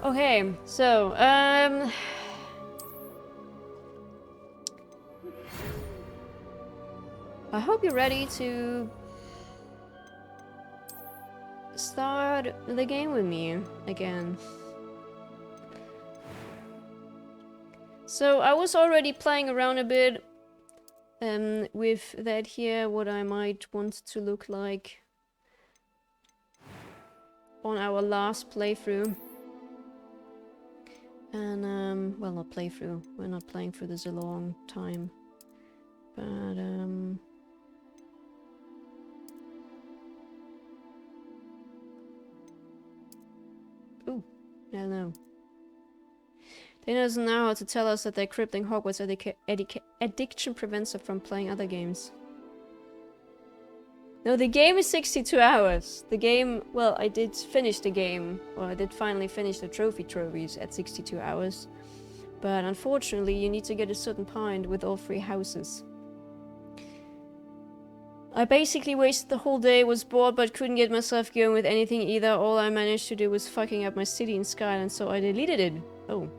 Okay, so, I hope you're ready to start the game with me again. So I was already playing around a bit with that here, what I might want to look like on our last playthrough. And well, not playthrough, we're not playing through this a long time, but ooh, no. They doesn't know how to tell us that they're crippling Hogwarts addiction prevents us from playing other games. No, the game is 62 hours. The game, well, I did finish the game, or I did finally finish the trophies at 62 hours. But unfortunately, you need to get a certain point with all 3 houses. I basically wasted the whole day, was bored but couldn't get myself going with anything either. All I managed to do was fucking up my city in Skyline, so I deleted it. Oh.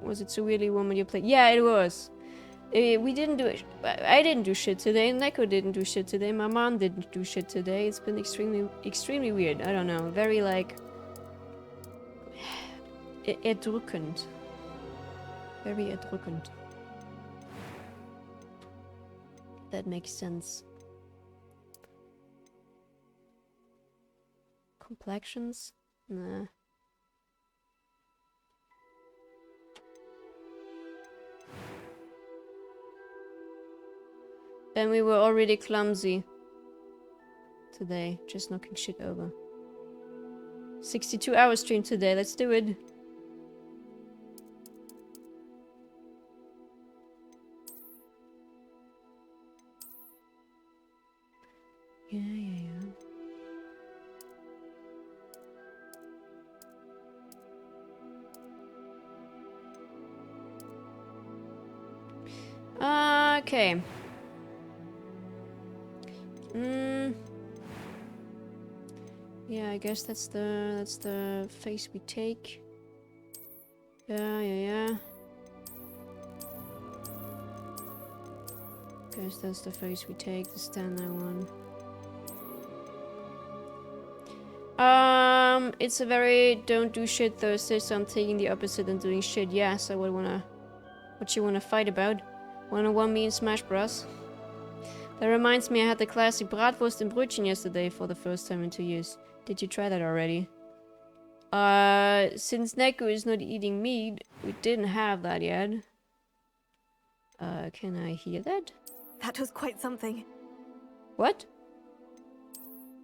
Was it so weirdly warm when you played? Yeah, it was. We didn't do it. I didn't do shit today. Neko didn't do shit today. My mom didn't do shit today. It's been extremely weird. I don't know. Very like... erdrückend. Very erdrückend. That makes sense. Complexions? Nah. And we were already clumsy today, just knocking shit over. 62-hour stream today, let's do it. Yeah. Okay. Yeah, I guess that's the face we take. Yeah. Guess that's the face we take, the standard one. It's a very don't do shit Thursday, so I'm taking the opposite and doing shit. Yeah, so what you wanna fight about? 101 me in Smash Bros. That reminds me, I had the classic Bratwurst and Brötchen yesterday for the first time in 2 years. Did you try that already? Since Neko is not eating meat, we didn't have that yet. Can I hear that? That was quite something. What?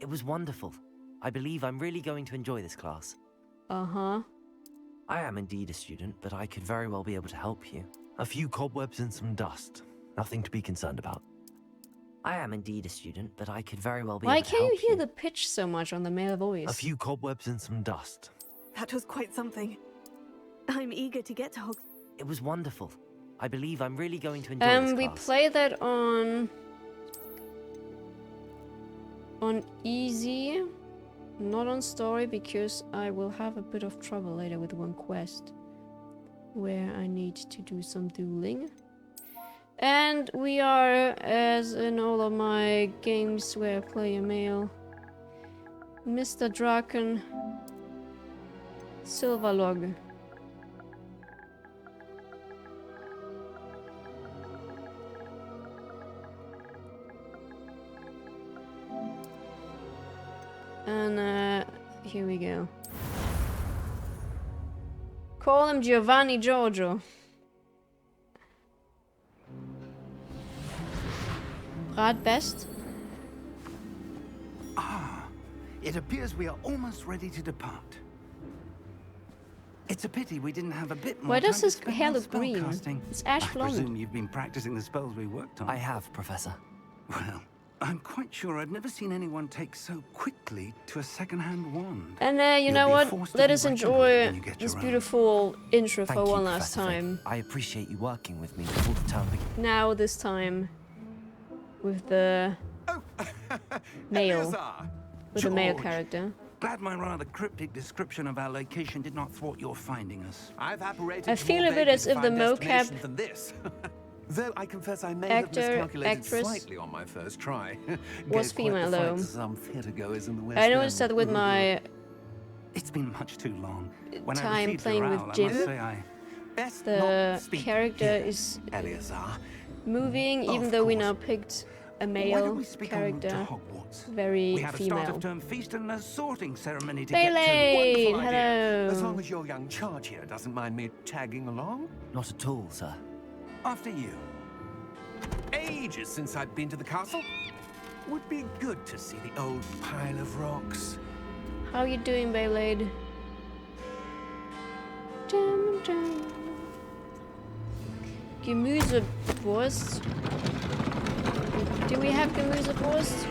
It was wonderful. I believe I'm really going to enjoy this class. Uh-huh. I am indeed a student, but I could very well be able to help you. A few cobwebs and some dust. Nothing to be concerned about. I am indeed a student, but I could very well be Why able to help you. can't you hear the pitch so much on the male voice? A few cobwebs and some dust. That was quite something. I'm eager to get to Hogwarts. It was wonderful. I believe I'm really going to enjoy this class. We play that on easy, not on story, because I will have a bit of trouble later with one quest where I need to do some dueling. And we are, as in all of my games where I play a male, Mr. Draken Silverlog. And here we go. Call him Giovanni Giorgio. Brat best. Ah, it appears we are almost ready to depart. It's a pity we didn't have a bit more Why time does to his spend hair on look green? spellcasting. It's ash I blonde. presume you've been practicing the spells we worked on. I have, Professor. Well, I'm quite sure I've never seen anyone take so quickly to a second-hand wand. And you You'll know be what? forced to Let be us reckoned with enjoy when you get this your own. beautiful intro Thank for you, one last Professor Fig. time. I appreciate you working with me all the time. Now this time with the Oh, male, Eleazar. with the male George. character. Glad my rather cryptic description of our location did not thwart your finding us. I've apparated I to feel more a bit vaguely as if the defined mocap destinations than this. Though I confess I may have actor, miscalculated actress slightly on my first try. was Gave quite female the fright though. to some theatregoers in the West I noticed End. that with my It's been much too long. When I time received playing your with owl, I Jim, must say I Best the not speak character here, is Eleazar. moving, even Of though we course. now picked a Why male don't we speak en route to character, Hogwarts? very We had a start female. of term feast and a sorting ceremony to get to. Bailey, Wonderful idea. As long hello. as your young charge here doesn't mind me tagging along. Not at all, sir. After you. Ages since I've been to the castle. Would be good to see the old pile of rocks. How you doing, Bailey? Dum, dum. Gemüsewurst. Do we have Gemüsewurst?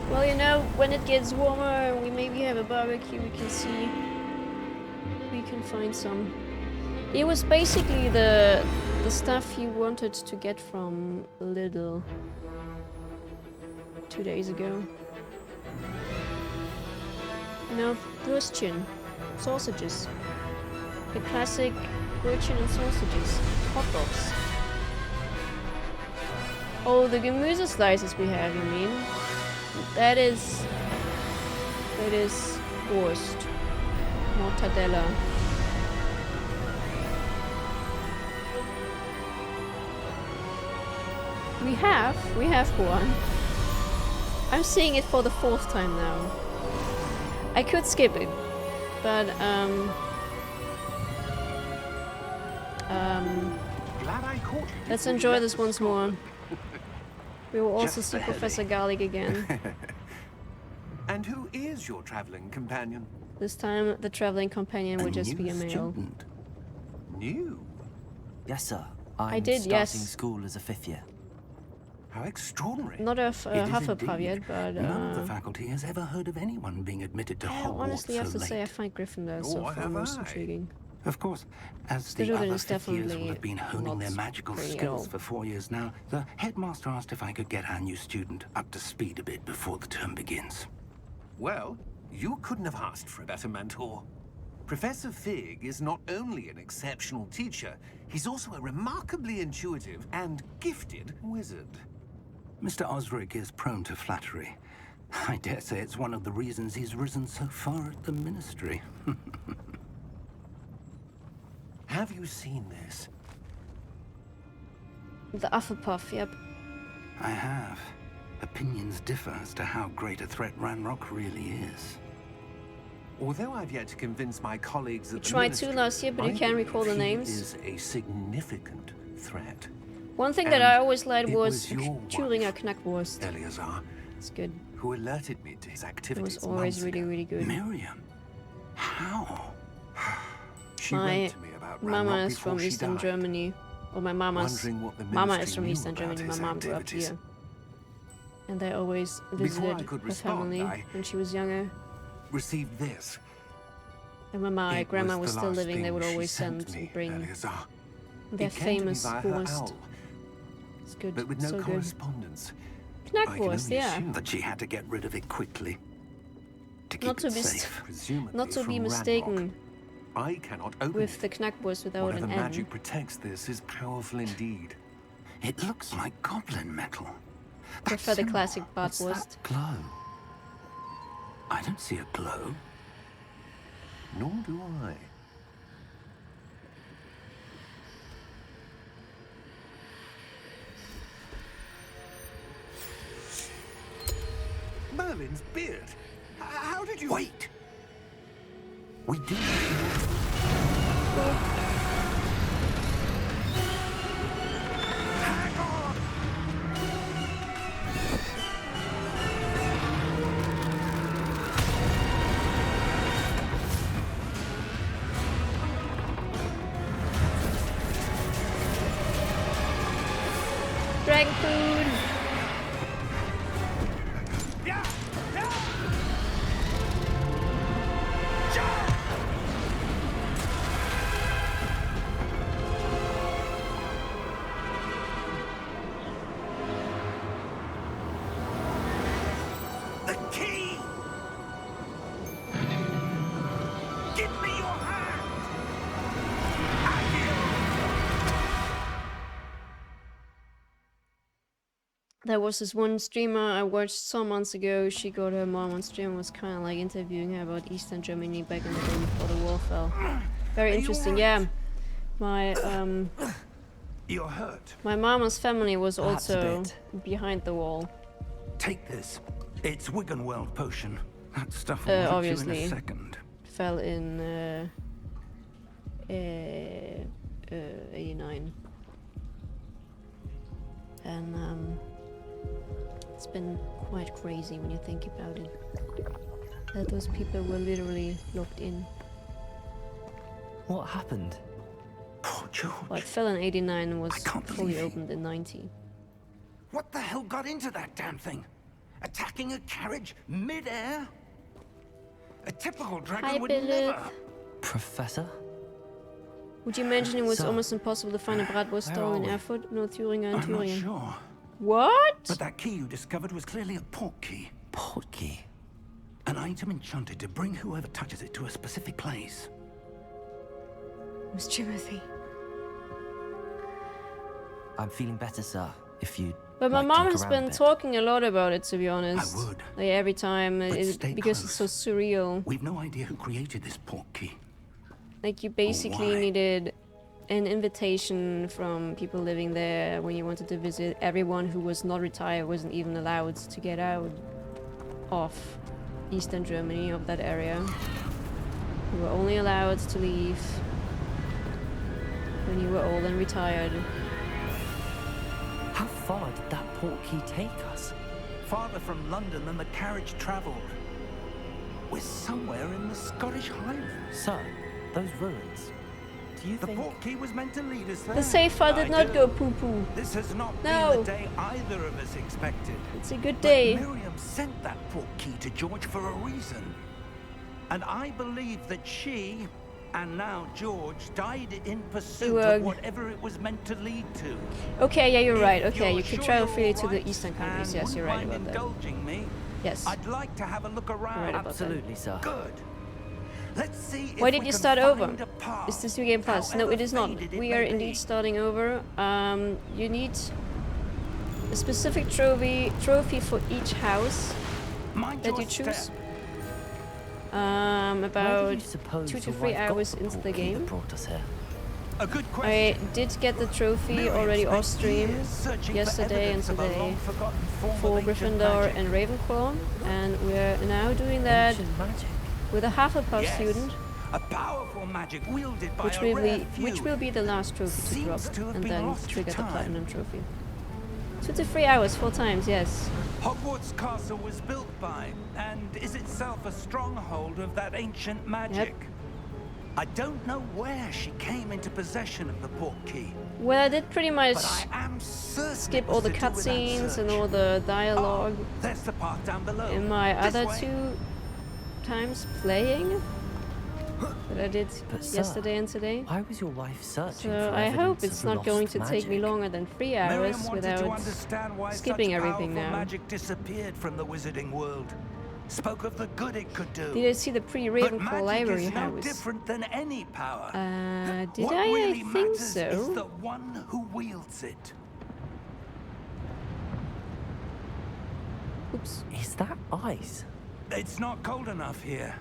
Well, you know, when it gets warmer and we maybe have a barbecue, we can see. We can find some. It was basically the stuff you wanted to get from Lidl 2 days ago. You know, Würstchen, sausages. The classic Brötchen and sausages. Hot dogs. Oh, the Gemüse slices we have, you mean? That is Wurst. Mortadella. We have one. I'm seeing it for the 4th time now. I could skip it, but Glad I caught you let's before you enjoy left this for once more. Scotland. We will also Just see barely. Professor Garlic again. And who is your traveling companion? This time the traveling companion will just be a male. Student. New? Yes, sir. I'm did, starting yes. school as a 5th year. How extraordinary. Not of It is Hufflepuff indeed. yet, but None of the faculty has ever heard of anyone being admitted to I Hogwarts honestly have so to say I late. find Gryffindor so Oh, far have most I? intriguing. Of course, as the Slytherin other is fifth years will definitely have been honing their not magical pretty at skills all. for 4 years now, the headmaster asked if I could get our new student up to speed a bit before the term begins. Well, you couldn't have asked for a better mentor. Professor Fig is not only an exceptional teacher, he's also a remarkably intuitive and gifted wizard. Mr. Osric is prone to flattery. I dare say it's one of the reasons he's risen so far at the ministry. Have you seen this? The Hufflepuff, yep. I have. Opinions differ as to how great a threat Ranrock really is. Although I've yet to convince my colleagues at the tried to ministry, last year, but you I can't recall the believe names. he is a significant threat. One thing that I And always liked it was was your Thüringer wife, Knackwurst. Eleazar, It's good. who alerted me to his It activities was always months really, ago. really good. Miriam? How? She My wrote to me about Mama Ranrock is from before she Eastern died. Germany. Or my mama's Wondering what the mama ministry is from knew Eastern about Germany. My his mom grew up activities. here. And they always Before I visited could her respond, family I when she was younger. received this. And when my It grandma was was the still last living, they thing would she always sent send me, and bring Eleazar. their It came to me famous via her wurst. owl, It's good. but with no so good. correspondence. I can Knackwurst, only yeah. assume But she had to get rid of it quickly. To keep Not to it be safe. Presumably Not to be from mistaken Ranrock. I cannot open with it. the Knackwurst without Whatever an N. magic protects this is powerful indeed. It looks like goblin metal. Prefer the symbol, classic what's Bratwurst. that glow? I don't see a glow. Nor do I. Merlin's beard. How did you... Wait! We do. Hang on! Dragon food! Yeah! Yeah! Ja! The key! There was this one streamer I watched some months ago. She got her mom on stream and was kind of like interviewing her about Eastern Germany back in the day before the wall fell. Very interesting, yeah. My You're hurt. my mama's family was Perhaps a also bit. behind the wall. Take this. It's Wiggenweld potion. That stuff will hurt you in Obviously. a second. Fell in 89. And it's been quite crazy when you think about it. That those people were literally locked in. What happened? Poor George. Well, it fell in 89 and was I can't fully believe he- opened in 90. What the hell got into that damn thing? Attacking a carriage mid-air? A typical dragon Hi, would Billy. never. Professor? Would you mention it was So, almost impossible to find a Bratwurst where stall are in we? Erfurt? No, Thüringen and I'm not Thüringen. sure. What? But that key you discovered was clearly a port key. Portkey. An item enchanted to bring whoever touches it to a specific place. It was Timothy. I'm feeling better, sir. If you. But my like to mom look has around been a bit. talking a lot about it, to be honest. I would. Like every time, stay because it's so surreal. We've no idea who created this port key. Like you basically Why? needed an invitation from people living there when you wanted to visit. Everyone who was not retired wasn't even allowed to get out of Eastern Germany, of that area. You were only allowed to leave when you were old and retired. How far did that portkey take us? Farther from London than the carriage travelled. We're somewhere in the Scottish Highlands. Sir, those ruins. Do you The think? port key was meant to lead us there. The safe file did I not do. go poo-poo. This has not No. been the day either of us expected. It's a good But day. Miriam sent that port key to George for a reason. And I believe that she, and now George, died in pursuit Ugh. of whatever it was meant to lead to. Okay, yeah, you're right. If Okay, you're you could sure travel you're freely to all the right eastern countries. and Yes, you're right wouldn't about mind that. indulging me, Yes. I'd like to have a look around. right about that. Absolutely, sir. Good. Let's see. Why if did we you can start over? find a path, Is this New Game Plus? No, however it is not. faded it We may are be. indeed starting over. You need a specific trophy for each house Mind that your you choose. step. Where do About you suppose 2 to your 3 wife got hours the into the portkey game. that brought us here? A good I question. did get the trophy Miriam already spent off stream years searching for yesterday and evidence of a today long-forgotten form for of ancient Gryffindor magic. and Ravenclaw, and we're now doing that Ancient magic. with a Hufflepuff Yes, student, a powerful magic wielded by which a will rare be few. which will be the last trophy to Seems drop, to have and been then lost to trigger the time. platinum trophy. 2 to 3 hours, 4 times, yes. Hogwarts Castle was built by, and is itself a stronghold of that ancient magic. I don't know where she came into possession of the port key, Well, I did pretty much but I am certain skip it all was the to do with that cutscenes and search. all the dialogue Oh, there's the path down below. in my This other way. 2 times playing that I did But sir, yesterday and today. Why was your wife searching So for I evidence hope of it's the not going lost to take me magic? longer than 3 Miriam hours wanted to without understand why skipping such everything powerful now. magic disappeared from the wizarding world. Spoke of the good it could do. Did I see the But pre-Ravenclaw magic library is no house? different than any power. Did what I? really I think matters is so. the one who wields it. Oops. Is that ice? It's not cold enough here.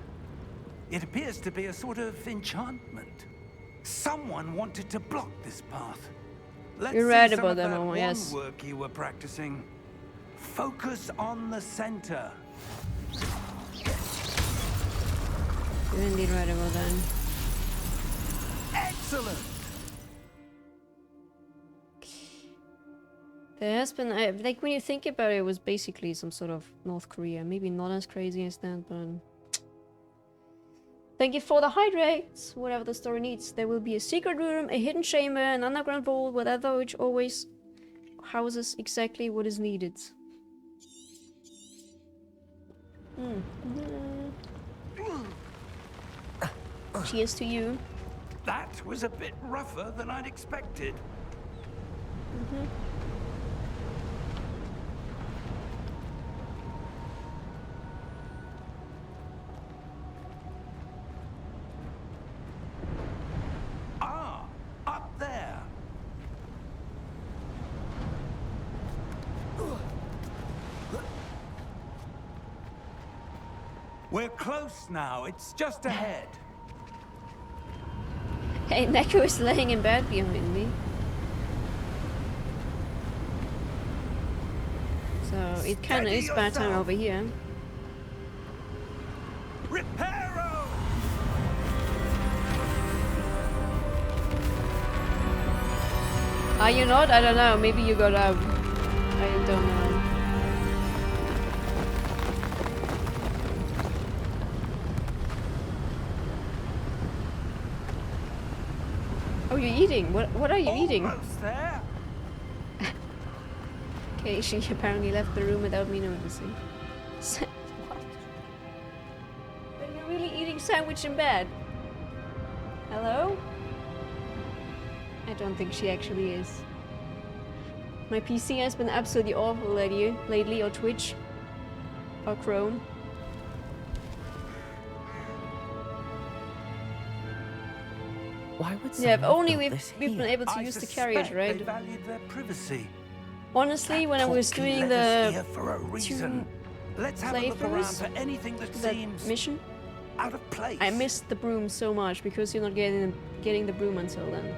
It appears to be a sort of enchantment. Someone wanted to block this path. Let's You're see right some about of that, that Momo, one yes. work you were practicing. Focus on the center. You're indeed right about that. Excellent. There has been, like, when you think about it, it was basically some sort of North Korea. Maybe not as crazy as that, but... Thank you for the hydrates! Whatever the story needs. There will be a secret room, a hidden chamber, an underground vault, whatever, which always houses exactly what is needed. Cheers to you. That was a bit rougher than I'd expected. Ah, up there. We're close now. It's just ahead. Hey, Neko is laying in bed behind me. So it kind of Steady is bad time yourself. over here. Reparo! Are you not? I don't know. Maybe you got out. I don't know. Oh, you're eating. What are you eating? Almost there. Okay, she apparently left the room without me noticing. What? Are you really eating sandwich in bed? Hello? I don't think she actually is. My PC has been absolutely awful lately, or Twitch, or Chrome. Why would Yeah, if someone only build we've this been here? able to I use the carriage, suspect right? They valued their privacy. Honestly, when I was Portkey doing led us the here for a reason. Let's have a look around playthroughs, for anything that that seems mission, out of place. I missed the broom so much because you're not getting the broom until then.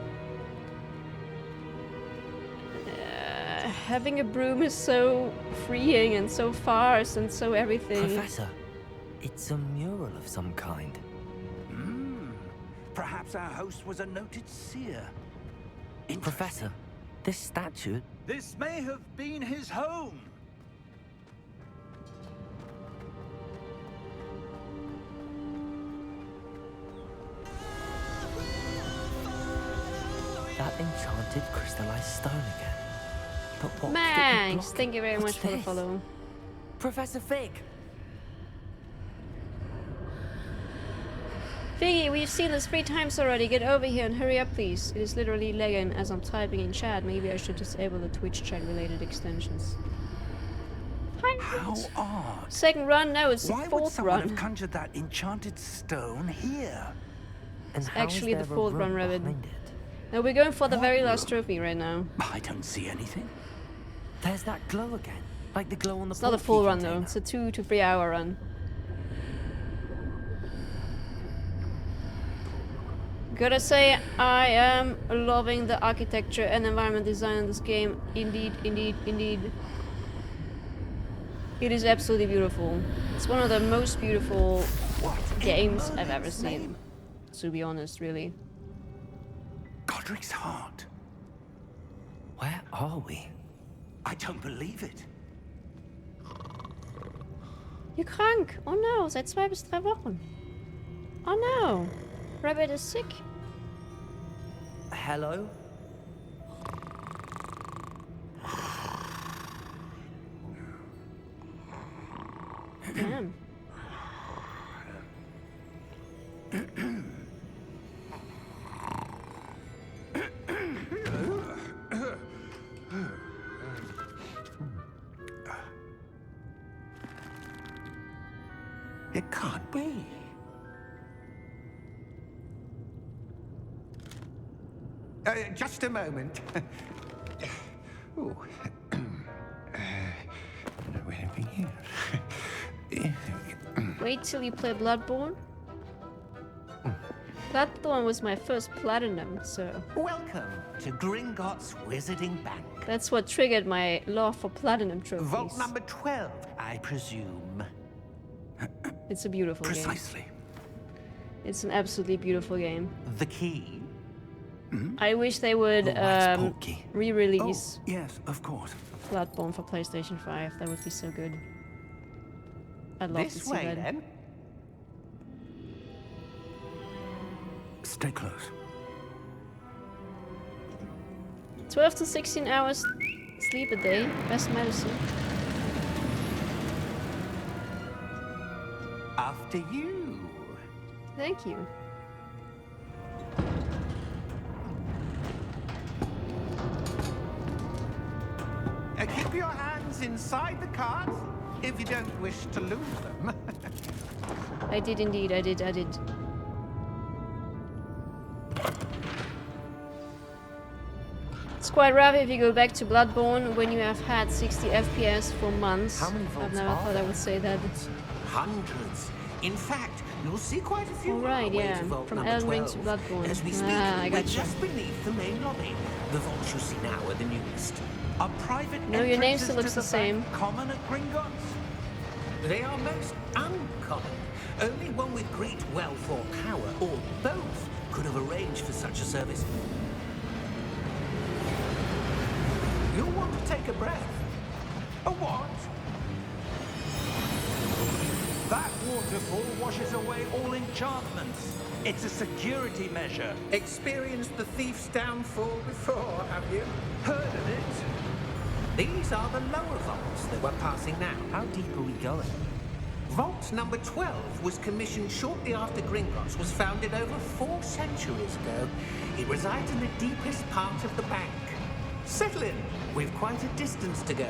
Having a broom is so freeing and so fast and so everything. Professor, it's a mural of some kind. Perhaps our host was a noted seer. Professor, this statue... This may have been his home. That enchanted crystallized stone again. But what Thanks! Thank you very much for the this? follow. Professor Fig! Figgy, we've seen this 3 times already. Get over here and hurry up, please. It is literally lagging as I'm typing in chat. Maybe I should disable the Twitch chat related extensions. How odd. Second run? No, it's the Why would 4th someone run. have conjured that enchanted stone here? And how is actually the there a 4th room run, Rabbit. behind it? No, we're going for the What very last room? trophy right now. I don't see anything. There's that glow again. Like the glow on the It's not a Portkey full run container. though. It's a 2 to 3 hour run. Gotta say, I am loving the architecture and environment design in this game. Indeed, indeed, indeed. It is absolutely beautiful. It's one of the most beautiful What in games I've ever Merlin's seen. name? To be honest, really. Godric's heart. Where are we? I don't believe it. You're krank! Oh no, seit 2 bis 3 Wochen. Oh no! Rabbit is sick. Hello? Damn. It can't be. Just a moment. Oh. Anything here? Wait till you play Bloodborne. Bloodborne was my first platinum, so Welcome to Gringotts Wizarding Bank. that's what triggered my love for platinum trophies. Vault number 12, I presume. It's a beautiful game. Precisely. It's an absolutely beautiful game. The key? I wish they would that's Portkey. re-release Yes, of course. Bloodborne for PlayStation 5. That would be so good. I'd love to This see way, that. then. Stay close. 12 to 16 hours sleep a day. Best medicine. After you. Thank you. Keep your hands inside the cart if you don't wish to lose them. I did indeed. I did. It's quite rough if you go back to Bloodborne when you have had 60 FPS for months. How many I've volts never are thought I there? would say that. Hundreds. In fact, you'll see quite a few All right, on our way yeah. to Vault From number Elden Ring to 12. Bloodborne. As we speak, I we're gotcha. just beneath the main lobby. The vaults you see now are the newest. Are private No, your name entrances still looks to the same. bank common at Gringotts? They are most uncommon. Only one with great wealth or power, or both, could have arranged for such a service. You'll want to take a breath. A what? That waterfall washes away all enchantments. It's a security measure. Experienced the thief's downfall before, have you? Heard of it? These are the lower vaults that we're passing now. How deep are we going? Vault number 12 was commissioned shortly after Gringotts was founded over 4 centuries ago. It resides in the deepest part of the bank. Settle in. We've quite a distance to go.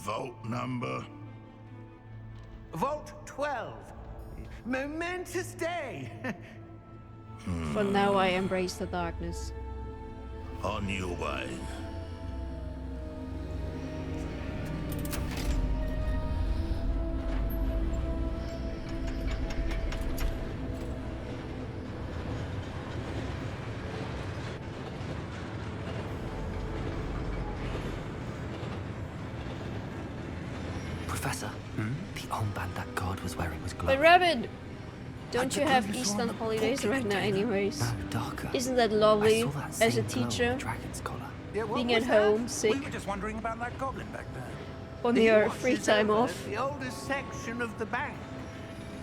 Vault number. Vault 12. Momentous day. For now, I embrace the darkness. On your way. Professor, the armband that guard was wearing was But glowing. Rabbit, don't I you have believe you saw Eastern on the holidays portrait right now container. anyways? No, darker. Isn't that I lovely saw that as same a glow on teacher? the dragon's collar. Yeah, what Being was at that? home, We sick, were just wondering about that goblin back there. on The your wash free is time over off. The oldest section of the bank.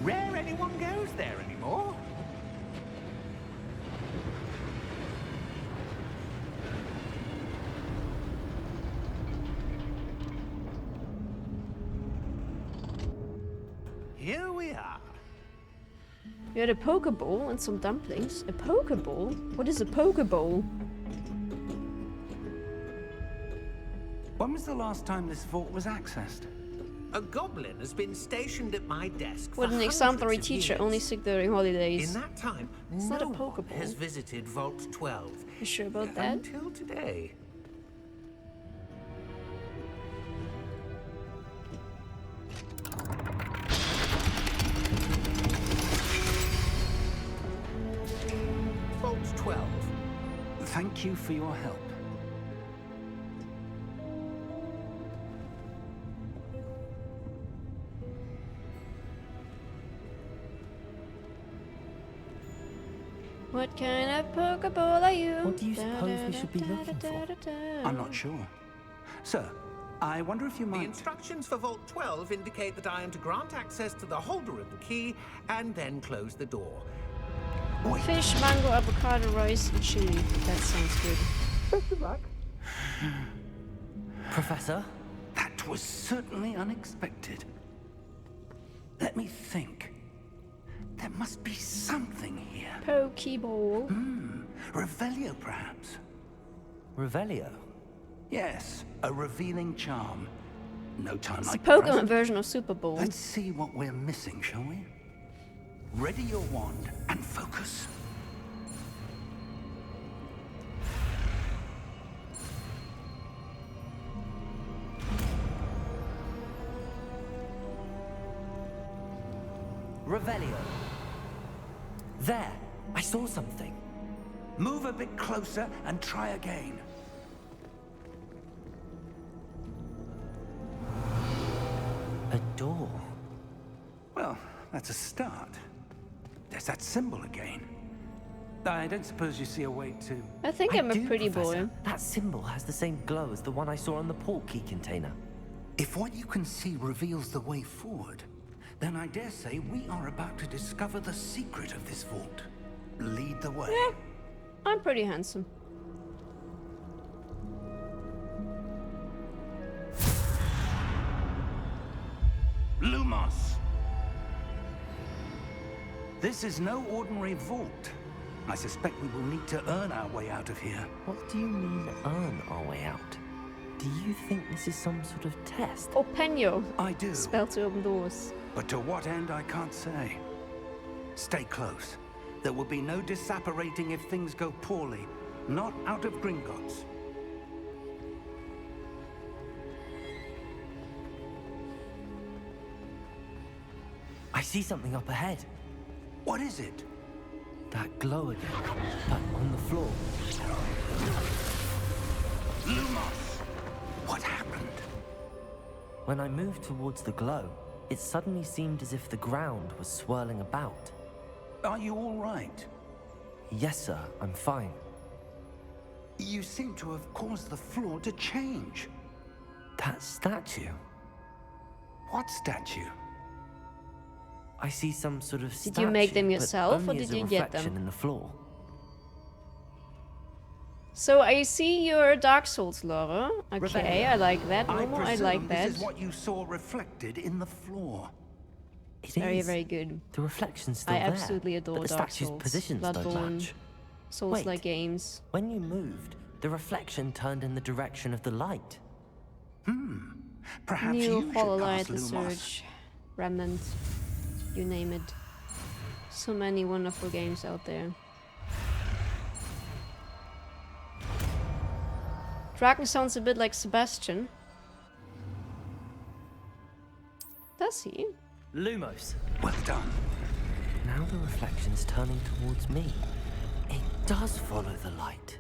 Rare anyone goes there anymore. Here we are. You had a Pokeball and some dumplings. A Pokeball? What is a Pokeball? When was the last time this vault was accessed? A goblin has been stationed at my desk for What an hundreds exemplary of teacher, years. only sick during holidays. In that time, It's no not a one Pokeball. has visited Vault 12. You sure about that? Until today. Vault 12. Thank you for your help. What kind of Pokeball are you? What do you suppose we should be looking for? I'm not sure. Sir, I wonder if you The might... instructions for Vault 12 indicate that I am to grant access to the holder of the key and then close the door. Fish, mango, avocado, rice, and chili. That sounds good. Professor? That was certainly unexpected. Let me think. There must be something here. Pokeball. Revelio, perhaps? Revelio? Yes, a revealing charm. No time It's a like the Pokemon present. version of Super Bowl. Let's see what we're missing, shall we? Ready your wand and focus. Revelio. There! I saw something. Move a bit closer and try again. A door. Well, that's a start. There's that symbol again. I don't suppose you see a way to... I think I'm a do, pretty Professor. boy. That symbol has the same glow as the one I saw on the port key container. If what you can see reveals the way forward, then I dare say we are about to discover the secret of this vault. Lead the way. Yeah, I'm pretty handsome. Lumos! This is no ordinary vault. I suspect we will need to earn our way out of here. What do you mean, earn our way out? Do you think this is some sort of test? Or Peño. I do, Spell to open doors. but to what end I can't say. Stay close. There will be no disapparating if things go poorly. Not out of Gringotts. I see something up ahead. What is it? That glow again, but on the floor. Lumos! What happened? When I moved towards the glow, it suddenly seemed as if the ground was swirling about. Are you all right? Yes, sir, I'm fine. You seem to have caused the floor to change. That statue. What statue? I see some sort of statue. Did you make them but yourself, or only did as a you get reflection them? in the floor. So I see your Dark Souls lore. Okay, I like that. Momo, I like that. This is what you saw reflected in the floor. It Very, is. very good. The reflection's still I there. absolutely adore but the Dark statue's Souls, positions don't Bloodborne, match. Souls-like Wait. games. When you moved, the reflection turned in the direction of the light. Perhaps New you should Hollow Light, cast The Lumos. Surge, Remnant, you name it. So many wonderful games out there. Draken sounds a bit like Sebastian. Does he? Lumos. Well done. Now the reflection's turning towards me. It does follow the light.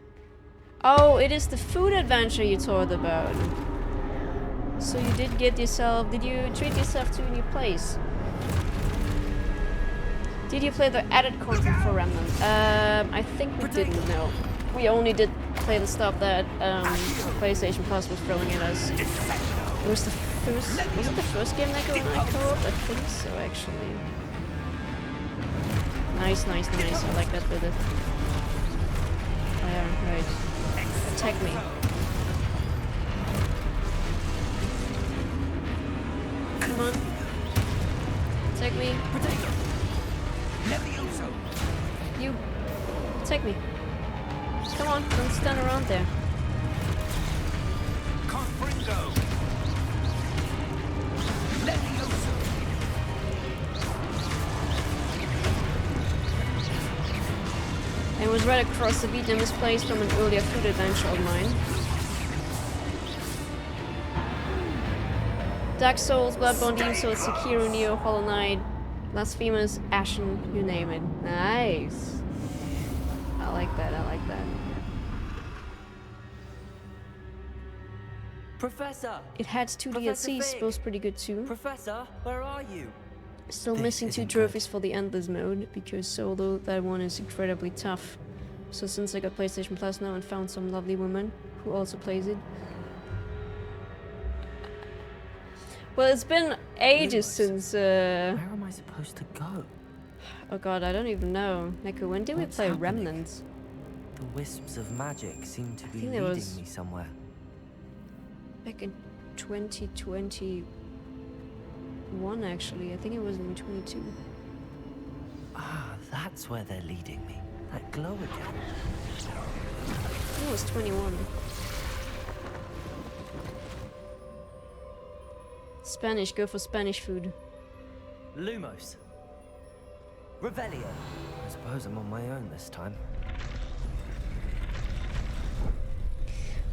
Oh, it is the food adventure you told about. So you did get yourself... Did you treat yourself to a new place? Did you play the added content for Remnant? I think we didn't, no. We only did play the stuff that PlayStation Plus was throwing at us. It was the first... Was it the first game that and I co-oped? I think so, actually. Nice, nice, nice. I like that bit of... Oh yeah, right. Attack me. Come on. Attack me. You. Attack me. Come on, don't stand around there. Confringo. Levioso. I was right across the Vietnamese place from an earlier food adventure of mine. Dark Souls, Bloodborne, Demon Souls, Sekiro, Neo, Hollow Knight, Blasphemous, Ashen, you name it. Nice. I like that, I like that. Professor! It had 2 Professor DLCs, Fig. both pretty good too. Professor, where are you? Still This missing 2 isn't trophies for the Endless mode, because solo, that one is incredibly tough. So since I got PlayStation Plus now and found some lovely woman who also plays it. Well, it's been ages since, Where am I supposed to go? oh god, I don't even know. Neko, when did we What's play happening? Remnant? The wisps of magic seem to be think there leading was- me somewhere. Back in 2021, actually. I think it was in 22. Ah, that's where they're leading me. That glow again. I think it was 21. Spanish, go for Spanish food. Lumos. Revelio. I suppose I'm on my own this time.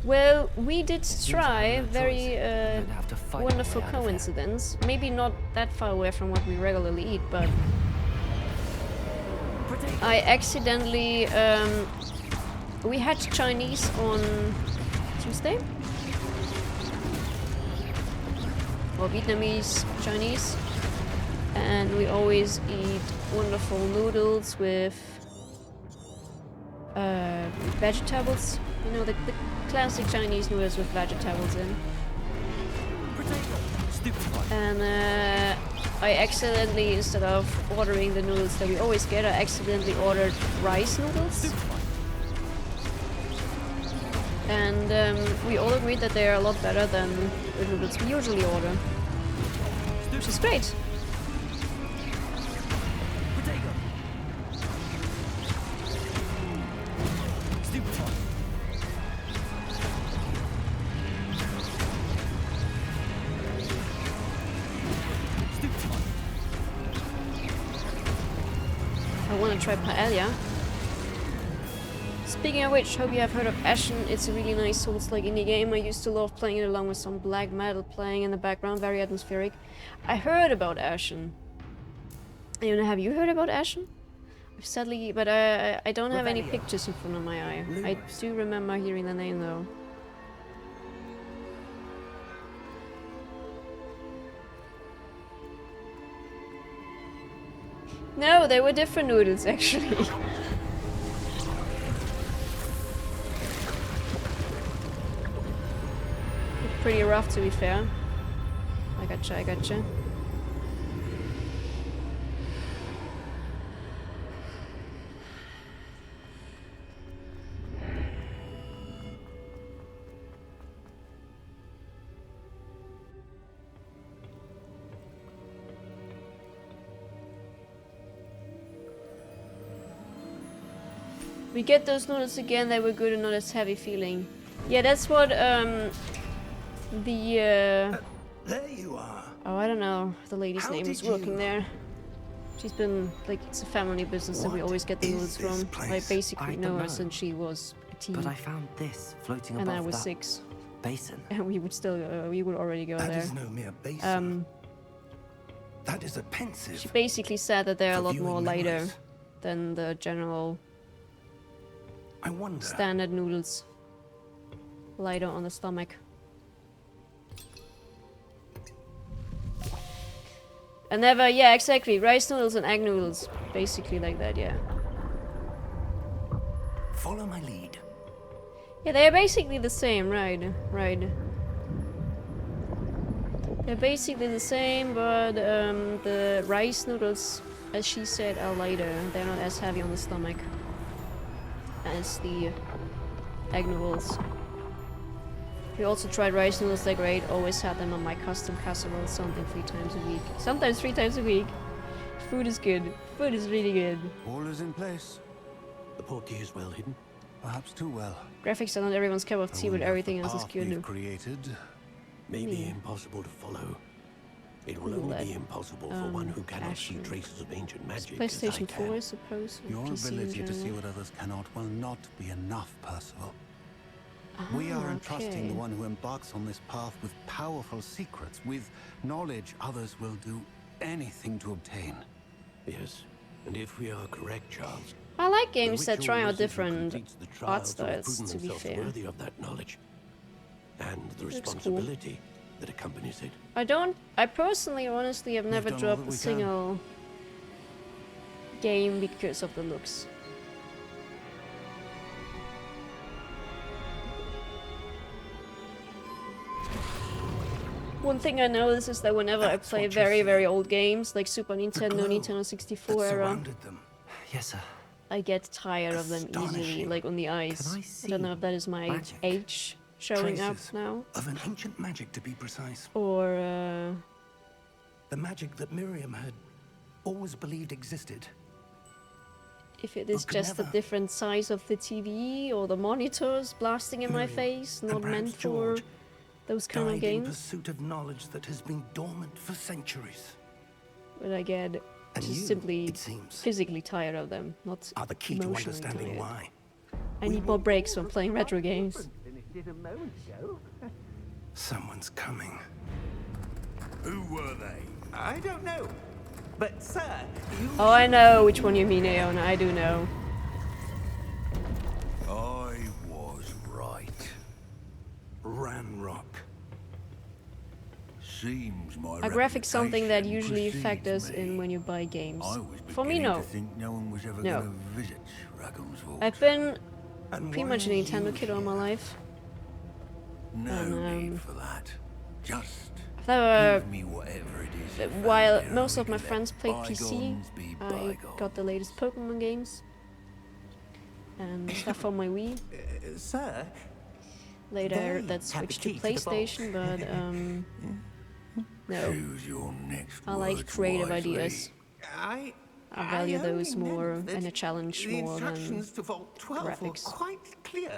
Well, we did try, no very choice. Don't have to fight my wonderful way out of here. coincidence. Maybe not that far away from what we regularly eat, but I accidentally, we had Chinese on Tuesday? Or Vietnamese Chinese. And we always eat wonderful noodles with vegetables. You know, the classic Chinese noodles with vegetables in. And I accidentally, instead of ordering the noodles that we always get, I accidentally ordered rice noodles. And we all agreed that they are a lot better than the noodles we usually order. Which is great. I want to wanna try paella. Speaking of which, hope you have heard of Ashen. It's a really nice Souls-like indie game. I used to love playing it along with some black metal playing in the background, very atmospheric. I heard about Ashen. I don't know, have you heard about Ashen? Sadly, but I don't have any pictures in front of my eye. I do remember hearing the name though. No, they were different noodles actually. Pretty rough to be fair. I gotcha, I gotcha. We get those noodles again, they were good and not as heavy feeling. Yeah, that's what There you are. oh, I don't know, the lady's How name did is working you- there. She's been, like, it's a family business that we What always get the is noodles this from. I place? basically I know don't her know. since she was a teen. But I found this floating And above I was that 6. basin. And we would still, we would already go That there. is no mere basin. Um, That is a pensive. she basically said that they're a for lot viewing more lighter memories. than the general I wonder. standard noodles. Lighter on the stomach. And never, yeah, exactly. Rice noodles and egg noodles. Basically like that, yeah. Follow my lead. Yeah, they're basically the same, right? Right. They're basically the same, but the rice noodles, as she said, are lighter. They're not as heavy on the stomach as the egg noodles. We also tried rice noodles, they're great. Always had them on my custom casserole, something 3 times a week. Sometimes 3 times a week. Food is good. Food is really good. All is in place. The portkey is well hidden. Perhaps too well. Graphics are not everyone's cup of I tea, but wonder if everything the else is path we've good. created may be Yeah. impossible to follow. It will Ooh, only that, be impossible for one who cannot see Ashen. traces of ancient magic as I PlayStation 4, I can. suppose. or Your PC in ability to see general. what others cannot will not be enough, Percival. We are Ah, entrusting okay. the one who embarks on this path with powerful secrets, with knowledge others will do anything to obtain. Yes, and if we are correct, Charles, I like the games that ritual try out messenger different completes the art trials to have styles, proven to be themselves fair. worthy of that knowledge and the Looks cool. responsibility that accompanies it. I personally, honestly, have never done all dropped that a we can. single game because of the looks. One thing I notice is that whenever I That's play what you very, see. very old games, like Super Nintendo, glow Nintendo 64 that era, surrounded them. Yes, sir. I get tired of them easily, Astonishing. like on the eyes. Can I I don't know see if that is my magic? age showing up Traces now, of an ancient magic, to be precise. or The magic that Miriam had always believed existed. if it is could just the never. different size of the TV or the monitors blasting in my Miriam, face, and not perhaps meant for George, those kind of died in games. pursuit of knowledge that has been dormant for centuries. But I get And just you, simply it seems, physically tired of them, not are the key to emotionally understanding tired. why. I need more breaks when playing retro games. Someone's coming. Who were they? I don't know. But, sir, you... Oh, I know which one you mean, Aeon. I do know. I was right. Ranrock. Seems my Are graphics something that reputation usually precedes factors me. in when you buy games? I was For me, beginning no. to think no one was ever No. gonna visit Rackham's Vault. I've been And pretty why much a are Nintendo you kid all my here? life. No and, need for that. Just I've never, give me whatever it is. you found while there most and of we my can friends let played PC, bygones be I bygones. got the latest Pokemon games and stuff on my Wii. Sir, Later, They that have the switched to key to the vault. PlayStation, but no. Choose your next I like words creative wisely. ideas. I value those only more meant that and a challenge the more than instructions to Vault 12 were graphics. quite clear.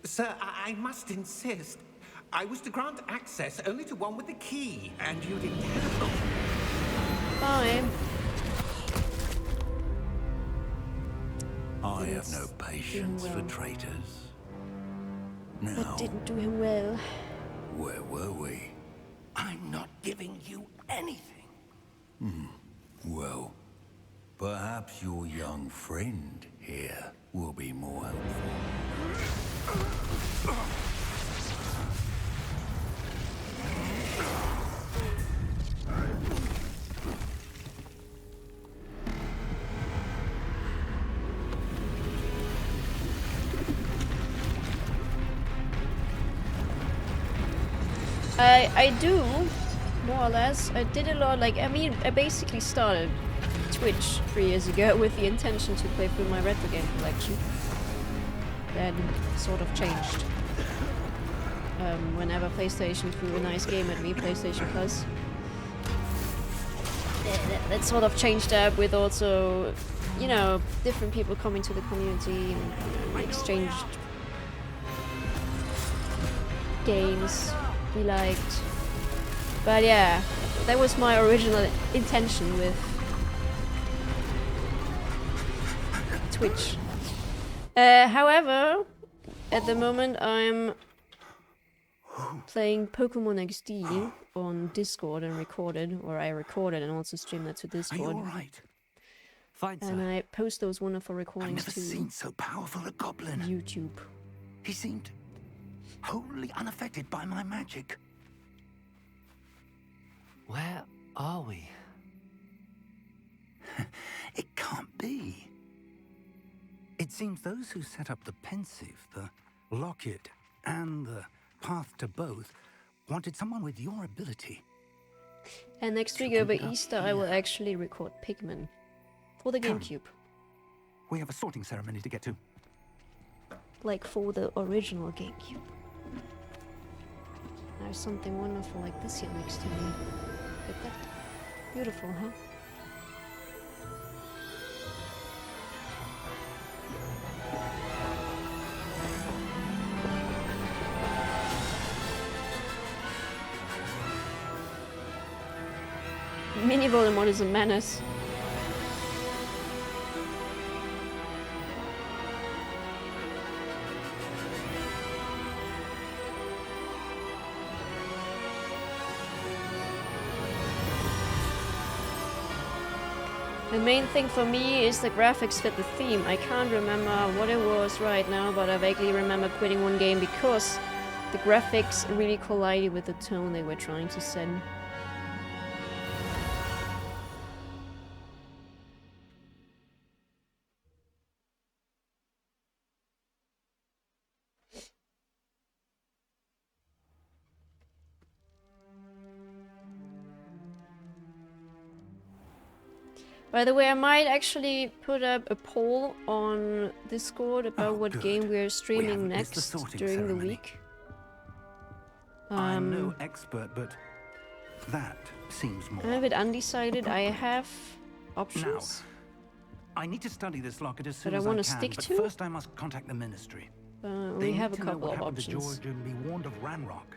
Sir, I must insist. I was to grant access only to one with the key, and you didn't have them. Bye. I have Didn't no do him patience for well. traitors. That Now, didn't do him well. where were we? I'm not giving you anything. Well, perhaps your young friend here will be more helpful. I do, more or less. I did a lot, like, I mean, I basically started Twitch 3 years ago with the intention to play through my retro game collection. Then sort of changed. Whenever PlayStation threw a nice game at me, PlayStation Plus. That sort of changed up with also, you know, different people coming to the community and, you know, we exchanged games we liked. But yeah, that was my original intention with Twitch. However, at the moment I'm playing Pokemon XD on Discord and recorded, or I recorded and also streamed that to Are you Discord. all right? Fine, And sir. I post those wonderful I've recordings never to seen so powerful a goblin. YouTube. He seemed wholly unaffected by my magic. Where are we? It can't be. It seems those who set up the pensive, the locket, and the path to both wanted someone with your ability. And next week over Easter I will actually record Pikmin for the Come. GameCube. We have a sorting ceremony to get to. Like for the original GameCube. There's something wonderful like this here next to me. Look at that. Beautiful, huh? Mini Voldemort is a menace. The main thing for me is the graphics fit the theme. I can't remember what it was right now, but I vaguely remember quitting one game because the graphics really collided with the tone they were trying to send. By the way, I might actually put up a poll on Discord about what good. game we're We streaming haven't missed the next sorting during the ceremony. week. I'm no expert, but that seems more. I'm a bit undecided. I have options, I need to study this locket as soon I as wanna I can, stick but to? first I must contact the Ministry. we They have need a to know couple what of happened to options. George and be warned of Ranrock.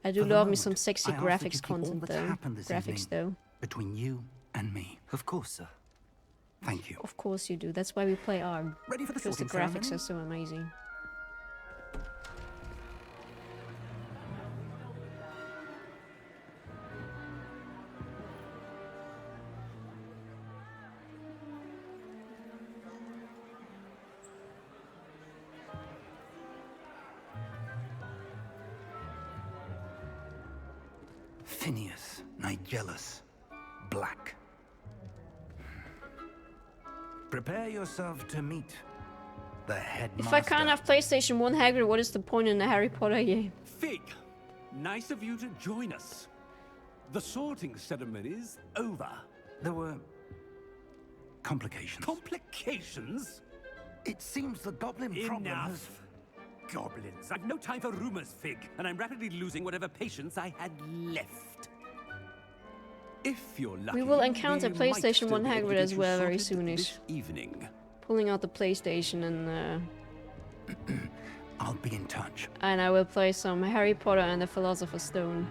I do For the love me moment, some sexy I ask that graphics you keep all content that's though. happened this Graphics evening though. between you and me. Of course, sir. Thank you. Of course you do. That's why we play ARG. Ready for the Because the sorting graphics ceremony? are so amazing. Phineas, Nigellus, Black. Prepare yourself to meet the headmaster. If I can't have PlayStation 1 Hagrid, what is the point in the Harry Potter game? Fig, nice of you to join us. The sorting ceremony's over. There were complications. Complications? It seems the goblin problem has... Enough. Goblins. I've no time for rumors, Fig, and I'm rapidly losing whatever patience I had left. If you're lucky, We will encounter we might PlayStation still 1 be able to Hagrid get as you well very sorted soonish. this evening. Pulling out the PlayStation I'll be in touch. and I will play some Harry Potter and the Philosopher's Stone.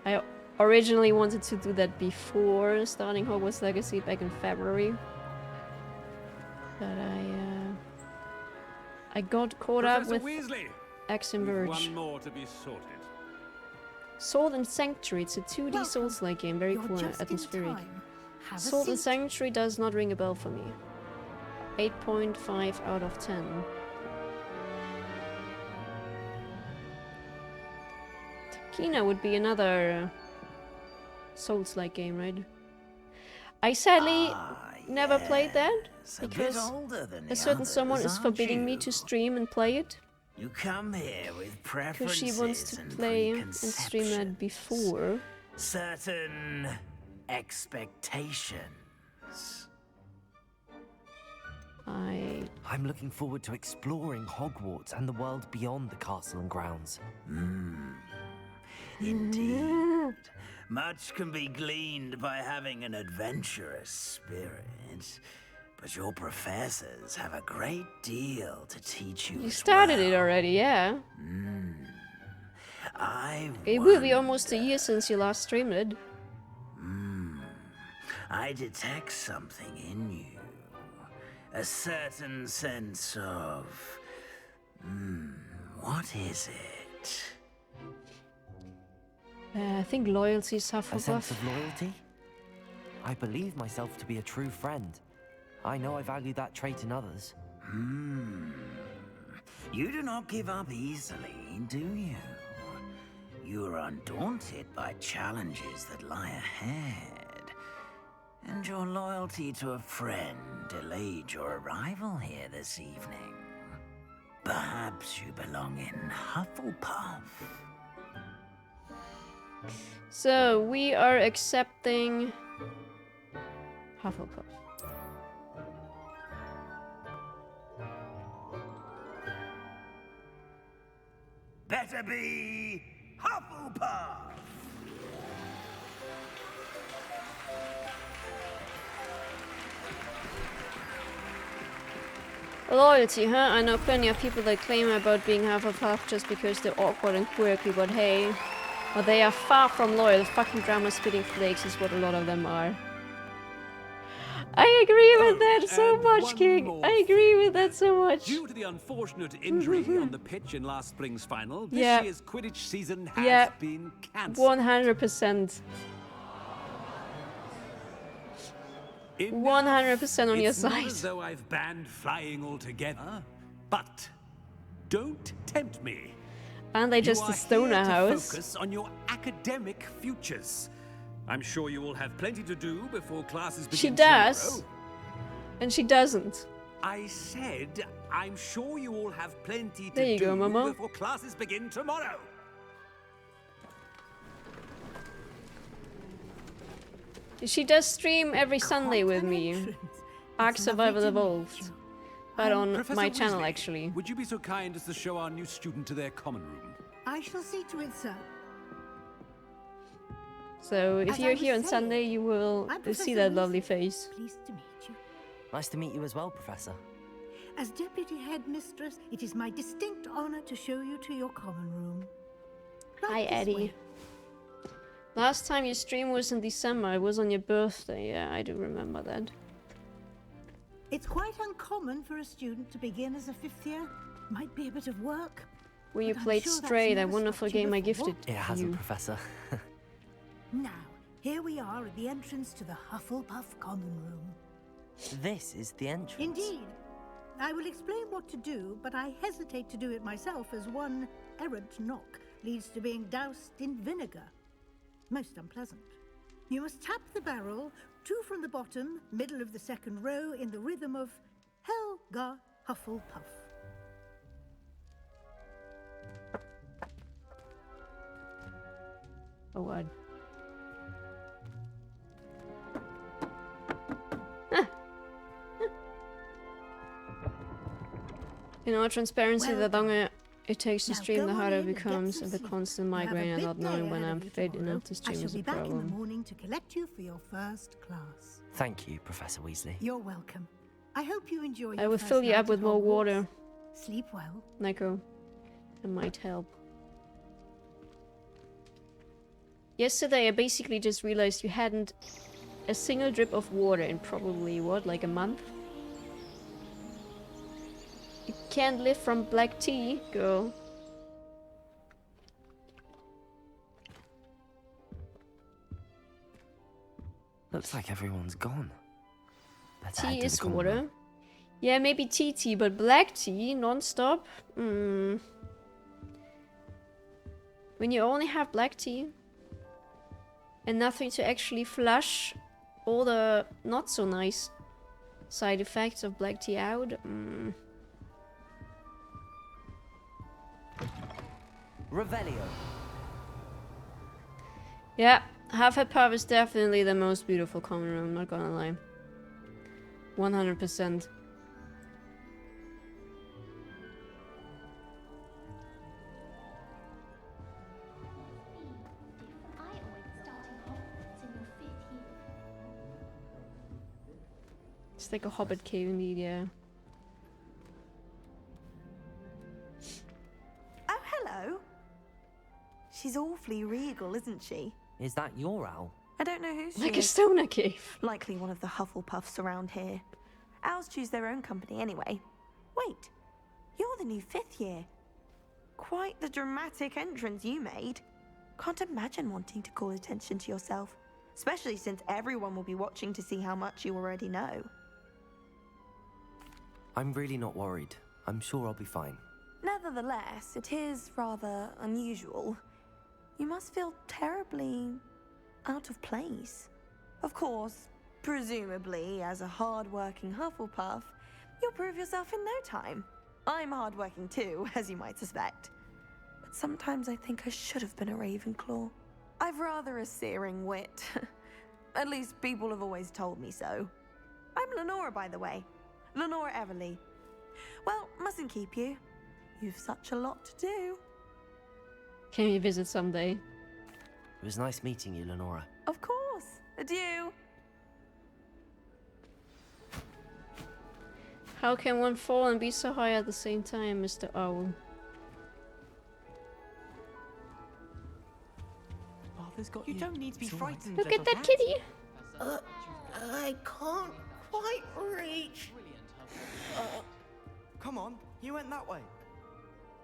I originally wanted to do that before starting Hogwarts Legacy back in February. But I got caught up with Weasley, Axe and we've Verge. one more to be sorted. Sword and Sanctuary, it's a 2D Welcome. Souls-like game, very You're cool and just in atmospheric. time. Have a Sword and seat. Sanctuary does not ring a bell for me. 8.5 out of 10. Kina would be another Souls-like game, right? I sadly never played that because a certain someone is forbidding me to stream and play it. You come here with Because preferences she wants to and play and stream that before. certain expectations. I'm looking forward to exploring Hogwarts and the world beyond the castle and grounds. Indeed. Much can be gleaned by having an adventurous spirit, but your professors have a great deal to teach you. You as started well. it already, yeah. It will be almost a year since you last streamed it. I detect something in you. A certain sense of... what is it? I think loyalty is A sense Hufflepuff. of loyalty? I believe myself to be a true friend. I know I value that trait in others. You do not give up easily, do you? You are undaunted by challenges that lie ahead. And your loyalty to a friend delayed your arrival here this evening. Perhaps you belong in Hufflepuff. So, we are accepting Hufflepuff. Better be Hufflepuff! Loyalty, huh? I know plenty of people that claim about being Hufflepuff just because they're awkward and quirky, but hey. But they are far from loyal. Fucking drama-spitting flakes is what a lot of them are. I agree with that so and much, one King. more I agree with that so much. Due to the unfortunate injury on the pitch in last spring's final, this Yeah. year's Quidditch season has Yeah. been cancelled. 100%. 100% on your It's not side. as though I've banned flying altogether, but don't tempt me. And they just You a are stoner here to house. focus on your academic futures. I'm sure you will have plenty to do before classes begin She does. tomorrow. And she doesn't. I said, I'm sure you all have plenty to There you do go, Mama. before classes begin tomorrow. She does stream every Sunday with me. Ark Survival Evolved. But on Professor my channel, Weasley, actually. Would you be so kind as to show our new student to their common room? I shall see to it, sir. So if As you're I here on was Sunday, saying, you will I'm see Professor that lovely Weasley. face. Pleased to meet you. Nice to meet you as well, Professor. As Deputy Headmistress, it is my distinct honor to show you to your common room. Hi, Right this Eddie. way. Last time your stream was in December. It was on your birthday. Yeah, I do remember that. It's quite uncommon for a student to begin as a fifth year. Might be a bit of work. Where you but I'm played sure that's Stray, that never wonderful stopped you game I before. gifted It hasn't, you. Professor. Now, here we are at the entrance to the Hufflepuff common room. This is the entrance. Indeed. I will explain what to do, but I hesitate to do it myself as one errant knock leads to being doused in vinegar. Most unpleasant. You must tap the barrel, 2 from the bottom, middle of the second row, in the rhythm of Helga Hufflepuff. Oh, what? In all transparency, the Welcome. longer it takes to Now stream, go the on harder in it and get becomes, some and the sleep. constant You have a migraine and big not day knowing when ahead I'm of you fit tomorrow. enough to I stream shall is be a back in the problem. morning to collect you for your first class. Thank you, Professor Weasley. You're welcome. I hope you enjoy I your will first fill you night up with at more Hogwarts. water, Sleep well. Nico. It might help. Yesterday I basically just realized you hadn't a single drip of water in probably, what, like a month? You can't live from black tea, girl. Looks like everyone's gone. Better head Tea to the is common water. room. Yeah, maybe tea, but black tea, non-stop? When you only have black tea and nothing to actually flush all the not so nice side effects of black tea out. Revelio. Yeah, Hufflepuff is definitely the most beautiful common room, not gonna lie. 100%. It's like a hobbit cave indeed, yeah. Oh, hello. She's awfully regal, isn't she? Is that your owl? I don't know who she Like a is. stoner cave. Likely one of the Hufflepuffs around here. Owls choose their own company anyway. Wait, you're the new 5th year. Quite the dramatic entrance you made. Can't imagine wanting to call attention to yourself, especially since everyone will be watching to see how much you already know. I'm really not worried. I'm sure I'll be fine. Nevertheless, it is rather unusual. You must feel terribly out of place. Of course, presumably, as a hard-working Hufflepuff, you'll prove yourself in no time. I'm hard-working too, as you might suspect. But sometimes I think I should have been a Ravenclaw. I've rather a searing wit. At least people have always told me so. I'm Lenora, by the way. Lenora Everly. Well, mustn't keep you. You've such a lot to do. Can we visit someday? It was nice meeting you, Lenora. Of course. Adieu. How can one fall and be so high at the same time, Mr. Owl? You don't need to be frightened. Look at that kitty! I can't quite reach. Come on, you went that way.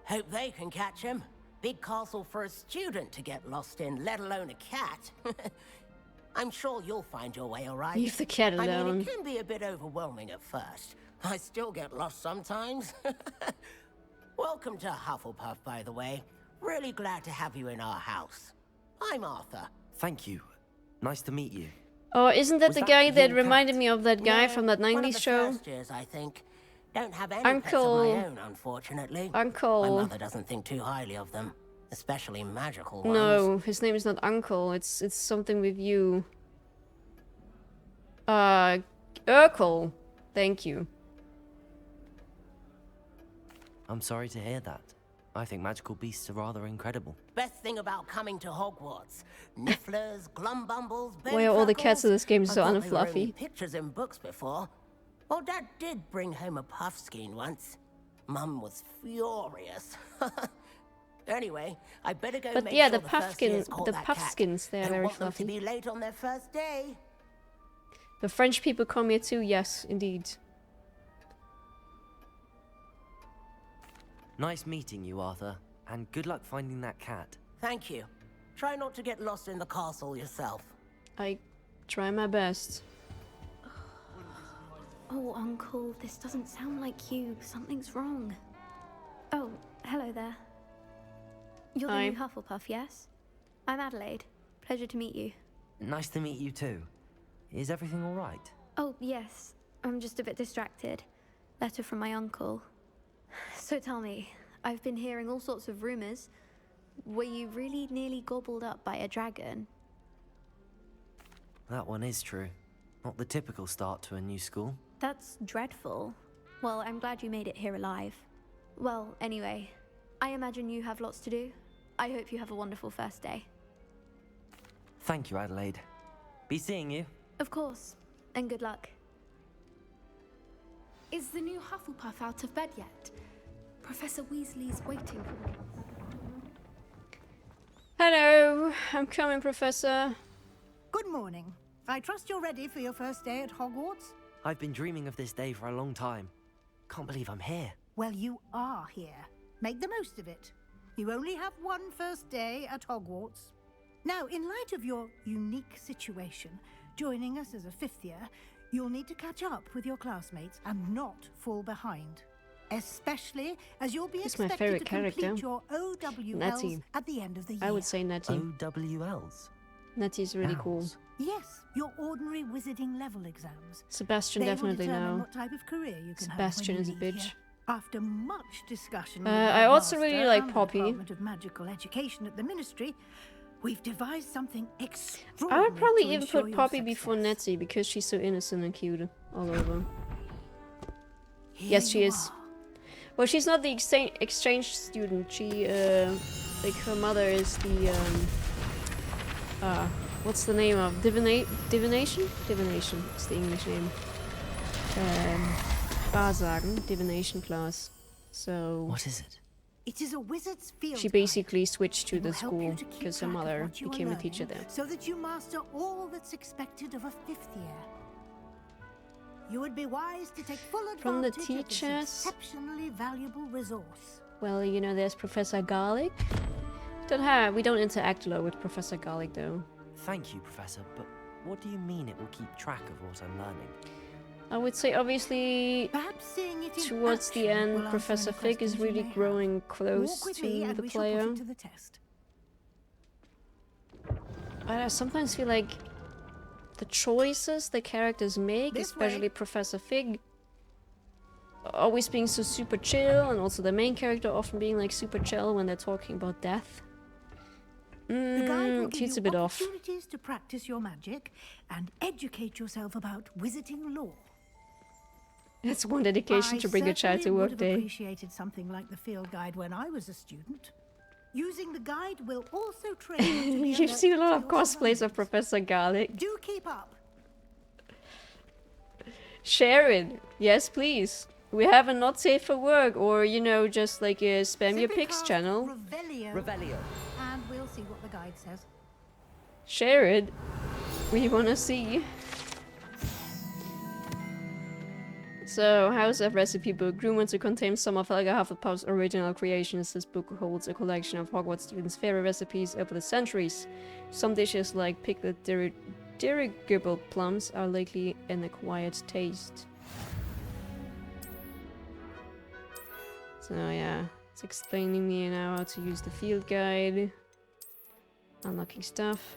Hope they can catch him. Big castle for a student to get lost in, let alone a cat. I'm sure you'll find your way all right. Leave the cat I mean, alone. it can be a bit overwhelming at first. I still get lost sometimes. Welcome to Hufflepuff, by the way. Really glad to have you in our house. I'm Arthur. Thank you. Nice to meet you. Oh, isn't that Was the that guy that your reminded cat? me of that guy No, from that one of 90s the show? first years, I think. Don't have any pets Uncle. of my own, unfortunately. Uncle. My mother doesn't think too highly of them, especially magical ones. No, his name is not Uncle. It's something with you. Urkel. Thank you. I'm sorry to hear that. I think magical beasts are rather incredible. Best thing about coming to Hogwarts: Nifflers, Glumbumbles, Why are all the cats in this game so I thought they were only unfluffy? pictures in books before. Well, Dad did bring home a puffskein once. Mum was furious. Anyway, I better go But make yeah, sure the first years puffskin, caught the that cat. puffskins, they are Don't very want them to fluffy. be late on their first day. The French people come here too, yes, indeed. Nice meeting you, Arthur. And good luck finding that cat. Thank you. Try not to get lost in the castle yourself. I try my best. Oh, Uncle, this doesn't sound like you. Something's wrong. Oh, hello there. You're the Hi. new Hufflepuff, yes? I'm Adelaide. Pleasure to meet you. Nice to meet you too. Is everything all right? Oh, yes. I'm just a bit distracted. Letter from my uncle. So tell me, I've been hearing all sorts of rumors. Were you really nearly gobbled up by a dragon? That one is true. Not the typical start to a new school. That's dreadful. Well, I'm glad you made it here alive. Well, anyway, I imagine you have lots to do. I hope you have a wonderful first day. Thank you, Adelaide. Be seeing you. Of course, and good luck. Is the new Hufflepuff out of bed yet? Professor Weasley's waiting for me. Hello! I'm coming, Professor. Good morning. I trust you're ready for your first day at Hogwarts? I've been dreaming of this day for a long time. Can't believe I'm here. Well, you are here. Make the most of it. You only have one first day at Hogwarts. Now, in light of your unique situation, joining us as a fifth year, you'll need to catch up with your classmates and not fall behind. Especially as you'll be He's my expected favorite to complete character. your OWLs Natty. at the end of the year. I would say Natty. OWLs? Natty's really cool. Yes, your ordinary wizarding level exams. Sebastian They will definitely determine now. what type of career you can Sebastian have is a when you leave bitch. here. After much discussion, with I our also master really like and the Poppy. Department of Magical Education at the Ministry, we've devised something I extraordinary. would probably to even ensure put your Poppy success. before Nettie because she's so innocent and cute all over. Here Yes, she you is. are. Well, she's not the exchange student. She, like her mother is the, what's the name of divination? Divination is the English name. Wahrsagen, divination class. So. What is it? It is a wizard's field She guide. basically switched to It the will help school you to keep because her track of mother what you are became a learning teacher there. so that you master all that's expected of a fifth year. You would be wise to take full From the advantage of this teachers? exceptionally valuable resource. Well, you know, there's Professor Garlic. We don't interact a lot with Professor Garlic though. Thank you, Professor, but what do you mean it will keep track of what I'm learning? I would say obviously Perhaps seeing it in towards the action end, will answer Professor any Fig is questions you really may have. growing close Walk with me to and the we shall put player. it to the test. I sometimes feel like the choices the characters make, This especially way. Professor Fig, always being so super chill, and also the main character often being like super chill when they're talking about death. The guide will give She's you a bit off. opportunities to practice your magic and educate yourself about wizarding lore. That's one dedication to bring a child to certainly work would have day. appreciated something like the field guide when I was a student. Using the guide will also train you to be You've alert seen a lot to of your cosplays of Professor Garlic. Do keep up. Share it. Yes, please. We have a not safe for work, or you know, just like a spam your Simply pics cast channel. Revelio. And we'll see what the guide says. Share it. We wanna see. So, how's that recipe book? Rumored to contain some of Helga Hufflepuff's original creations, this book holds a collection of Hogwarts students' favorite recipes over the centuries. Some dishes, like pickled dirigible plums, are likely an acquired taste. So yeah, it's explaining me now how to use the field guide. Unlocking stuff.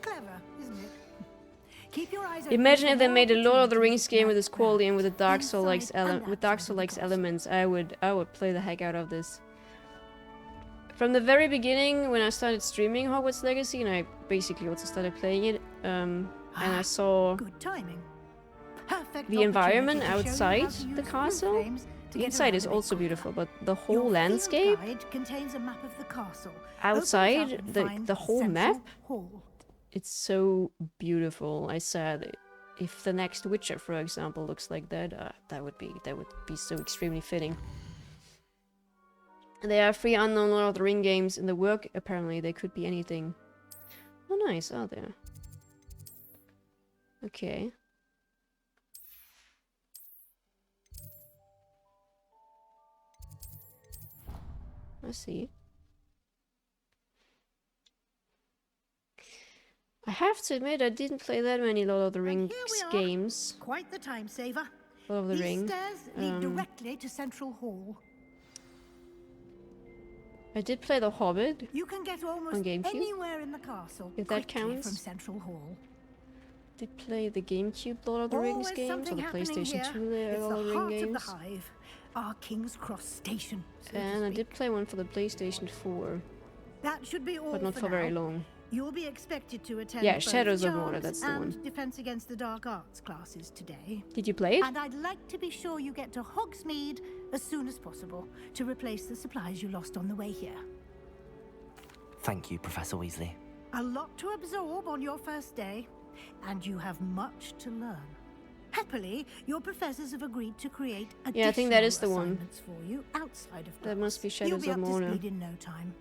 Clever, isn't it? Keep your eyes open Imagine for if they more made a Lord of the opportunities Rings game with like this quality and with the Dark Souls-like inside and outside of the elements. I would play the heck out of this. From the very beginning, when I started streaming Hogwarts Legacy, and I basically also started playing it, and I saw Good timing. Perfect the environment opportunity to show you how outside to the use castle. flames to The get inside around is a bit also quicker. beautiful, but the whole Your field landscape guide contains a map of the castle. Opens outside, up and the finds whole central map, hall. it's so beautiful. I said, if the next Witcher, for example, looks like that, that would be so extremely fitting. There are 3 unknown Lord of the Ring games in the work. Apparently, they could be anything. Oh, nice. Are there? Okay. I see. I have to admit, I didn't play that many Lord of the Rings games. Quite the time saver. Lord of the These Ring. stairs lead directly to Central Hall. I did play The Hobbit. You can get almost on GameCube. anywhere in the castle If that quickly counts. from Central Hall. Did play the GameCube Lord of the Rings Always games, or something the happening PlayStation here. 2 It's Lord of the the heart Ring of the games. hive, our King's Cross station. so to And I speak. did play one for the PlayStation 4, That should be all but not for now. very long. You'll be expected to attend Yeah, both Shadows of Charms Mordor, that's the and one. Defense Against the Dark Arts classes today. Did you play it? And I'd like to be sure you get to Hogsmeade as soon as possible to replace the supplies you lost on the way here. Thank you, Professor Weasley. A lot to absorb on your first day, and you have much to learn. Happily, your professors have agreed to create additional Yeah, I think that is the one. assignments for you outside of That must be class. You'll Shadows be of up to Mordor. speed in no time.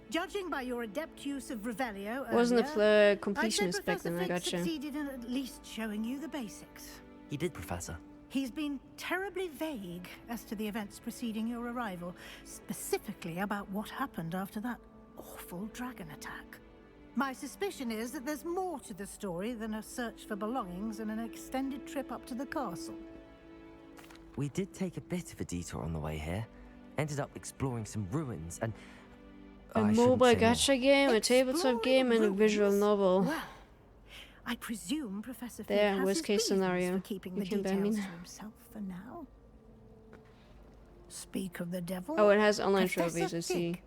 Judging by your adept use of Revelio Wasn't earlier, a completionist back then, I Fig gotcha. succeeded in at least showing you the basics. He did, Professor. He's been terribly vague as to the events preceding your arrival, specifically about what happened after that awful dragon attack. My suspicion is that there's more to the story than a search for belongings and an extended trip up to the castle. We did take a bit of a detour on the way here. Ended up exploring some ruins and... A I shouldn't mobile say more. gacha game, a tabletop game, and a visual novel. Well, I presume Professor Fig There, has worst his case reasons scenario. for keeping You the can ban me details now. to himself for now. Speak of the devil. Oh, it has online Professor trophies, I see. Fig,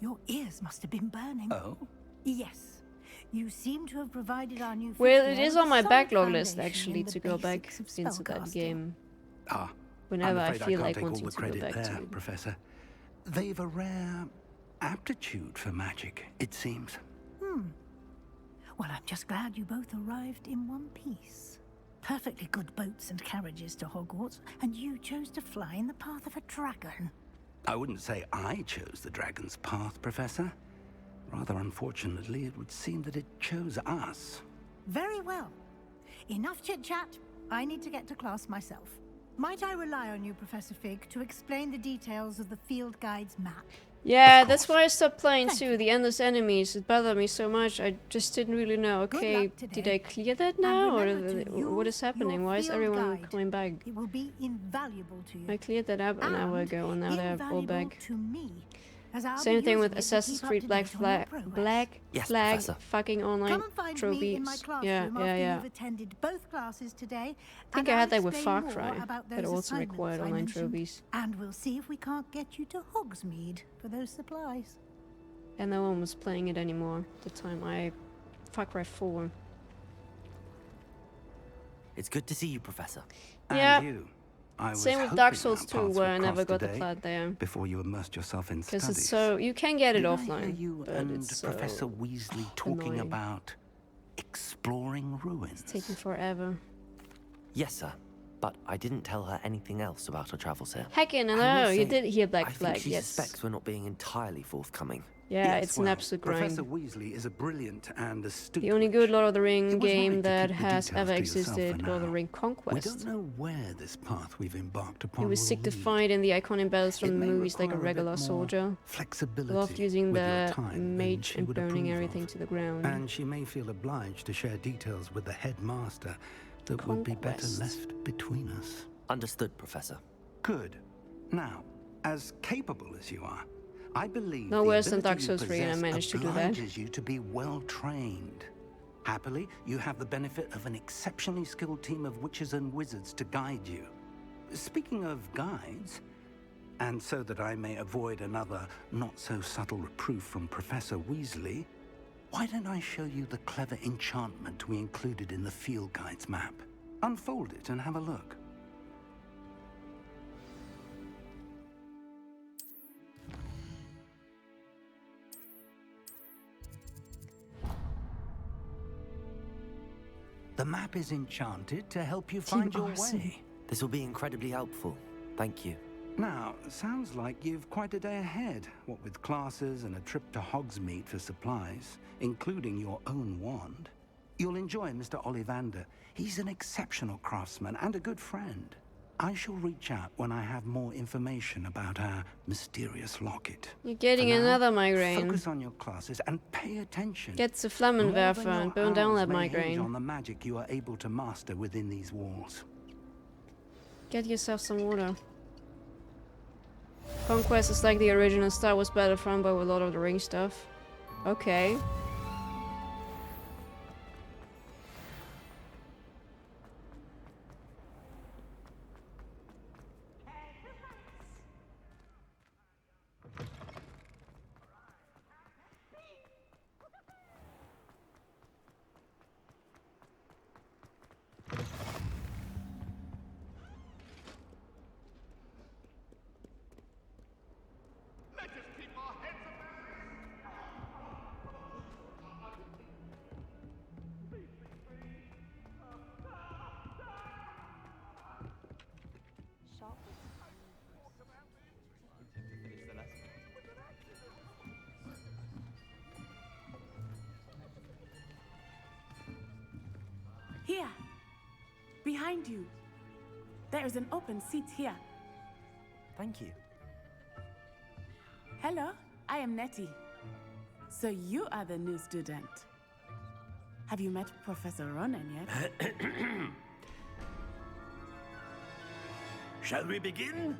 your ears must have been burning. Oh? Yes. You seem to have provided our new Well, fifth it is year on my some backlog list, foundation actually, in the to go back basics of into that spellcasting. game. Ah, Whenever I'm I afraid feel I like can't take all wanting the to go credit back there, to it. Professor. They've a rare aptitude for magic, it seems. Well, I'm just glad you both arrived in one piece. Perfectly good boats and carriages to Hogwarts, and you chose to fly in the path of a dragon. I wouldn't say I chose the dragon's path, Professor. Rather unfortunately, it would seem that it chose us. Very well. Enough chit-chat. I need to get to class myself. Might I rely on you, Professor Fig, to explain the details of the field guide's map? Yeah, that's why I stopped playing too. The endless enemies, it bothered me so much. I just didn't really know. Okay, did I clear that now, or what is happening? Why is everyone coming back? It will be invaluable to you. I cleared that up an hour ago, and now they're all back. To me, as I'll Same be thing with using it to Assassin's keep up Creed to Black date on your Flag, progress. Yes, Flag, Professor. fucking online Come and find me in my trophies. classroom Yeah, after you've attended both classes today. I think and I had I'll that with explain Far more Cry. about That those also required assignments I online mentioned. trophies. And we'll see if we can't get you to Hogsmeade for those supplies. And no one was playing it anymore at the time. Far Cry 4. It's good to see you, Professor. Yeah. And you. I was Same with hoping Dark Souls our 2, paths where would I never cross got the today plat there. before you immersed yourself in Because studies. it's so... You can get it Did I offline, hear you but and it's so Professor Weasley talking annoying. about exploring ruins? It's taking forever. Yes, sir. But I didn't tell her anything else about her travels here. Heckin', I will know, you say, did hear Black I Flag, think she yes. suspects we're not being entirely forthcoming. Yeah, Yes, it's an well, absolute grind. Professor Weasley is a brilliant and astute. The only good Lord of the Ring It was game right to that keep the has details ever to yourself existed, for Lord of the now. Ring We Conquest. don't know where this path we've embarked upon He was will sick to lead. find in the iconic battles from It the may movies like a require bit regular more soldier. Flexibility Loved using with your the time than mage she and would burning approve everything of. to the ground. And she may feel obliged to share details with the headmaster that would be better Conquest. left between us. Understood, Professor. Good. Now, as capable as you are, I believe No the worse than ability Dark Souls you 3, and I possess managed to do that. obliges you to be well trained. Happily, you have the benefit of an exceptionally skilled team of witches and wizards to guide you. Speaking of guides, and so that I may avoid another not-so-subtle reproof from Professor Weasley, why don't I show you the clever enchantment we included in the field guide's map? Unfold it and have a look. The map is enchanted to help you find your way. This will be incredibly helpful. Thank you. Now, sounds like you've quite a day ahead, what with classes and a trip to Hogsmeade for supplies, including your own wand. You'll enjoy Mr. Ollivander. He's an exceptional craftsman and a good friend. I shall reach out when I have more information about our mysterious locket. You're getting For now, another migraine. Focus on your classes and pay attention. Get the More than Flammenwerfer your and burn down hours that may hinge migraine. on the magic you are able to master within these walls. Get yourself some water. Conquest is like the original Star Wars Battlefront, but with Lord of the Rings stuff. Okay. behind you. There is an open seat here. Thank you. Hello, I am Nettie. So you are the new student. Have you met Professor Ronan yet? Shall we begin?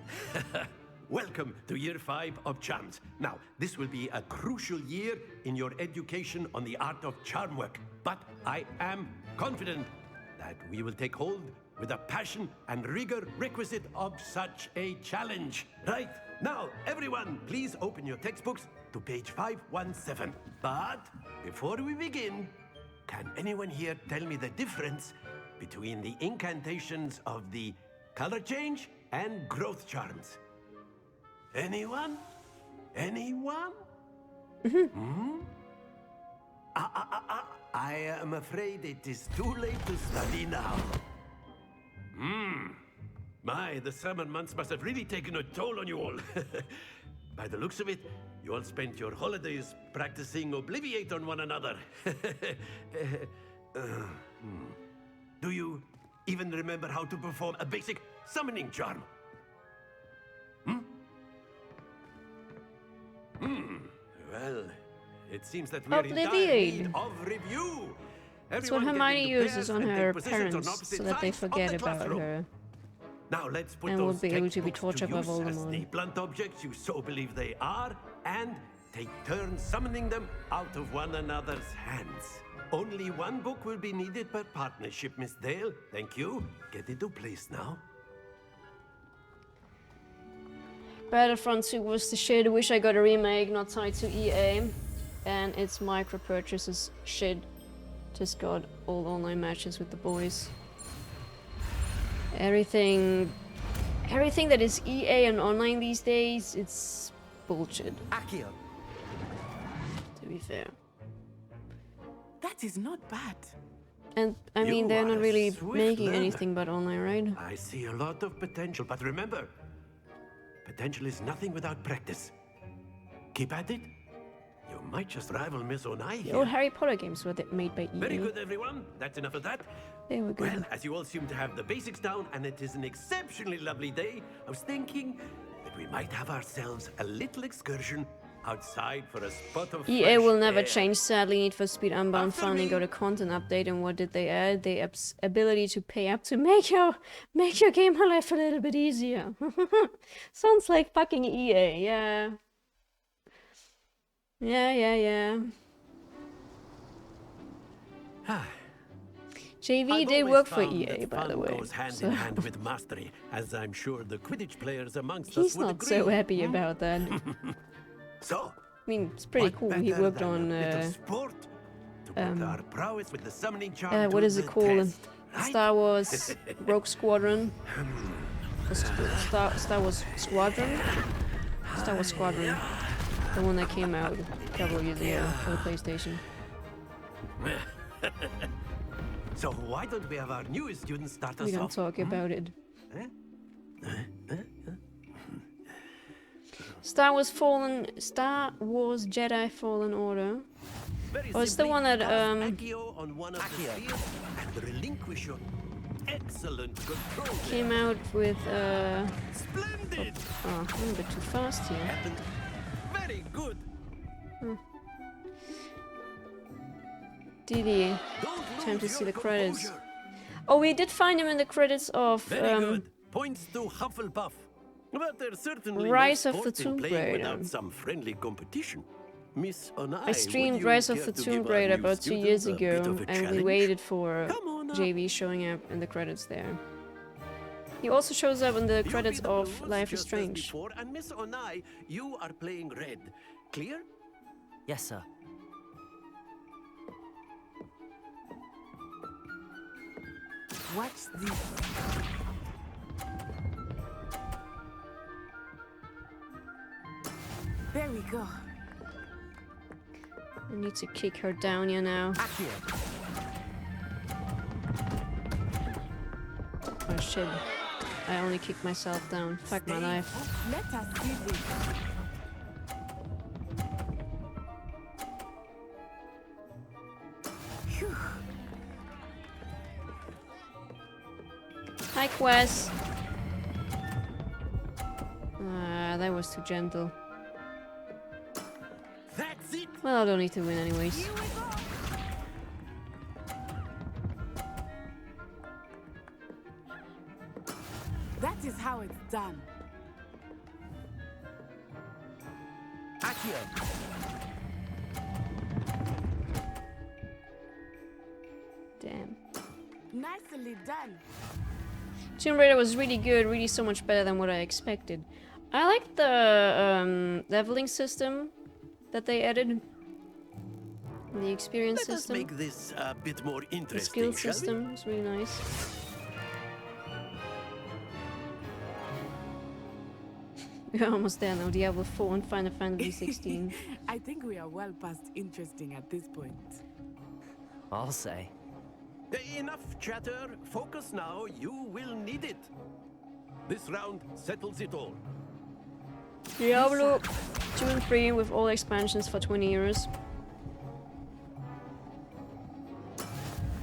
Welcome to year 5 of charms. Now, this will be a crucial year in your education on the art of charm work. But I am confident that we will take hold with the passion and rigor requisite of such a challenge. Right, now, everyone, please open your textbooks to page 517. But before we begin, can anyone here tell me the difference between the incantations of the color change and growth charms? Anyone? Anyone? I am afraid it is too late to study now. My, the summer months must have really taken a toll on you all. By the looks of it, you all spent your holidays practicing Obliviate on one another. Do you even remember how to perform a basic summoning charm? Well, it seems that we're in dire need of review. That's what Everyone Hermione get into uses pairs on and take her positions on parents opposite so that they sides of forget the about classroom. her. Now let's put And those will be able to be textbooks tortured by use as Voldemort. the blunt objects you so believe they are, and take turns summoning them out of one another's hands. Only one book will be needed per partnership, Miss Dale. Thank you. Get into place now. Battlefront 2 was the shit. I wish I got a remake, not tied to EA. And it's micro purchases shit. Just got all online matches with the boys. Everything that is EA and online these days, it's bullshit. Accio. To be fair. That is not bad. And I mean, You they're are not a really swift making learner. anything but online, right? I see a lot of potential, but remember, potential is nothing without practice. Keep at it. You might just rival Miss Onai The old here. Harry Potter games were made by EA. Very good, everyone. That's enough of that. There we go. Well, as you all seem to have the basics down, and it is an exceptionally lovely day, I was thinking that we might have ourselves a little excursion outside for a spot of EA fresh will never air. change, sadly. Need for Speed Unbound After finally me. got a content update, and what did they add? The ability to pay up to make your game life a little bit easier. Sounds like fucking EA, yeah. Yeah. JV I've did always work for found EA, that by fun the way. goes hand so- in hand with mastery, as I'm sure the Quidditch players amongst He's us would not agree. so happy about that. So, I mean, it's pretty what cool. He better worked than a on little sport to put our prowess with the summoning charm what to is it the called? test, right? Star Wars Rogue Squadron. Star Wars Squadron. Star Wars Squadron. The one that came out a couple of years ago for the PlayStation. So why don't we have our newest student start us We don't off? talk about it. Eh? Star Wars Jedi Fallen Order. Very Oh, it's the simply, one that cast Accio on one of the spheres and relinquish your excellent control. came out with Splendid! oh, I'm a bit too fast here. Very good. DD. Time to see the credits. Oh, we did find him in the credits of Very good. Points to Hufflepuff. But there's certainly Rise no of the sport in Tomb playing Raider. without some friendly competition. Miss Onai, I streamed would you Rise of care the to Tomb give our Raider new about 2 student years a bit ago, of a and we challenge? waited for JV showing up in the credits there. He also shows up in the You'll credits be the of blues, Life is just as Strange. before, and Miss Onai, you are playing red. Clear? Yes, sir. What's this? There we go. I need to kick her down here now. Oh shit. I only kicked myself down. Fuck my life. Let us see this. Phew. Hi, Quest. Ah, that was too gentle. That's it. Well, I don't need to win anyways. That is how it's done. Accio. Damn. Nicely done. Tomb Raider was really good, really so much better than what I expected. I like the leveling system that they added. The experience Let us system. make this a bit more The interesting, skill shall we? system is really nice. We're almost there now. Diablo 4 and Final Fantasy 16. I think we are well past interesting at this point. I'll say. Enough chatter. Focus now. You will need it. This round settles it all. Diablo 2 and 3 with all expansions for 20 euros.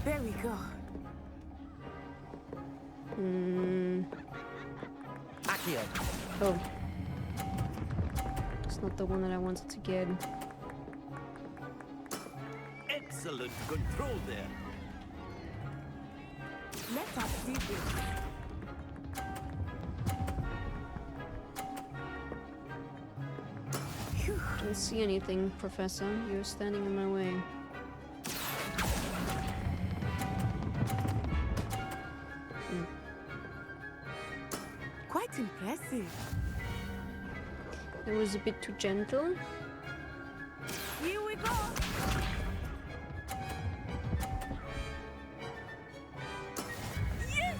There we go. Accio. Oh. It's not the one that I wanted to get. Excellent control there. Let us see this. Don't see anything, Professor. You're standing in my way. Quite impressive. It was a bit too gentle. Here we go. Yes!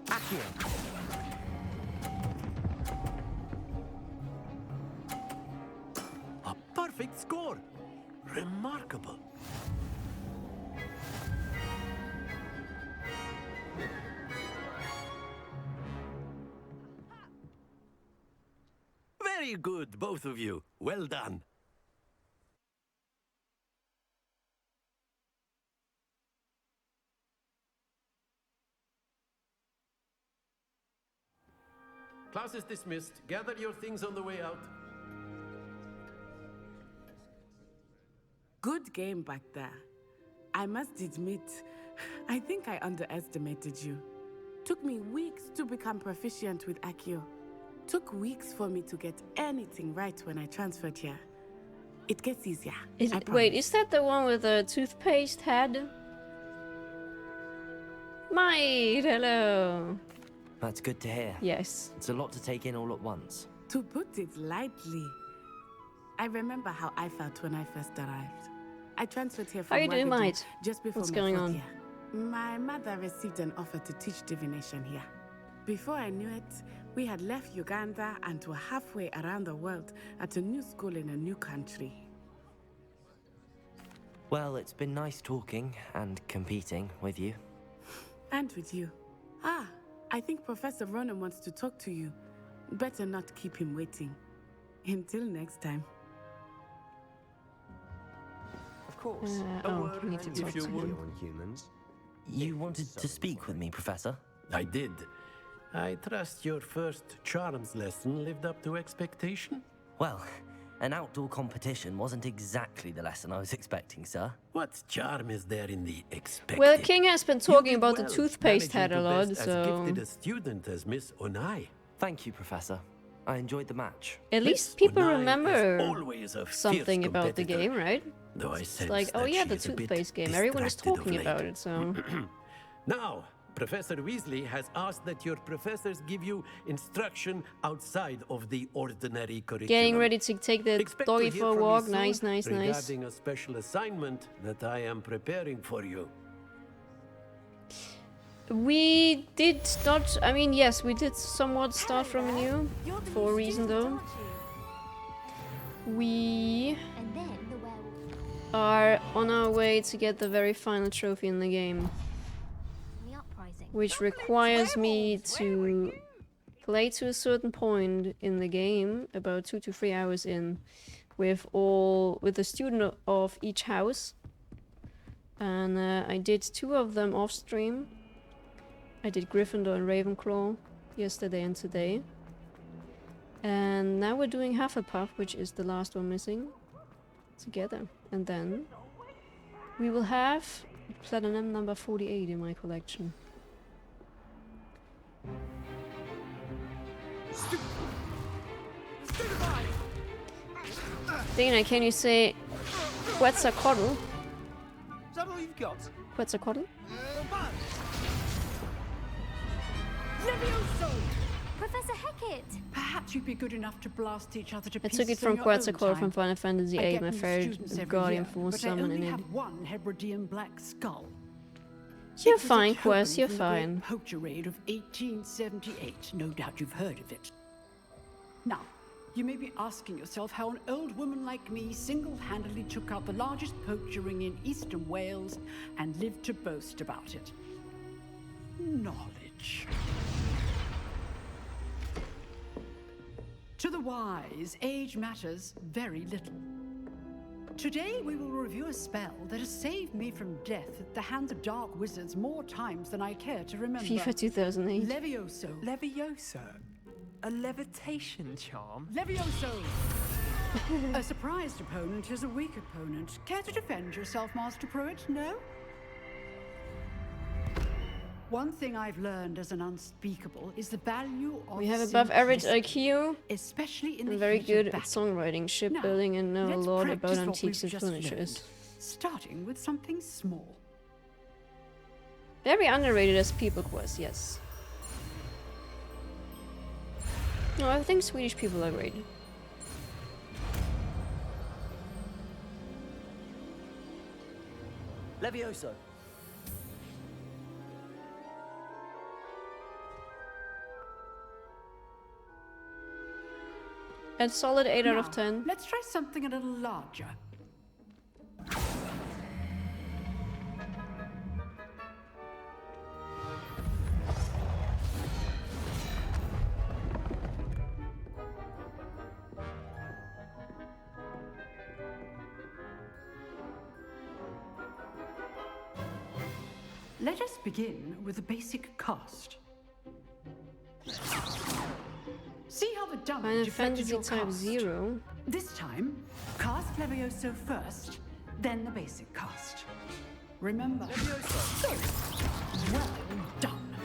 Accio. A perfect score. Remarkable. Very good, both of you. Well done. Class is dismissed. Gather your things on the way out. Good game back there. I must admit, I think I underestimated you. Took me weeks to become proficient with Accio. Took weeks for me to get anything right when I transferred here. It gets easier. Wait, is that the one with the toothpaste head? Mate, hello. That's good to hear. Yes. It's a lot to take in all at once. To put it lightly, I remember how I felt when I first arrived. I transferred here from How you doing, Wagadume mate? just before What's my going fourth on? year. My mother received an offer to teach divination here. Before I knew it, we had left Uganda and were halfway around the world at a new school in a new country. Well, it's been nice talking and competing with you. And with you. Ah, I think Professor Ronan wants to talk to you. Better not keep him waiting. Until next time. Of course. We need to talk to him. On humans. You wanted to speak with me, Professor? I did. I trust your first charms lesson lived up to expectation? Well, an outdoor competition wasn't exactly the lesson I was expecting, sir. What charm is there in the expected? Well, King has been talking You did about the well, toothpaste head a managing to lot, best so... as gifted a student as Miss Onai. Thank you, Professor. I enjoyed the match. At Miss least people Onai is remember always a fierce something about the competitor, game, right? Though I It's sense like, oh that yeah, she the is a bit toothpaste game. Everyone is distracted of talking late. about it, so... Now, Professor Weasley has asked that your professors give you instruction outside of the ordinary curriculum. Getting ready to take the Expect to doggy hear for a from me walk. soon Nice, nice, nice. regarding a special assignment that I am preparing for you. We did not... I mean, yes, we did somewhat start from new. For a reason, though. We are on our way to get the very final trophy in the game. Which requires me to played to a certain point in the game, about 2 to 3 hours in, with the student of each house. And I did 2 of them off stream. I did Gryffindor and Ravenclaw yesterday and today. And now we're doing Hufflepuff, which is the last one missing, together. And then we will have Platinum number 48 in my collection. Dana, can you say Quetzalcoatl? Is that all you've got? Quetzalcoatl? Levioso! Professor Hecat! Perhaps you'd be good enough to blast each other to I pieces took it from on your own Quetzalcoatl time. from Final Fantasy I VIII, get my new favorite students every Guardian year, Force but I summon only in it. have one Hebridean black skull. You're It was a fine, token Quest, you're from the great fine. Poacher raid of 1878. No doubt you've heard of it. Now, you may be asking yourself how an old woman like me single-handedly took out the largest poacher ring in eastern Wales and lived to boast about it. Knowledge. To the wise, age matters very little. Today we will review a spell that has saved me from death at the hands of dark wizards more times than I care to remember. FIFA 2008. Levioso. Levioso? A levitation charm? Levioso! A surprised opponent is a weak opponent. Care to defend yourself, Master Pruitt? No? One thing I've learned as an unspeakable is the value of We have above average simplicity, IQ, especially in and the very heat of good at battle. songwriting, shipbuilding, and know a Let's lot about practice what antiques we've and just furnitures. learned, starting with something small. Very underrated as people quest, yes. No, I think Swedish people are great. Levioso. A solid 8 out of Now, 10. Let's try something a little larger. Let us begin with the basic cast. See how the dummy Final deflected Fantasy your type cast. 0. This time, cast Levioso first, then the basic cast. Remember. Good. Well done.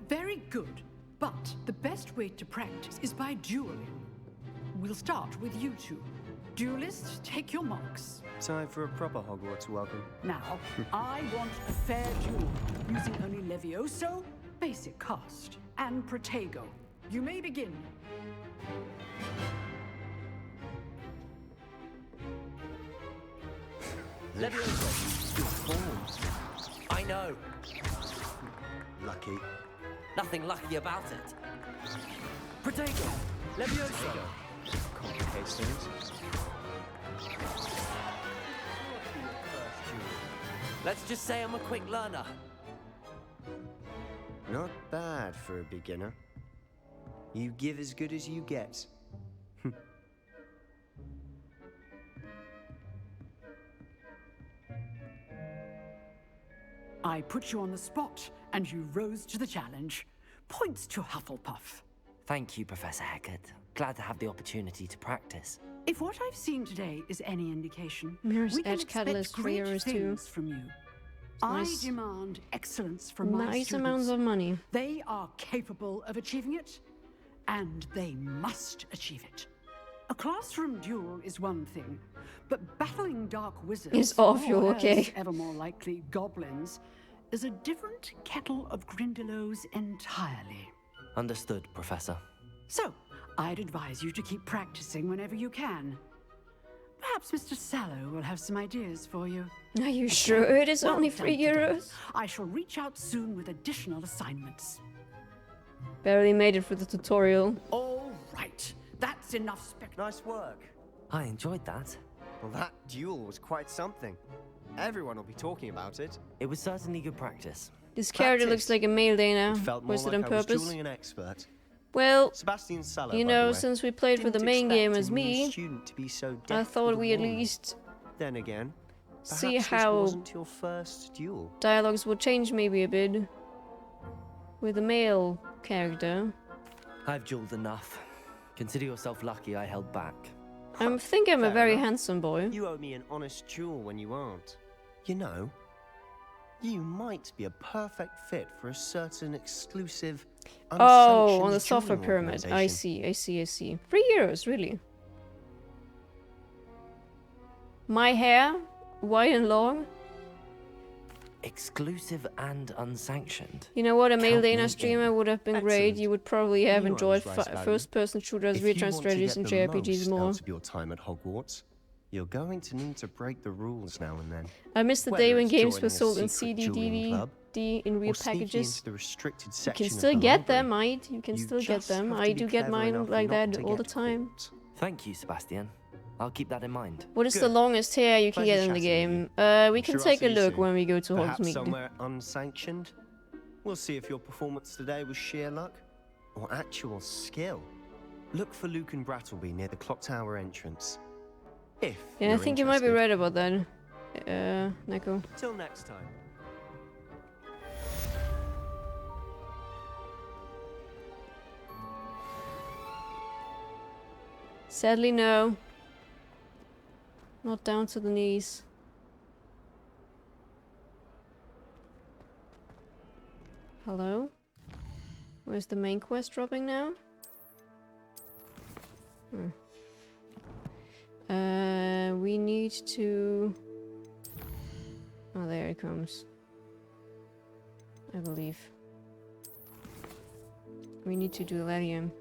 Very good. But the best way to practice is by dueling. We'll start with you two. Duelists, take your marks. Time for a proper Hogwarts welcome. Now, I want a fair duel, using only Levioso, basic cast, and Protego. You may begin. Levioso, good form. I know. Lucky. Nothing lucky about it. Protego, Levioso. Complicates things. Let's just say I'm a quick learner. Not bad for a beginner. You give as good as you get. I put you on the spot, and you rose to the challenge. Points to Hufflepuff. Thank you, Professor Hecat. Glad to have the opportunity to practice. If what I've seen today is any indication, Mirror's we can Edge expect Catalyst, 3 great euros too. things from you. Nice. I demand excellence from my Nice students. amounts of money. They are capable of achieving it, and they must achieve it. A classroom duel is one thing, but battling dark wizards, Is awful, or okay. as ever more likely goblins, is a different kettle of Grindylows entirely. Understood, Professor. So, I'd advise you to keep practicing whenever you can. Perhaps Mr. Sallow will have some ideas for you. Are you sure it is Well only done 3 today. euros? I shall reach out soon with additional assignments. Barely made it for the tutorial. All right, that's enough Nice work. I enjoyed that. Well, that duel was quite something. Everyone will be talking about it. It was certainly good practice. This character looks like a male Dana. Felt more Was it like on I was purpose? dueling an expert. Well, Sebastian Sallow, you by the know, way. since we played with the Didn't main game expect as a new me, student to be so I deft thought with a we at wand. least Then again, see perhaps this how wasn't your first duel. dialogues would change maybe a bit with the male character. I've dueled enough. Consider yourself lucky I held back. I think I'm a Fair very enough. handsome boy. You owe me an honest duel when you aren't. You know, you might be a perfect fit for a certain exclusive, Oh, on the unsanctioned software dueling pyramid. I organization. see. 3 euros, really? My hair, white and long. Exclusive and unsanctioned. You know what? A male Count me Dana in. streamer would have been great. Excellent. You would probably have You enjoyed always rise value. first-person shooters, If you return want to strategies, get and the JRPGs most more. out of your time at Hogwarts, you're going to need to break the rules now and then. I miss the Whether day when it's games joining were a sold in secret CD, dueling club, DVD in real or sneaking packages. into the restricted You section can of still the get library. them, mate. You can You still get just them. have to I be do get clever mine enough like not that to all the get time. caught. Thank you, Sebastian. I'll keep that in mind. What is the Good. longest hair you can Pleasure get in the chatting with game? We I'm can sure I'll take see a you look soon. when we go to Perhaps Hogsmeade. somewhere unsanctioned. We'll see if your performance today was sheer luck or actual skill. Look for Luke and Brattleby near the clock tower entrance. If Yeah, I you're think you might be interested. right about that, Neko. Till next time. Sadly, no. Not down to the knees. Hello? Where's the main quest dropping now? We need to... Oh, there it comes. I believe. We need to do Latium.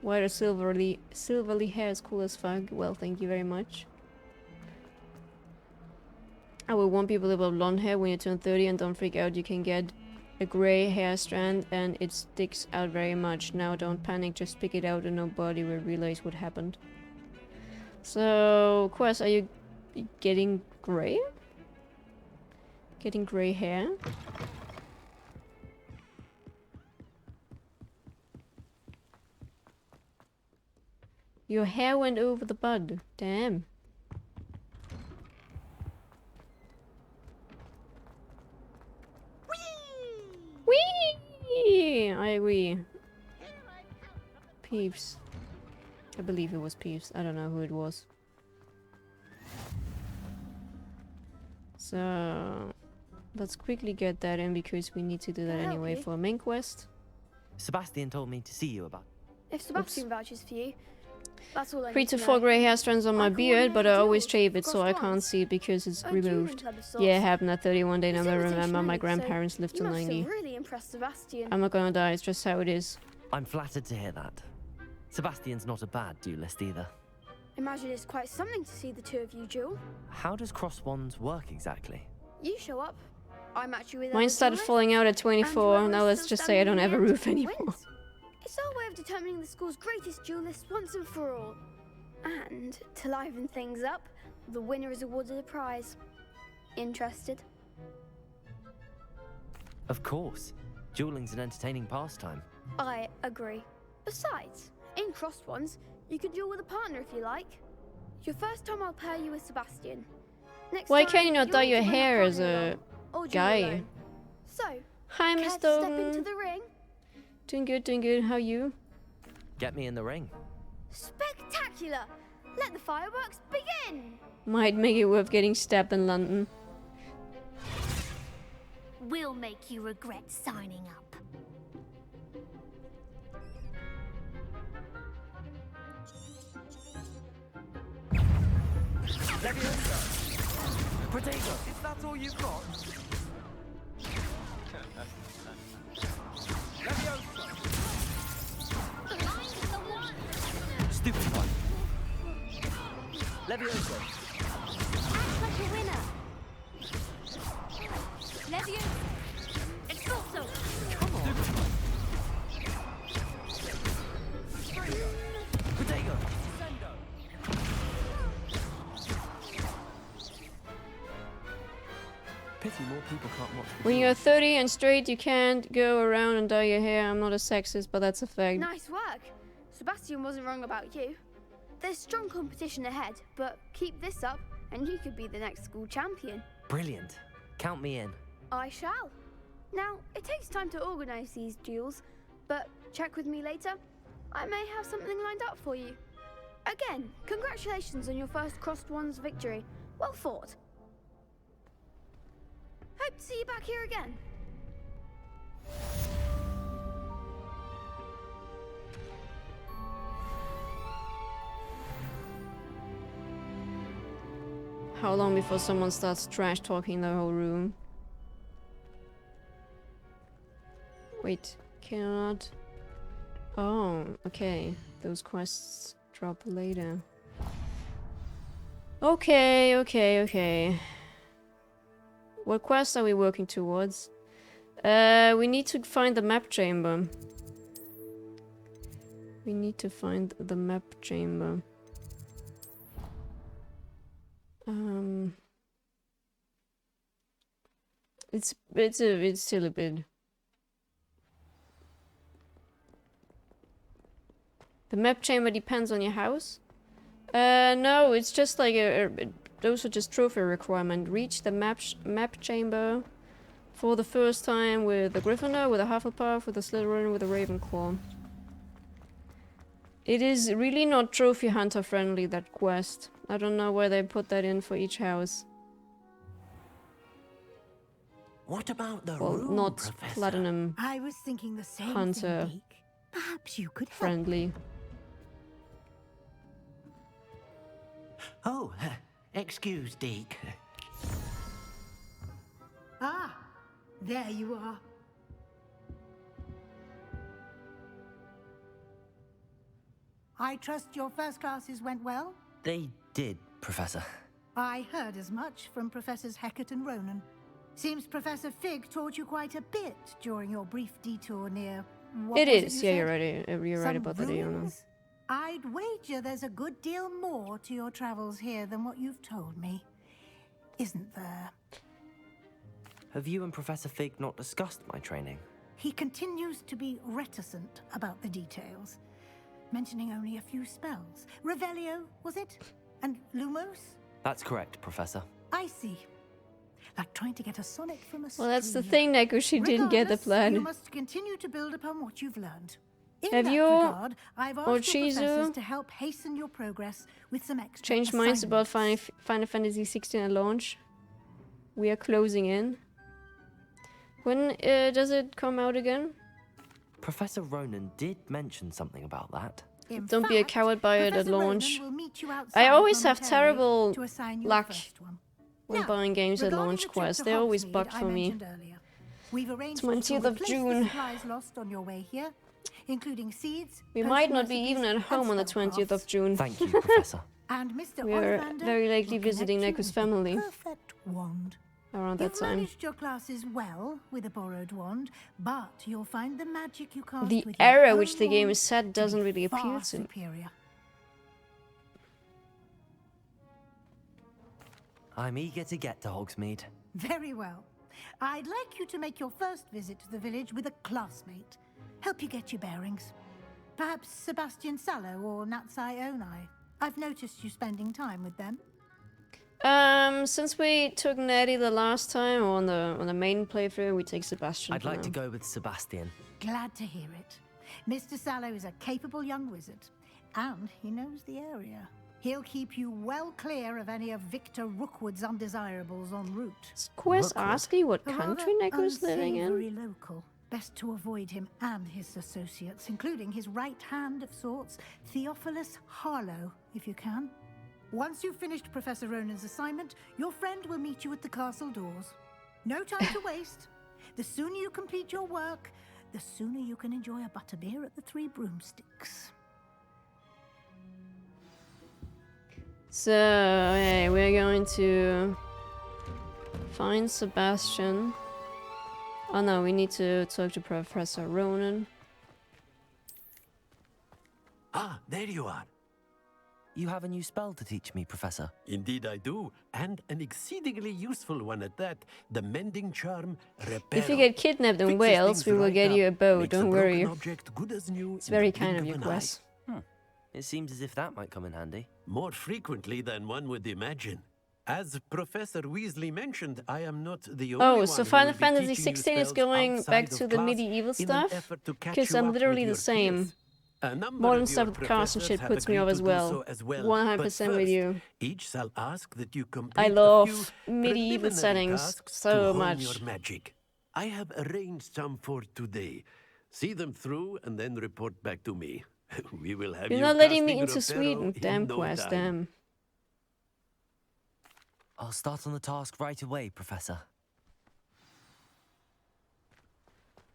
White or silverly hair is cool as fuck. Well, thank you very much. I would warn people about blonde hair when you turn 30 and don't freak out. You can get a gray hair strand and it sticks out very much. Now don't panic, just pick it out and nobody will realize what happened. So, Quest, are you getting gray? Getting gray hair? Your hair went over the bud. Damn. Whee! I agree. Peeves. I believe it was Peeves. I don't know who it was. So let's quickly get that in because we need to do that Can I help anyway you? for a main quest. Sebastian told me to see you about. If Sebastian vouches for you, that's all I 3 need to to 4 know. grey hair strands on my beard, but I always shave it so I crossed can't ones. see it because it's A dueling removed. club of sorts. Yeah, it happened at 31 day number. It's Remember, my invitation-only, grandparents so lived you till must have 90. really impressed Sebastian. I'm not gonna die, it's just how it is. I'm flattered to hear that. Sebastian's not a bad duelist either. Imagine it's quite something to see the two of you duel. How does cross wands work exactly? You show up, I match you with Mine other started duelists, falling out at and 24. whoever Now is let's still just say I don't standing have a in the roof end anymore. wins. It's our way of determining the school's greatest duelist once and for all. And to liven things up, the winner is awarded a prize. Interested? Of course. Dueling's an entertaining pastime. I agree. Besides, in crossed ones, you can duel with a partner if you like. Your first time I'll pair you with Sebastian. Next Why time, can't you not you'll dye need your to bring hair as partner a along, or duel guy? alone. So, Hi, care Miss to step Dogan. into the ring? Doing good, doing good. How you? Get me in the ring. Spectacular! Let the fireworks begin! Might make it worth getting stabbed in London. We'll make you regret signing up. Potato! Is that all you've got? Stupid one. Levioso. Act like a winner. Levioso. Expulso. Come on. Potato! Pity more people can't watch the When you're games. 30 and straight, you can't go around and dye your hair. I'm not a sexist, but that's a fact. Nice work. Sebastian wasn't wrong about you. There's strong competition ahead, but keep this up and you could be the next school champion. Brilliant. Count me in. I shall. Now, it takes time to organize these duels, but check with me later. I may have something lined up for you. Again, congratulations on your first Crossed Wands victory. Well fought. Hope to see you back here again. How long before someone starts trash talking the whole room? Wait, cannot. Oh, okay. Those quests drop later. Okay, okay, okay. What quest are we working towards? We need to find the map chamber. We need to find the map chamber. It's still a bit. The map chamber depends on your house. No, it's just like those are just trophy requirement. Reach the map chamber for the first time with a Gryffindor, with a Hufflepuff, with a Slytherin, with a Ravenclaw. It is really not trophy hunter friendly, that quest. I don't know why they put that in for each house. What about the Well, room, not Professor? platinum I was thinking the same hunter thing, Deke. Perhaps you could help. friendly. Oh, excuse, Deke. Ah, there you are. I trust your first classes went well? They did, Professor. I heard as much from Professors Hecat and Ronan. Seems Professor Fig taught you quite a bit during your brief detour near... It is, you yeah, said? you're right Some about that, Iona. ruins? I'd wager there's a good deal more to your travels here than what you've told me. Isn't there? Have you and Professor Fig not discussed my training? He continues to be reticent about the details, mentioning only a few spells. Revelio, was it? And Lumos? That's correct, Professor. I see. Like trying to get a sonnet from a Well, that's the stream. thing, Neko, she didn't get the Regardless, plan. You must continue to build upon what you've learned. In Have that you, regard, I've or asked your professors Chizu, to help hasten your progress with some extra changed minds assignments. about Final Fantasy 16 at launch? We are closing in. When does it come out again? Professor Ronan did mention something about that. In Don't be a fact, coward by it at Professor Ronan launch. will meet you I outside always have momentarily terrible to assign you the luck first one. when Now, buying games at regarding launch the trip quests. to They always Hogsmeade bug I for me. mentioned earlier. We've arranged It's 20th to of replace June. the supplies lost on your way here, including seeds. We potion might not be recipes, even at and home on the spell 20th of crafts. June. Thank you, Professor. And Mr. We are Ollivander very likely will visiting connect you Neku's with the family perfect wand. around that You've time. managed your classes well with a borrowed wand, but you'll find the magic you cast The with your era own which the game wand is set to be doesn't really appeal far to me. superior. I'm eager to get to Hogsmeade. Very well. I'd like you to make your first visit to the village with a classmate. Help you get your bearings. Perhaps Sebastian Sallow or Natsai Onai. I've noticed you spending time with them. Since we took Nettie the last time on the main playthrough, we take Sebastian. I'd for like now. to go with Sebastian. Glad to hear it. Mr. Sallow is a capable young wizard, and he knows the area. He'll keep you well clear of any of Victor Rookwood's undesirables en route. Quest asking what A country rather Neko's living unsavory in? local. Best to avoid him and his associates, including his right hand of sorts, Theophilus Harlow, if you can. Once you've finished Professor Ronan's assignment, your friend will meet you at the castle doors. No time to waste. The sooner you complete your work, the sooner you can enjoy a butterbeer at the Three Broomsticks. So, okay, we're going to find Sebastian. Oh no, we need to talk to Professor Ronan. Ah, there you are. You have a new spell to teach me, Professor. Indeed I do, and an exceedingly useful one at that. The mending charm, If you get kidnapped in Wales, we will get you a boat, don't worry. It's very kind of you, Quest. It seems as if that might come in handy. More frequently than one would imagine. As Professor Weasley mentioned, I am not the only one. So Final Fantasy 16 is going back to the medieval stuff? Because I'm literally the same. Modern stuff with cars and shit puts me off as well. 100% with you. Each shall ask that you I love medieval settings so much. I have arranged some for today. See them through and then report back to me. We will have You're you not letting me casting into Reparo Sweden. in Damn, no Quest, time. damn. I'll start on the task right away, Professor.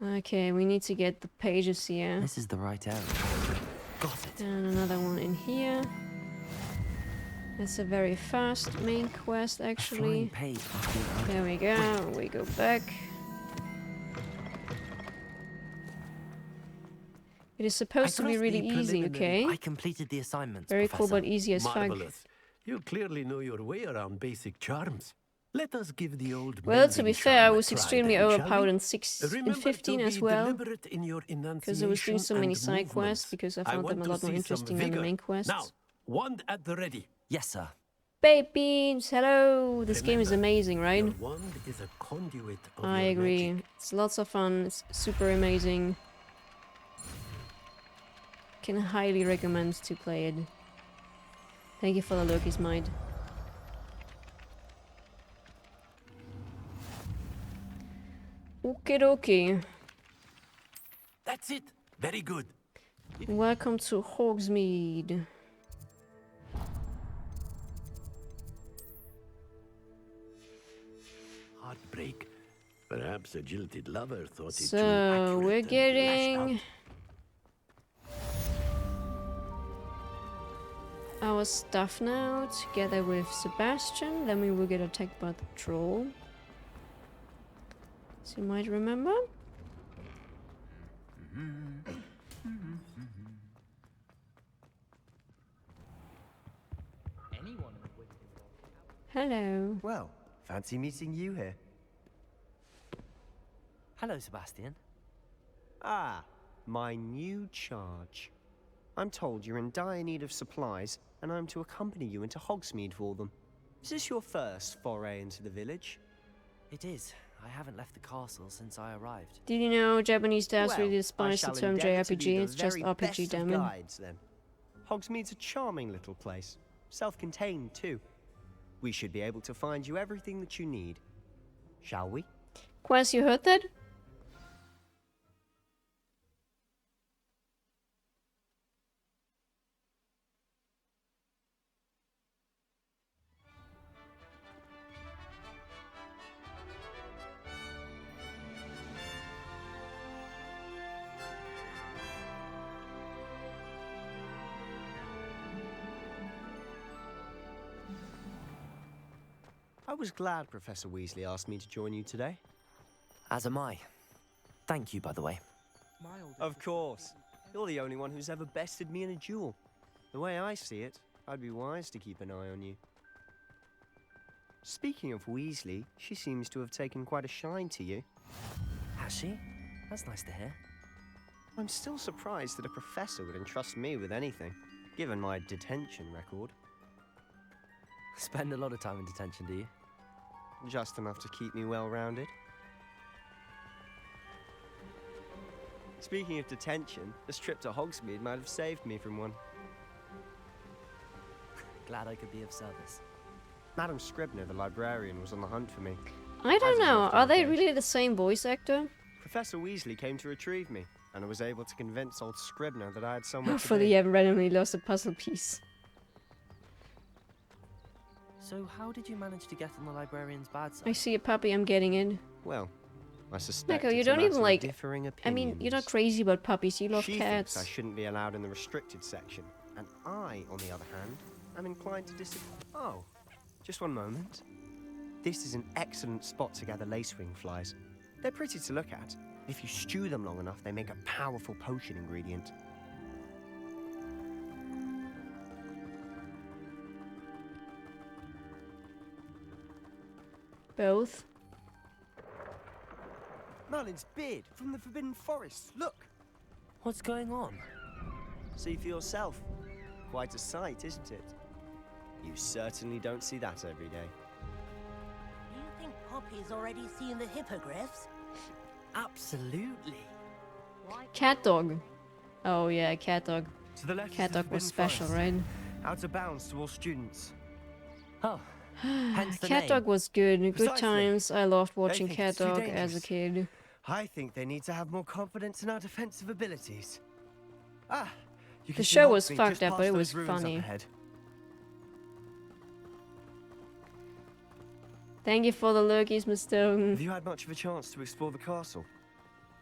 Okay, we need to get the pages here. This is the right area. Got it. And another one in here. That's a very fast main quest, actually. There we go. We go back. It is supposed to be really easy, okay? I completed the assignments, Very Professor. cool, but easy as fuck. Marvelous. You clearly know your way around basic charms. Let us give the old Well, to be mending fair, I charm a was try extremely then, shall overpowered we? in 15 as well. Deliberate in your Because I was doing so enunciation many and side quests, movements. because I I found want them a to lot more see some interesting than the vigor. main quests. Now, wand at the ready. Yes, sir. Baked beans, hello! This game is amazing, right? Your wand is a conduit of I your agree. magic. It's lots of fun. It's super amazing. Can highly recommend to play it. Thank you for the Loki's Might. Okie dokie. That's it. Very good. Welcome to Hogsmeade. Heartbreak. Perhaps a jilted lover thought it too So accurate we're and lashed getting out. our stuff now together with Sebastian. Then we will get attacked by the troll. So you might remember. Hello. Well, fancy meeting you here. Hello, Sebastian. Ah, my new charge. I'm told you're in dire need of supplies, and I'm to accompany you into Hogsmeade for them. Is this your first foray into the village? It is. I haven't left the castle since I arrived. Did you know Japanese devs Well, really I despise the shall term endeavour to be JRPG? the It's just very RPG, best of damn it. guides, then. Hogsmeade's a charming little place. Self-contained, too. We should be able to find you everything that you need. Shall we? Quest, you heard that? I was glad Professor Weasley asked me to join you today. As am I. Thank you, by the way. Of course. You're the only one who's ever bested me in a duel. The way I see it, I'd be wise to keep an eye on you. Speaking of Weasley, she seems to have taken quite a shine to you. Has she? That's nice to hear. I'm still surprised that a professor would entrust me with anything, given my detention record. Spend a lot of time in detention, do you? Just enough to keep me well-rounded. Speaking of detention, this trip to Hogsmeade might have saved me from one. Glad I could be of service. Madam Scribner, the librarian, was on the hunt for me. I don't As is know. often Are the they case. really the same voice actor? Professor Weasley came to retrieve me, and I was able to convince old Scribner that I had somewhere to Hopefully be. you haven't randomly lost a puzzle piece. So how did you manage to get on the librarian's bad side? I see a puppy, I'm getting it. Well, I suspect Neko, you it's a don't even matter of like... differing I mean, you're not opinions. crazy about puppies, you love She cats. thinks I shouldn't be allowed in the restricted section, and I, on the other hand, am inclined to disagree. Oh, just one moment. This is an excellent spot to gather lacewing flies. They're pretty to look at. If you stew them long enough, they make a powerful potion ingredient. Both. Merlin's beard from the Forbidden Forest. Look. What's going on? See for yourself. Quite a sight, isn't it? You certainly don't see that every day. Do you think Poppy's already seen the hippogriffs? Absolutely. Cat dog. Oh yeah, cat dog. To the left Cat is the dog was Forbidden special, Forest. right? Out of bounds to all students. Oh, hence the Cat name. dog was good. Good Precisely. times. I loved They watching think cat it's too dog as a dangerous. kid. I think they need to have more confidence in our defensive abilities. Ah, you can The see show was Hogsmeade fucked just up, but past it those was ruins up funny. ahead. Thank you for the lurkies, Mr. Have you had much of a chance to explore the castle?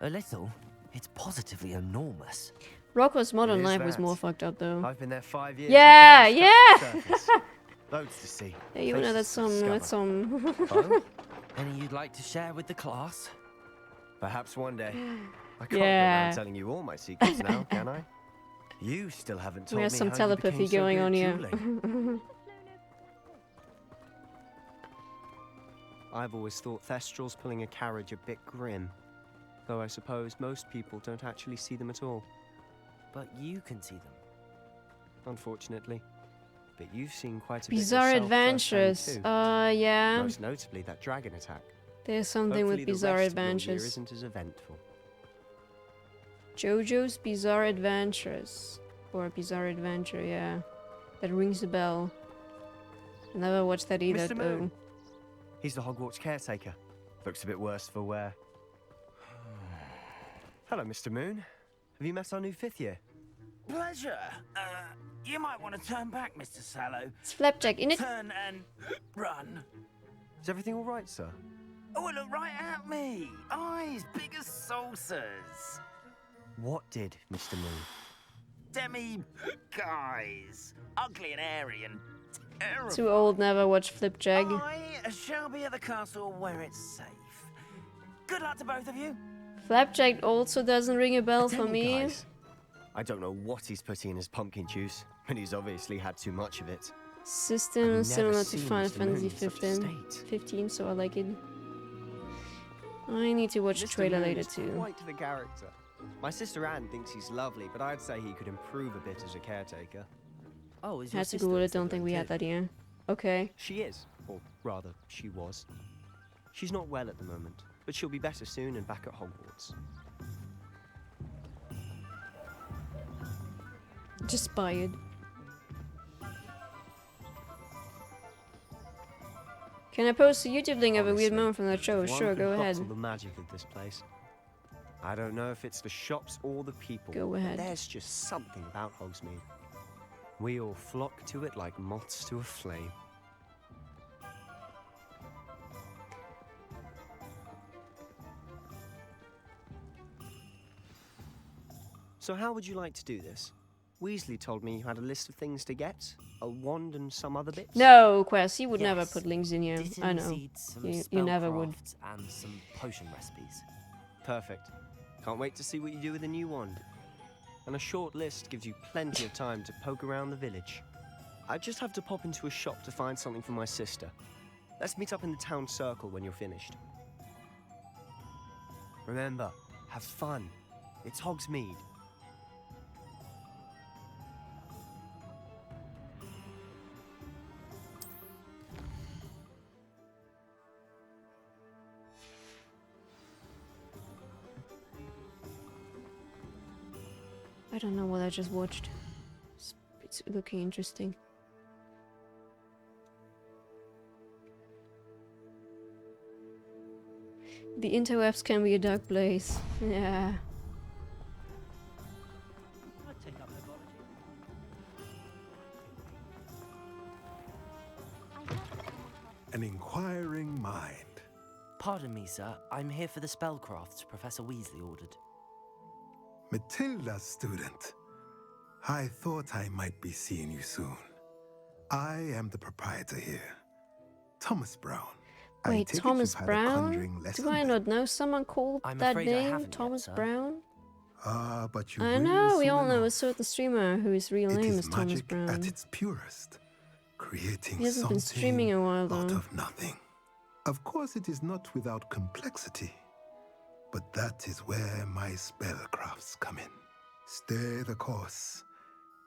A little. It's positively enormous. Rocco's Modern It is Life was that. more fucked up though. I've been there 5 years. Yeah, and barely yeah. scratched the surface. Loads to see. Yeah, you know places that's to some. discover. Oh? Any you'd like to share with the class? Perhaps one day. I can't Yeah. go around telling you all my secrets now, can I? You still haven't told We me have some how you telepathy became so going good on at here. dueling. I've always thought Thestrals pulling a carriage a bit grim, though I suppose most people don't actually see them at all. But you can see them. Unfortunately. But you've seen quite a bit Bizarre yourself Adventures. firsthand, too. Yeah. Most notably that dragon attack. There's something Hopefully with the Bizarre rest of your year Adventures. isn't as eventful. JoJo's Bizarre Adventures. Or Bizarre Adventure, yeah. That rings a bell. I never watched that either, Mr. though. Moon. He's the Hogwarts caretaker. Looks a bit worse for wear. Hello, Mr. Moon. Have you met our new 5th year? Pleasure. You might want to turn back, Mr. Sallow. It's Flapjack, innit? Turn and run. Is everything all right, sir? Oh, look right at me. Eyes big as saucers. What did, Mr. Moon? Guys. Ugly and airy and terrible. Too old, never watched Flapjack. I shall be at the castle where it's safe. Good luck to both of you. Flapjack also doesn't ring a bell for me. Guys. I don't know what he's putting in his pumpkin juice, but he's obviously had too much of it. System I've similar never to seen Final Mr. Moon Fantasy in such a 15, so I like it. I need to watch the Mr. trailer Moon later is too. Quite the character. My sister Anne thinks he's lovely, but I'd say he could improve a bit as a caretaker. Oh, is your Had to sister Google it, still don't think we doing had too? that here. Okay. She is, or rather, she was. She's not well at the moment, but she'll be better soon and back at Hogwarts. Just buy it. Can I post a YouTube link of a weird Honestly, moment from that show? if one Sure, could go ahead. bottle the magic of this place. I don't know if it's the shops or the people. Go but ahead. There's just something about Hogsmeade. We all flock to it like moths to a flame. So how would you like to do this? Weasley told me you had a list of things to get, a wand and some other bits. No, Quest, you would never Yes. put links in here. I know. Seeds, some You never would. spellcrafts, and some potion recipes. Perfect. Can't wait to see what you do with the new wand. And a short list gives you plenty of time to poke around the village. I just have to pop into a shop to find something for my sister. Let's meet up in the town circle when you're finished. Remember, have fun. It's Hogsmeade. I don't know what I just watched. It's looking interesting. The interwebs can be a dark place. Yeah. An inquiring mind. Pardon me, sir. I'm here for the spellcrafts Professor Weasley ordered. Matilda's student. I thought I might be seeing you soon. I am the proprietor here, Thomas Brown. I Wait, take it Thomas you've had a conjuring Brown? lesson Do I then? not know someone called I'm that afraid I name? haven't yet, Thomas sir. Brown? Ah, but you I will know, we soon all know a enough. certain streamer whose real It name is is Thomas magic Brown. at its purest, creating He hasn't been something streaming a while out though. of nothing. Of course, it is not without complexity, but that is where my spellcrafts come in. Stay the course,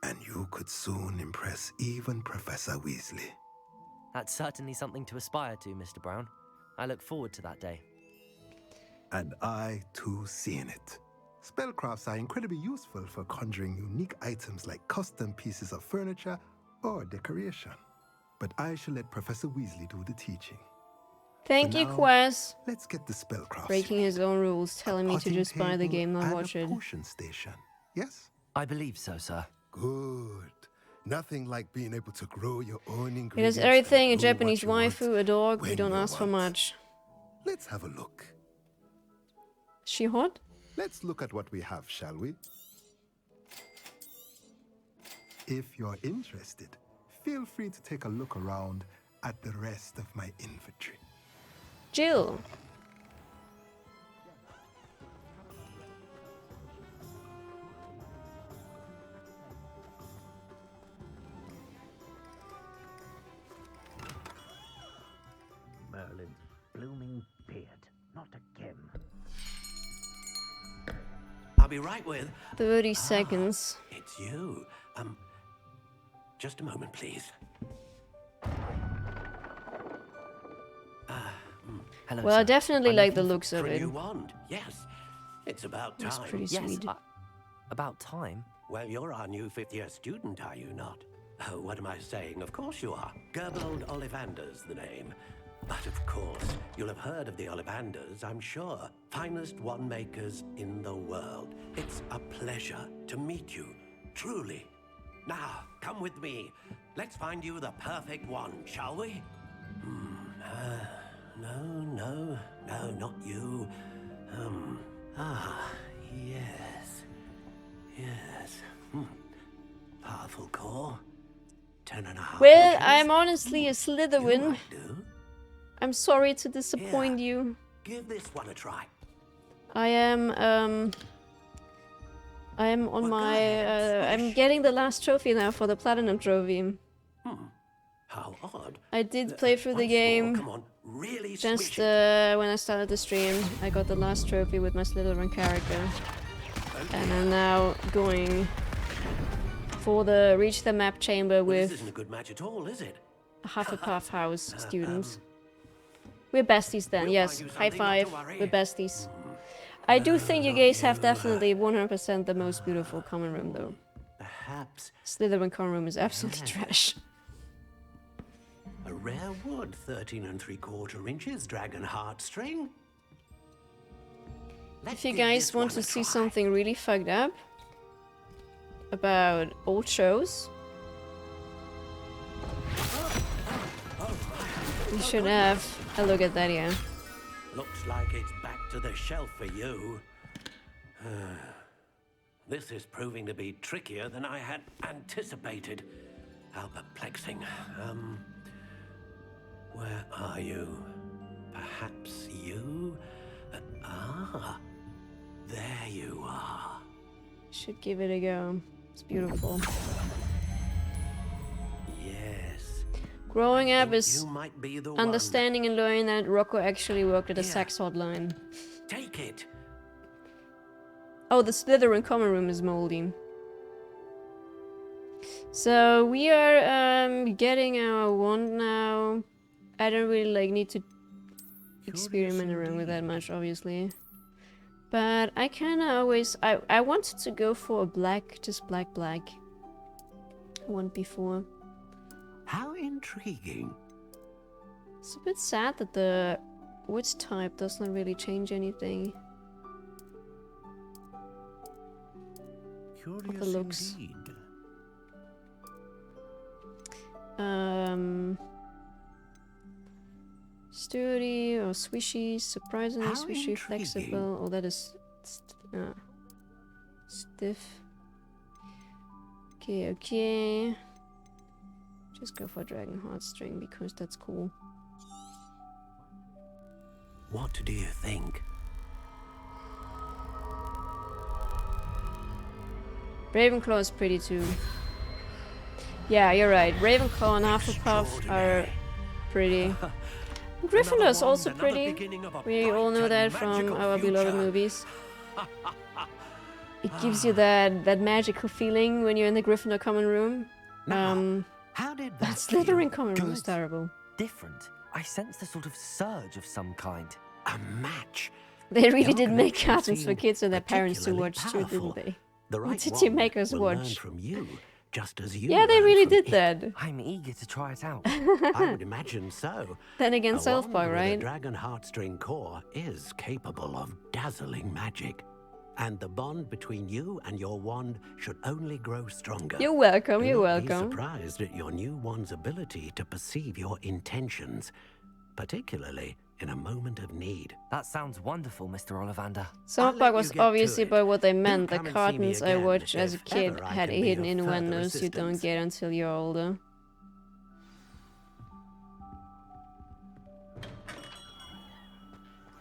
and you could soon impress even Professor Weasley. That's certainly something to aspire to, Mr. Brown. I look forward to that day. And I, too, see in it. Spellcrafts are incredibly useful for conjuring unique items like custom pieces of furniture or decoration. But I shall let Professor Weasley do the teaching. Thank you, Quest. Let's get the spellcrafts. Breaking his own rules, telling me to just buy the game, not watch it. Potion station. Yes? I believe so, sir. Good. Nothing like being able to grow your own ingredients. It has everything: a and grow Japanese what you waifu, want a dog. We when don't you ask for want. much. Let's have a look. Is she hot? Let's look at what we have, shall we? If you're interested, feel free to take a look around at the rest of my inventory. Jill. Merlin's blooming beard. Not again. I'll be right with. 30 seconds. It's you. Just a moment, please. Hello, Well, I sir. definitely I'm like the looking looks of For a it. new wand, yes. It's about time. It's pretty Yes, sweet. about time. Well, you're our new fifth-year student, are you not? Oh, what am I saying? Of course you are. Gerbold Ollivander's the name. But of course, you'll have heard of the Ollivanders, I'm sure. Finest wand makers in the world. It's a pleasure to meet you, truly. Now, come with me. Let's find you the perfect wand, shall we? No, not you. Yes. Powerful core. 10.5 Well, inches. I'm honestly a Slytherin. Do? I'm sorry to disappoint you. Give this one a try. I am on my I'm getting the last trophy now for the platinum trophy. How odd. I did play through the game. Come on, really Just swish it. when I started the stream, I got the last trophy with my Slytherin character. And I'm now going for the reach the map chamber Well, with this isn't a good match at all, is it? Hufflepuff House students. We're besties then, yes. High five, we're besties. I do think you guys have definitely 100% the most beautiful common room though. Perhaps Slytherin common room is absolutely trash. a rare wood, 13 3/4 inches, dragon heartstring. If you guys want to see something really fucked up about old shows, you should have a look at that, yeah. Looks like it's back to the shelf for you. This is proving to be trickier than I had anticipated. How perplexing. Where are you? Perhaps you? There you are. Should give it a go. It's beautiful. Yes. Growing up is You might be the understanding and learning that Rocco actually worked at a sex hotline. one. Take it. Oh, the Slytherin common room is moldy. So we are getting our wand now. I don't really need to experiment around with that much, obviously. But I kind of always I wanted to go for a black, just black. One before. How intriguing. It's a bit sad that the witch type does not really change anything. Curious The looks. indeed. Sturdy or swishy, surprisingly How swishy, intriguing. flexible. Oh, that is stiff. Okay. Just go for Dragon Heartstring because that's cool. What do you think? Ravenclaw is pretty too. Yeah, you're right. Ravenclaw and Hufflepuff are pretty. Gryffindor's wand, also another pretty. beginning of a We all know bright that and from magical our beloved future. movies. It gives you that magical feeling when you're in the Gryffindor common room. How did that Slytherin common room is terrible. Different. I sensed a sort of surge of some kind. A match. They really Your did make connection cartoons for seemed kids and their parents to particularly watch too, powerful. didn't they? The right What did you one make us will learn watch? from you, just as you Yeah, they learn really from did it. that. I'm eager to try it out. I would imagine so. Then again, A South wand Park, with a right? dragon heartstring core is capable of dazzling magic. And the bond between you and your wand should only grow stronger. You're welcome, Do you're not welcome. Be surprised at your new wand's ability to perceive your intentions, particularly in a moment of need. That sounds wonderful, Mr. Ollivander. South Park was obviously about what they meant. The come and see me cartoons I again watched as a if kid ever I had can be hidden of further innuendos you don't assistance. get until you're older.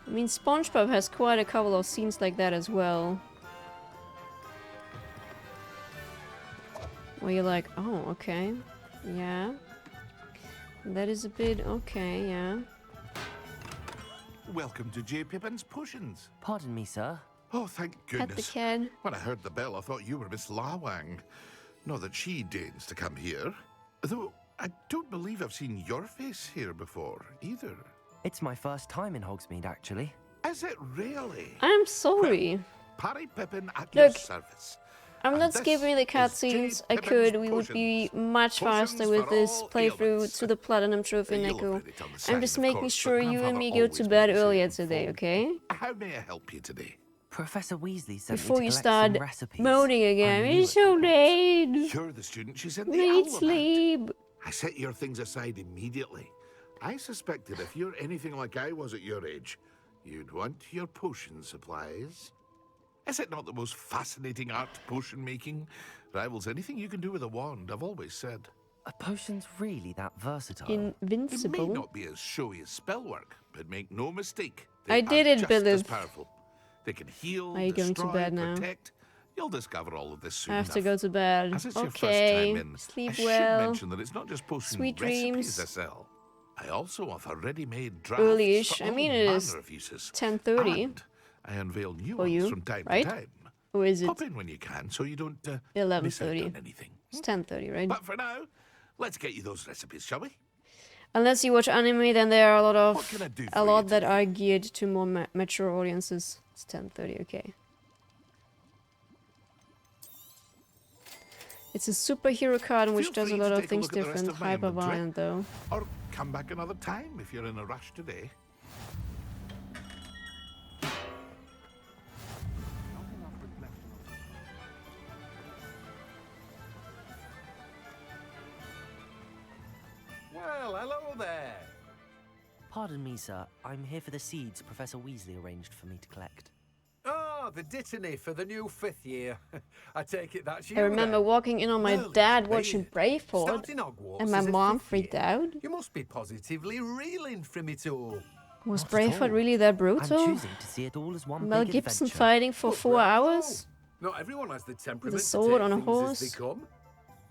I mean, SpongeBob has quite a couple of scenes like that as well. Where you're like, oh, okay. Yeah. That is a bit okay, yeah. Welcome to J. Pippin's Potions. Pardon me, sir. Oh, thank Pet goodness. the kid. When I heard the bell, I thought you were Miss Lawang. Not that she deigns to come here. Though, I don't believe I've seen your face here before, either. It's my first time in Hogsmeade, actually. Is it really? I'm sorry. Parry Pippin at your Look, service. I'm And not this skipping the is cutscenes. J. I Pippin's could. We would be Potions. much faster Potions with for this all playthrough ailments. to the Platinum Trophy, You'll Neko. have read it on the I'm side, just of making course, sure but you and Grandfather me go always to made bed me say earlier it today, before. okay? How may I help you today? Professor Weasley sent Before me you to start collect some recipes. moaning again. I knew It's so late. You're the student she sent We the need owl about. sleep. I set your things aside immediately. I suspected if you're anything like I was at your age, you'd want your potion supplies. Is it not the most fascinating art, potion making? Rivals anything you can do with a wand, I've always said. Are potions really that versatile? It Invincible. may not be as showy as spellwork, but make no mistake, I they did are it, just Billy. as powerful. They can heal, Are you going to destroy, bed now? protect. You'll discover all of this soon I have to enough. go to bed. As it's your first Okay. time in, Sleep I should well. mention that it's not just potion Sweet recipes dreams. I sell. I also offer ready-made drafts Early-ish. for I all mean, it is manner of uses. 10:30. And I unveil new For ones you, from time right? to time. Or is it Pop in when you can, so you don't miss out 11:30? on anything. It's 10:30, right? But for now, let's get you those recipes, shall we? Unless you watch anime, then there are a lot What can I do of for a you lot that are geared to more mature audiences. It's 10:30, okay. It's a superhero card which Feel does a free lot to of take a things look at the rest different. of my Hyper inventory. violent though. Or come back another time if you're in a rush today. Well, hello there. Pardon me, sir. I'm here for the seeds Professor Weasley arranged for me to collect. Oh, the dittany for the new 5th year. I take it that's you. I remember then. walking in on my Well, dad it's watching weird. Braveheart, Starting Hogwarts and my as a mom 5th freaked year. out. You must be positively reeling from it all. Was Not at Braveheart all. really that I'm brutal? choosing to see it all as one Mel big Gibson adventure. fighting for 4 hours? Not everyone has the temperament sword to on a take things horse. as they come.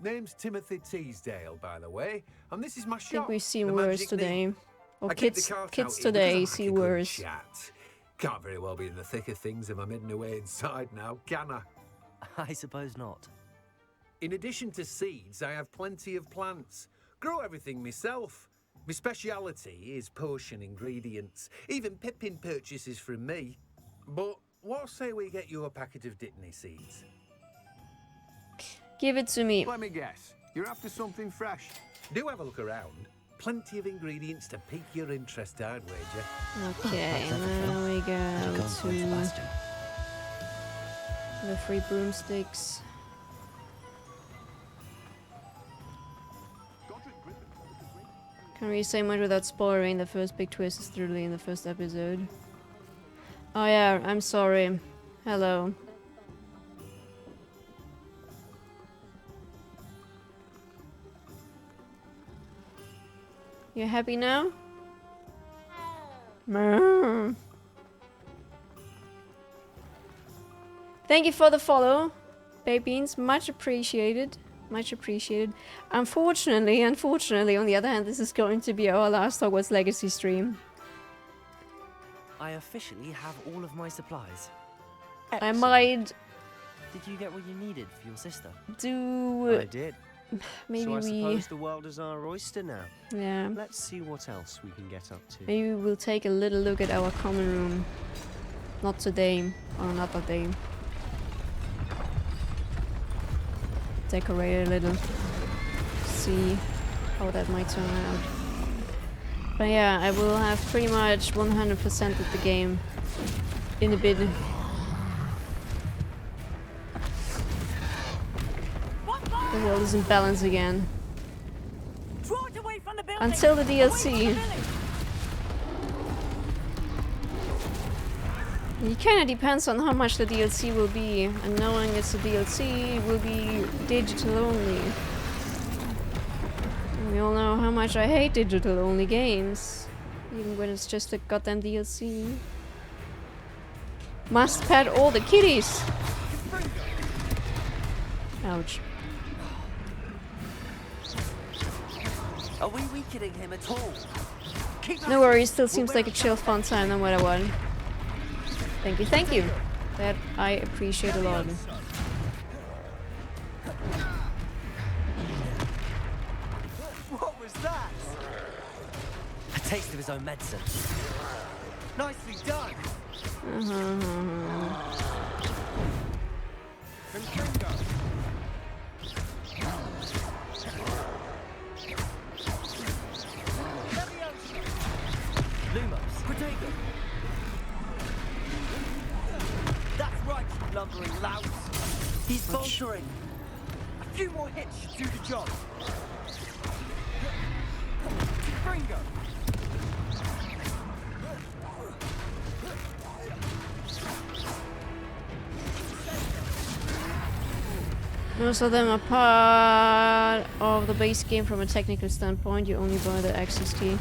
Name's Timothy Teasdale, by the way, and this is my I shop. think we've seen the worse Magic today. Knee. Or I keep the kids, cart kids out here today because I see like a good worse. chat. Can't very well be in the thick of things if I'm hidden away inside now, can I? I suppose not. In addition to seeds, I have plenty of plants. Grow everything myself. My speciality is potion ingredients. Even Pippin purchases from me. But what say we get you a packet of Dittany seeds? Give it to me. Let me guess. You're after something fresh. Do have a look around. Plenty of ingredients to pique your interest, I'd wager. Okay, now we go to the free broomsticks. Can't really say much without spoiling. The first big twist is literally in the first episode. Oh yeah, I'm sorry. Hello. You happy now? Meow. Thank you for the follow, Babeans. Much appreciated. Much appreciated. Unfortunately, on the other hand, this is going to be our last Hogwarts Legacy stream. I officially have all of my supplies. I might Did you get what you needed for your sister? do... I did. Maybe so I we... suppose the world is our oyster now. Yeah. Let's see what else we can get up to. Maybe we'll take a little look at our common room. Not today, or another day. Decorate a little. See how that might turn out. But yeah, I will have pretty much 100% of the game in a bit. The world is in balance again. Until the DLC. It kinda depends on how much the DLC will be, and knowing it's a DLC, it will be digital only. And we all know how much I hate digital only games, even when it's just a goddamn DLC. Must pet all the kitties! Ouch. Are we weakening him at all? No worries, still seems like a chill fun time no matter what. Thank you, thank you. That I appreciate a lot. What was that? A taste of his own medicine. Nicely done. Lumos, Protego. That's right, you lumbering louse. He's faltering. A few more hits should do the job. Fringo. Most of them are part of the base game from a technical standpoint. You only buy the access key.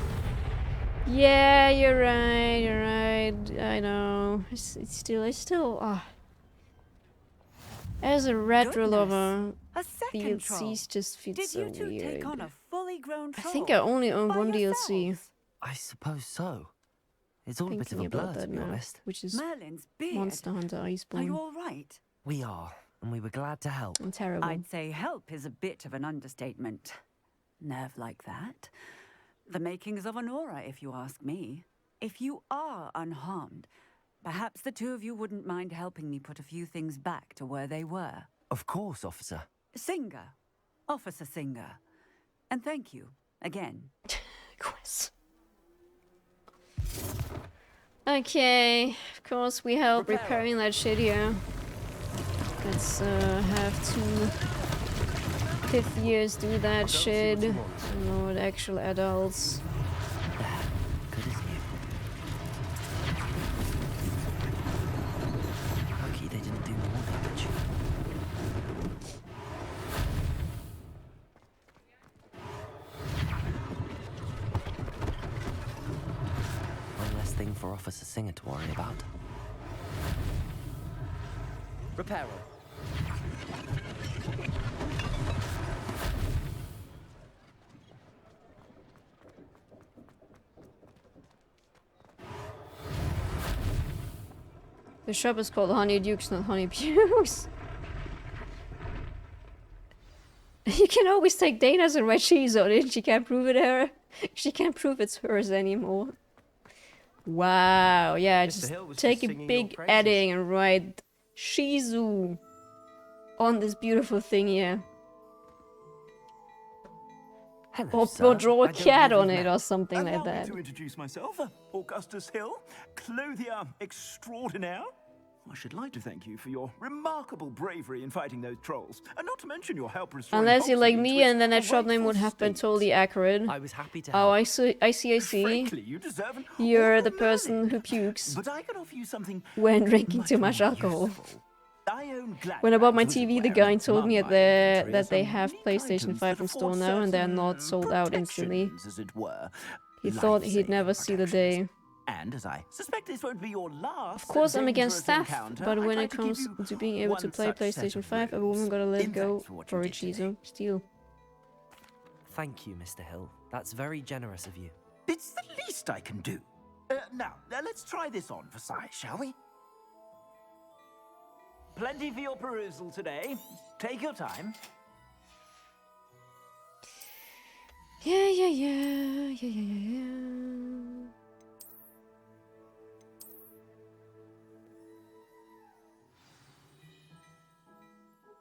Yeah, you're right, you're right. I know. It's still, as a retro lover, DLCs just feel so weird. Take on a fully grown I think I only own one yourselves? DLC. I suppose so. It's all a bit of Thinking a blur, about to that be now, honest. which is Merlin's beard. Monster Hunter Are you Iceborne. all right? We are, and we were glad to help. I'm terrible. I'd say help is a bit of an understatement. Nerve like that. The makings of an aura, if you ask me. If you are unharmed, perhaps the two of you wouldn't mind helping me put a few things back to where they were. Of course, officer. Singer. Officer Singer. And thank you, again. Quest. Okay, of course we help repairing that shit here. Let's have 2 5th years do that shit. Not actual adults. Good as new. Lucky they didn't do more damage. One less thing for Officer Singer to worry about. Reparo. The shop is called Honey Dukes, not Honey Pukes. You can always take Dana's and write cheese on it. She can't prove it her. She can't prove it's hers anymore. Wow, yeah, just take a big adding and write Shizu on this beautiful thing here. Hello, Or draw a cat on it or something like Allow that. me to introduce myself, Augustus Hill, clothier extraordinaire. I should like to thank you for your remarkable bravery in fighting those trolls, and not to mention your help restoring Unless you're like Hogsmeade me to its and then that shop name would have been totally accurate. I was happy to Oh, help. I see. Frankly, you deserve an You're the person who pukes But I can offer you something when drinking too much alcohol. I own Glad When I bought my was TV, the aware guy of told me among at that they some have unique PlayStation items 5 that in store afford now and they're certain not sold out instantly. protections, as it were. He thought he'd never see the day. And as I suspect this won't be your last. Of course, I'm against dangerous staff, encounter, but I'd when like it to give comes you to being able to one play such set PlayStation of 5, a rules. woman gotta let In go fact, for what for you a did today. Chizo. Steal. Thank you, Mr. Hill. That's very generous of you. It's the least I can do. Now, let's try this on for size, shall we? Plenty for your perusal today. Take your time. Yeah.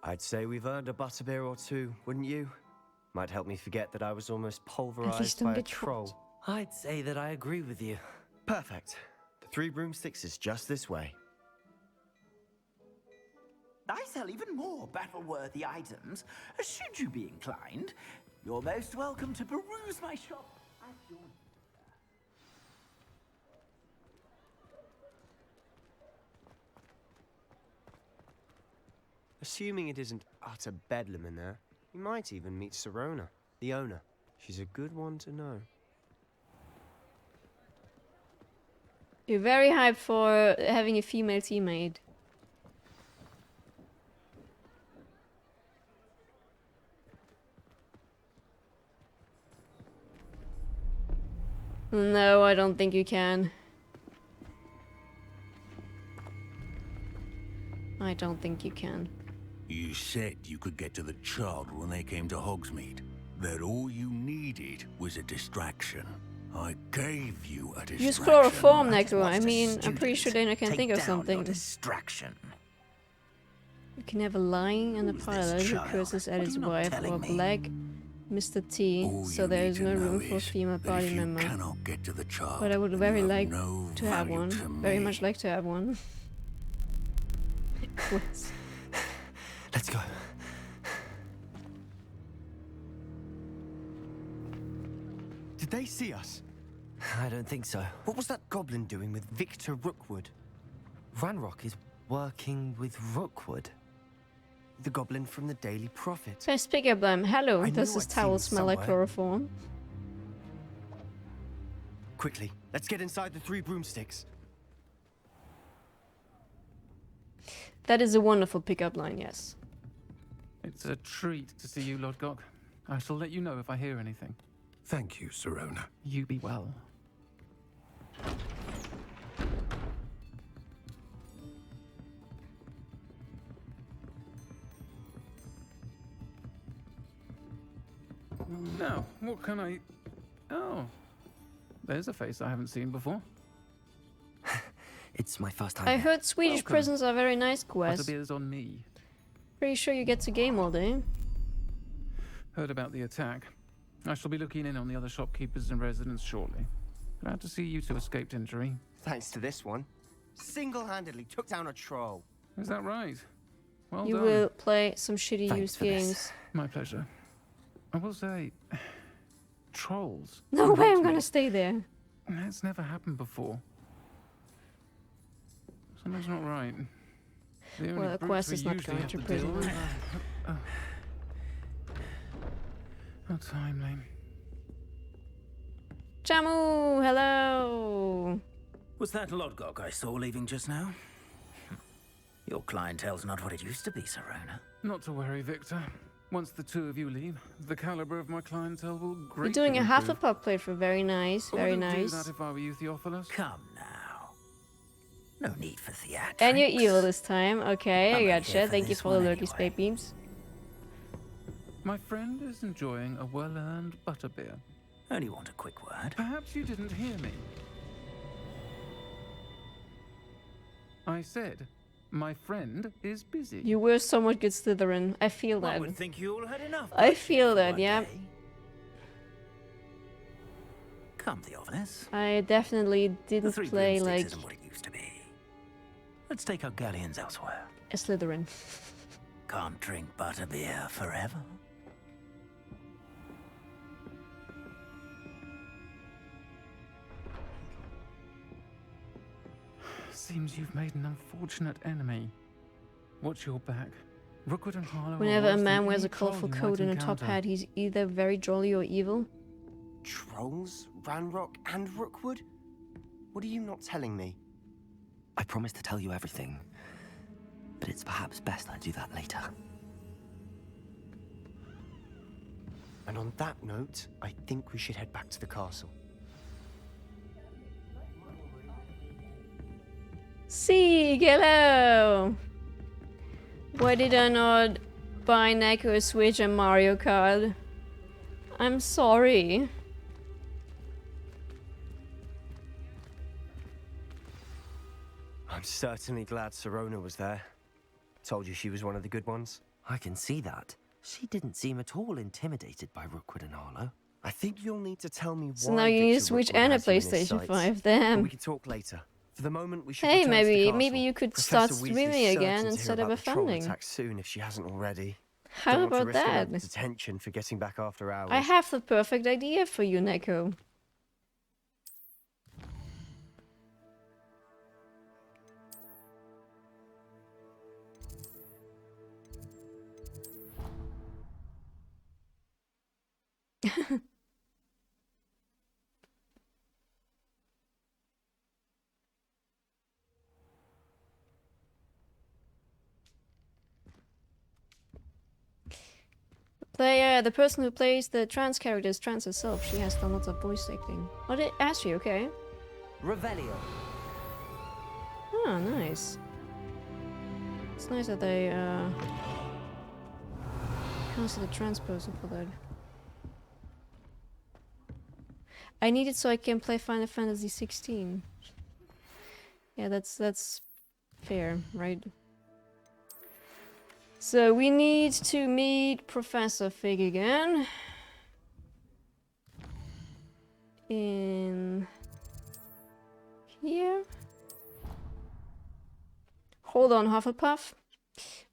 I'd say we've earned a butterbeer or two, wouldn't you? Might help me forget that I was almost At least pulverized don't by a get troll. I'd say that I agree with you. Perfect. The 3 broomsticks is just this way. I sell even more battle-worthy items. Should you be inclined, you're most welcome to peruse my shop at your leisure. Assuming it isn't utter bedlam in there, you might even meet Sirona, the owner. She's a good one to know. You're very hyped for having a female teammate. No, I don't think you can. I don't think you can. You said you could get to the child when they came to Hogsmeade. That all you needed was a distraction. I gave you a distraction. Use chloroform next one. I mean, I'm pretty sure Dana can think of something. Distraction. You can have a lying and a pilot who curses at his wife, or black Mr. T, so there is no room for a female party member. Cannot get to the child. But I would very like no to have value one. to Very me. much like to have one. Let's go. Did they see us? I don't think so. What was that goblin doing with Victor Rookwood? Ranrock is working with Rookwood. The goblin from the Daily Prophet. First pickup line. Hello, I does knew this I'd towel seen smell like somewhere. chloroform? Quickly, let's get inside the 3 broomsticks. That is a wonderful pickup line, yes. It's a treat to see you, Lord Gok. I shall let you know if I hear anything. Thank you, Sirona. You be well. Now, what can I... Oh. There's a face I haven't seen before. It's my first time. I heard Swedish Welcome. prisons are very nice, Quest. Butterbeer's on me. Pretty sure you get to game all day. Heard about the attack. I shall be looking in on the other shopkeepers and residents shortly. Glad to see you two escaped injury. Thanks to this one. Single-handedly took down a troll. Is that right? Well You done. will play some shitty Thanks used for this. games. My pleasure. I will say, trolls. No way I'm Hogsmeade. gonna stay there. That's never happened before. Something's not right. The only Well, a brutes quest we is not usually going have to deal prison. with- Oh. How timely. Jamu, hello. Was that Lodgok I saw leaving just now? Your clientele's not what it used to be, Sirona. Not to worry, Victor. Once the two of you leave, the caliber of my clientele will You're greatly doing a improve. Hufflepuff playthrough. Very nice, I very wouldn't do nice. that if I were you, Theophilus. Come now. No need for theatrics. And you're evil this time. Okay, I'm I not gotcha. here for Thank you this for the one lurky spade beams. My friend is enjoying a well-earned butterbeer. Only want a quick word. Perhaps you didn't hear me. I said, my friend is busy. You were so much good Slytherin. I feel that. I would think you all had enough. I feel that, yeah. Come, Theophilus. I definitely The didn't 3 play broomsticks like isn't what it used to be. Let's take our galleons elsewhere. a Slytherin. Can't drink butterbeer forever. Seems you've made an unfortunate enemy. Watch your back. Rookwood and Harlow. Whenever a man wears a colourful coat and a top hat, he's either very jolly or evil. Trolls, Ranrock, and Rookwood? What are you not telling me? I promise to tell you everything, but it's perhaps best I do that later. And on that note, I think we should head back to the castle. See, hello! Why did I not buy Neko a Switch and Mario Kart? I'm sorry. I'm certainly glad Sirona was there. Told you she was one of the good ones. I can see that. She didn't seem at all intimidated by Rookwood and Harlow. I think you'll need to tell me So why now you need a Victor Switch Rookwood and a has you in his PlayStation sights. 5, But damn. we can talk later. For the moment, we should Hey, return to the maybe castle. you could Professor start Weasley's streaming again certain and to hear set up about a the troll funding. attack soon if she hasn't already. How Don't want to about risk that? another detention for getting back after hours. I have the perfect idea for you, Neko. The person who plays the trans character is trans herself. She has done lots of voice acting. Oh, did Ashley, okay. Revelio. Oh, nice. It's nice that they casted a trans person for that. I need it so I can play Final Fantasy 16. Yeah, that's fair, right? So we need to meet Professor Fig again. In here. Hold on, Hufflepuff.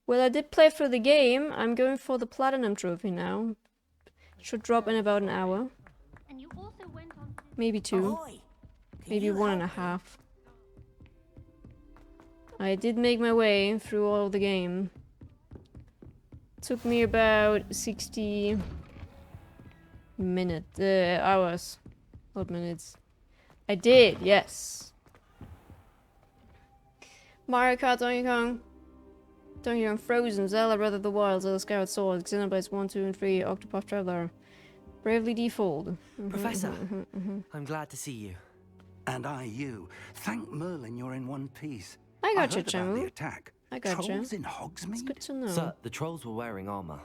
Well, I did play through the game. I'm going for the Platinum Trophy now. Should drop in about an hour. Maybe 2. Maybe 1.5. I did make my way through all the game. Took me about 60 hours. Not minutes. I did, yes. Mario Kart, Donkey Kong. Donkey Kong Frozen, Zelda Breath of the Wild, Zelda Skyward Sword, Xenoblade 1, 2, and 3, Octopath Traveler. Bravely Default. Professor, I'm glad to see you. And I you. Thank Merlin you're in one piece. I got you, heard about Jamu. the attack. I got you. Trolls in Hogsmeade? It's good to know. Sir, the trolls were wearing armor.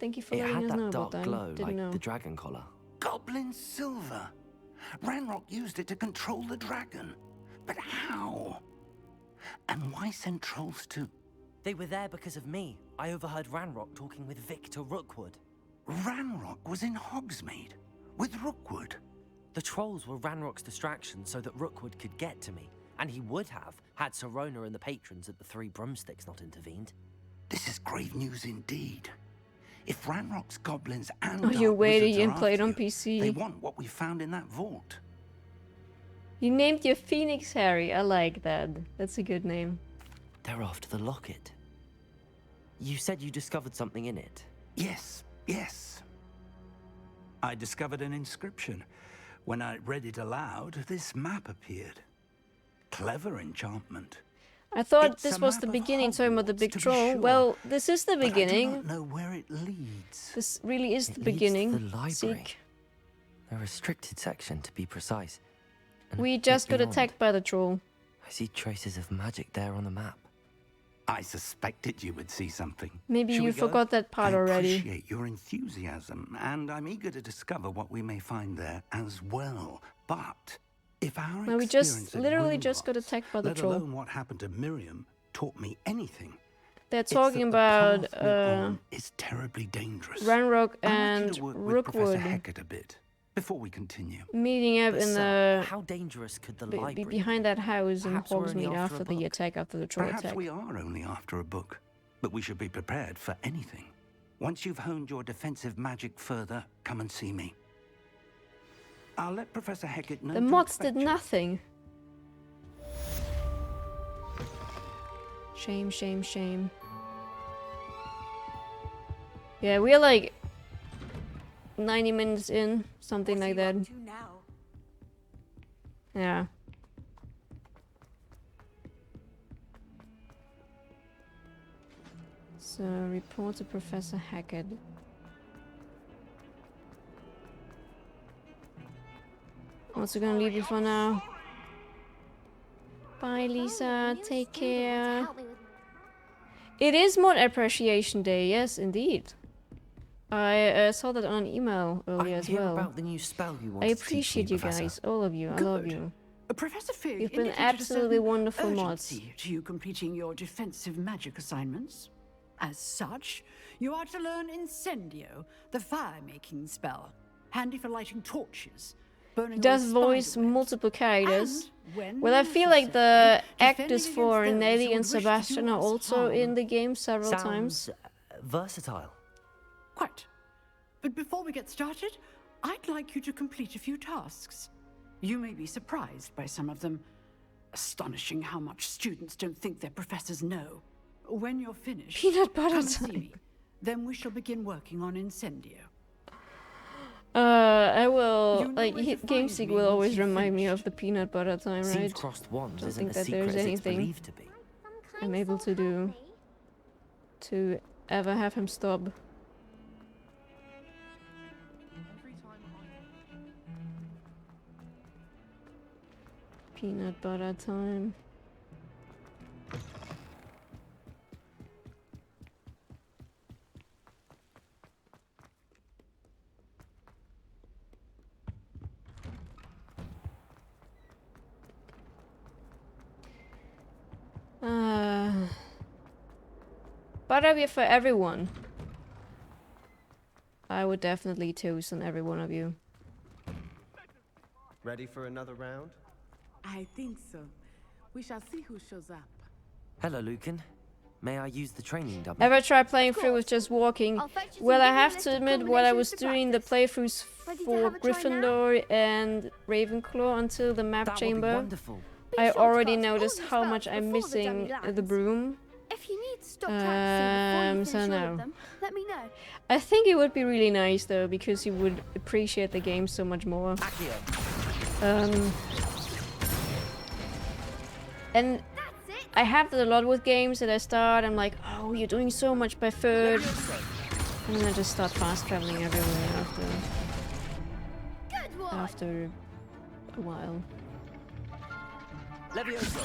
Thank you for It letting had us that know dark about that. glow, Didn't like know. the dragon collar. Goblin silver. Ranrock used it to control the dragon. But how? And why send trolls to... They were there because of me. I overheard Ranrock talking with Victor Rookwood. Ranrock was in Hogsmeade with Rookwood. The trolls were Ranrock's distraction so that Rookwood could get to me. And he would have, had Sirona and the patrons at the Three Broomsticks not intervened. This is grave news indeed. If Ranrock's goblins and Oh, you dark waited wizards are and played after on you, PC. they want what we found in that vault. You named your Phoenix Harry. I like that. That's a good name. They're after the locket. You said you discovered something in it. Yes, yes. I discovered an inscription. When I read it aloud, this map appeared. Clever enchantment. I thought It's this a was map the of beginning, talking about the big to be troll. sure, Well, this is the but I do beginning. not know where it leads. This really is the It leads to beginning. the library. Seek. A restricted section, to be precise. And We a bit just got beyond. attacked by the troll. I see traces of magic there on the map. I suspected you would see something. Maybe Shall you we go? forgot that part I already. appreciate your enthusiasm, and I'm eager to discover what we may find there as well. But if our No, we experience just at literally Gringotts, just got attacked by the let troll. alone what happened to Miriam, taught me anything, They're it's talking that the about path we're on is terribly dangerous. Ranrock I'd like you and to work with Professor Rookwood Hecat a bit before we continue. meeting up But in sir, the how dangerous could the library behind that house in Perhaps we're only Hogsmeade after after a the book. attack, after the troll Perhaps attack. we are only after a book, but we should be prepared for anything. Once you've honed your defensive magic further, come and see me. I'll let Professor Hecat know. The to mods expect did you. nothing. Shame, shame, shame. Yeah, we're like 90 minutes in, something like that. Yeah. So, report to Professor Hackett. Also gonna leave you for now. Bye, Lisa. Take care. It is Mod Appreciation Day. Yes, indeed. I saw that on an email earlier as well. About the new spell you I wanted to teach appreciate me, you Professor. guys, all of you. I love you. Professor Fig You've been indicated absolutely a certain wonderful mods. urgency to you completing your defensive magic assignments. As such, you are to learn Incendio, the fire-making spell, handy for lighting torches. He does voice multiple characters. Well, I feel like the actors for Nelly and Sebastian are also in the game several times. Versatile. Quite. But before we get started, I'd like you to complete a few tasks. You may be surprised by some of them. Astonishing how much students don't think their professors know. When you're finished, Peanut butter come and see time. me. Then we shall begin working on Incendio. I will. You know Like, where to GameSeek find me will once always you've remind me of the peanut butter time, right? Seems crossed wands Don't isn't think as that secret there's as it's anything believed to be. I'm able to do to ever have him stop. Peanut butter time. Butterbeer for everyone. I would definitely toast on every one of you. Ready for another round? I think so. We shall see who shows up. Hello, Lucan. May I use the training dummy? Ever try playing through with just walking? Well, I have to admit, while I was doing the playthroughs for Gryffindor and Ravenclaw until the map chamber, I already noticed how much I'm missing the broom. If you need to stop practicing before you So finish all no. of them, let me know. I think it would be really nice though, because you would appreciate the game so much more. And I have that a lot with games that I start. I'm like, oh, you're doing so much by third, and then I just start fast traveling everywhere after a while. Levioso.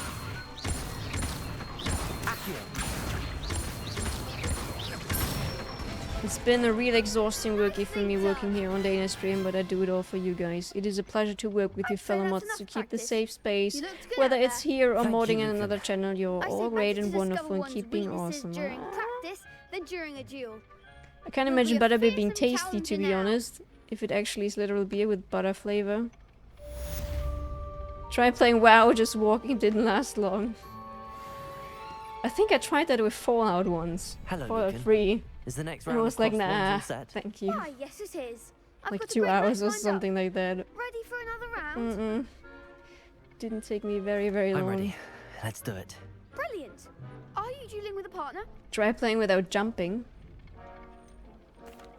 It's been a real exhausting working for me working here on Dana Stream, but I do it all for you guys. It is a pleasure to work with you fellow mods to keep the safe space. Whether it's here or modding in another channel, you're all great and wonderful and keep being awesome. During practice than during a duel. I can't imagine butterbeer being tasty, to be honest. If it actually is literal beer with butter flavor. Try playing WoW, just walking didn't last long. I think I tried that with Fallout once. Hello, Fallout Lucan. 3. Is the next And round I was like, crossed wands nah, all set? thank you. Why, yes it is. I've Like got a 2 great hours match or lined up. something like that. Ready for another round? Didn't take me very, very long. I'm ready. Let's do it. Brilliant. Are you dueling with a partner? Try playing without jumping.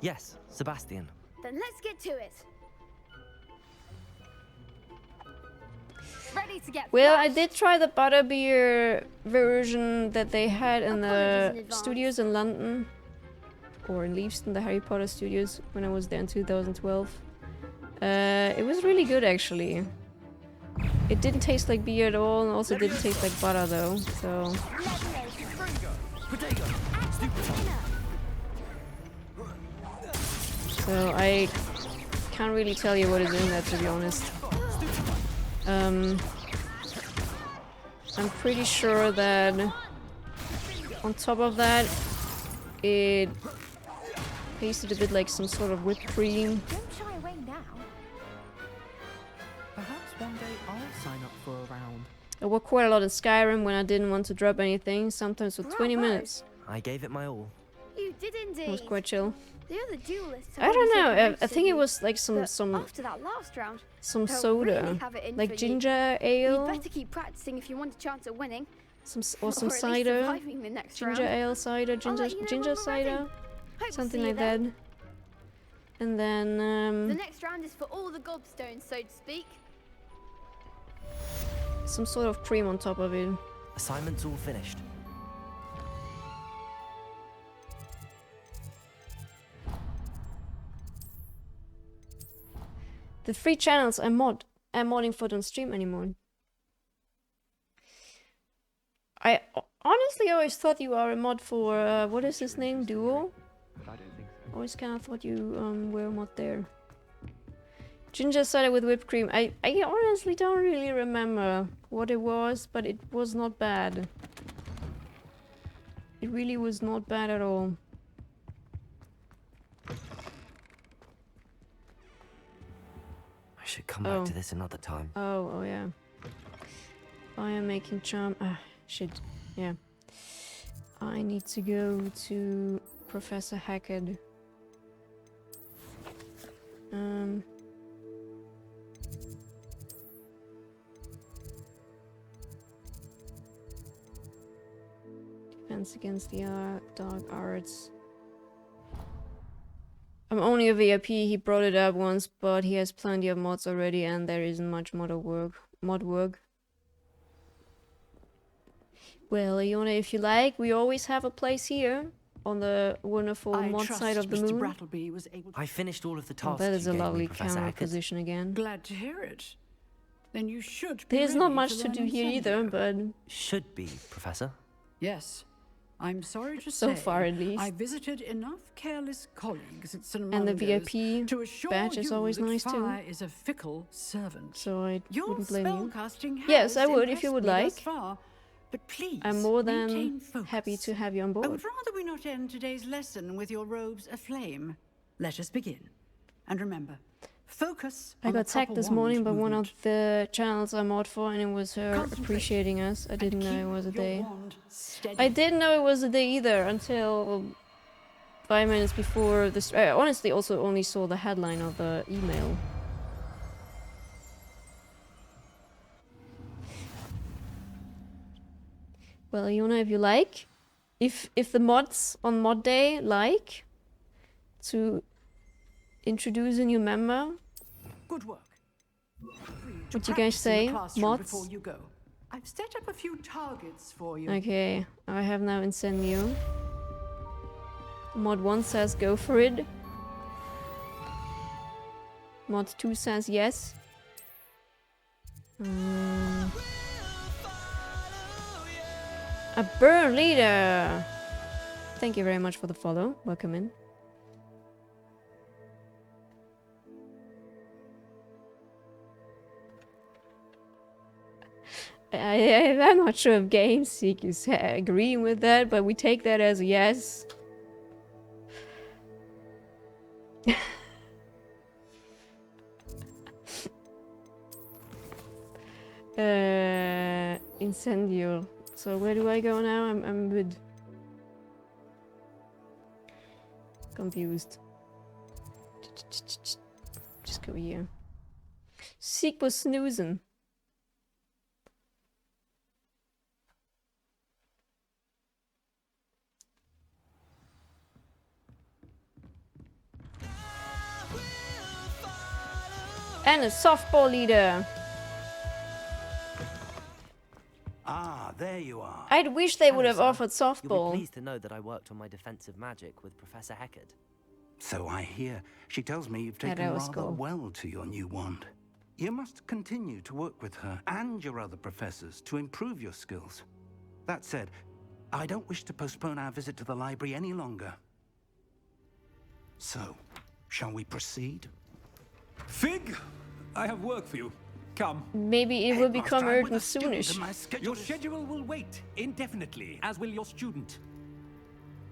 Yes, Sebastian. Then let's get to it. Ready to get Well, I did try the butterbeer version that they had in the Apologies in advance. studios in London. Or in Leaveston, the Harry Potter studios, when I was there in 2012. It was really good, actually. It didn't taste like beer at all, and also didn't taste like butter, though, so... So I can't really tell you what is in that, to be honest. I'm pretty sure that on top of that, it tasted a bit like some sort of whipped cream. Don't shy away now. Perhaps one day I'll sign up for a round. I worked quite a lot in Skyrim when I didn't want to drop anything, sometimes for 20 minutes. I gave it my all. You did indeed. It was quite chill. The other duelists. I don't know. I think it was like some After that last round, they'll soda, really have it in like for you. ginger ale, You'd better keep practicing if you want a chance at winning. some or some at least cider, surviving the next ginger round. ale cider, I'll ginger let you know ginger when we're ready. cider, Hope to something see you like then. that. And The then next round is for all the gobstones, so to speak. some sort of cream on top of it. Assignment's all finished. The 3 channels I'm modding for don't stream anymore. I honestly always thought you are a mod for what is his name? Duo? I don't think so. Always kind of thought you were a mod there. Ginger cider with whipped cream. I honestly don't really remember what it was, but it was not bad. It really was not bad at all. I should come back to this another time. Oh yeah. I am making charm. Ah, shit. Yeah. I need to go to Professor Hackett. Defense against the dark arts. I'm only a VIP, he brought it up once, but he has plenty of mods already and there isn't much mod work. Well, Iona, if you like, we always have a place here on the wonderful mod side of the moon. Brattleby was able to... I finished all of the Oh, tasks. that is you a gave me, lovely Professor camera Hackett. position again. Glad to hear it. Then you should be There's not ready much to learn do here either, but... Should be, Professor. Yes. I'm sorry to So say, far, at least. I visited enough careless colleagues at St. And the Mungo's VIP to assure badge is you always that nice too. fire is a fickle servant. So I Your wouldn't blame you. spellcasting has Yes, I would if you would impressed me like. thus far, but please I'm more maintain than focus. happy to have you on I board. would rather we not end today's lesson with your robes aflame. Let us begin. And remember, focus I on the got tagged proper this morning by wand one movement. of the channels I mod for, and it was her Concentrate appreciating us. I didn't know it was a your day. wand steady. I didn't know it was a day either until 5 minutes before this. I honestly also only saw the headline of the email. Well, Iona, if you like, if the mods on mod day like to introduce a new member, Good work. what you guys say, mods? Before you go. I've set up a few targets for you. Okay, I have now Incendio. Mod 1 says go for it. Mod 2 says yes. A burn leader! Thank you very much for the follow. Welcome in. I'm not sure if GameSeek is agreeing with that, but we take that as a yes. Incendio. So where do I go now? I'm a bit confused. Just go here. Seek was snoozing. And a softball leader. Ah, there you are. I'd wish they would have sir. offered You'll be softball. pleased to know that I worked on my defensive magic with Professor Hackett. So I hear. She tells me you've Yeah, taken that was rather cool. well to your new wand. You must continue to work with her and your other professors to improve your skills. That said, I don't wish to postpone our visit to the library any longer. So, shall we proceed? Fig, I have work for you. Come. Maybe it will become I'm with urgent a student soonish. and my schedule Your is- schedule will wait indefinitely, as will your student.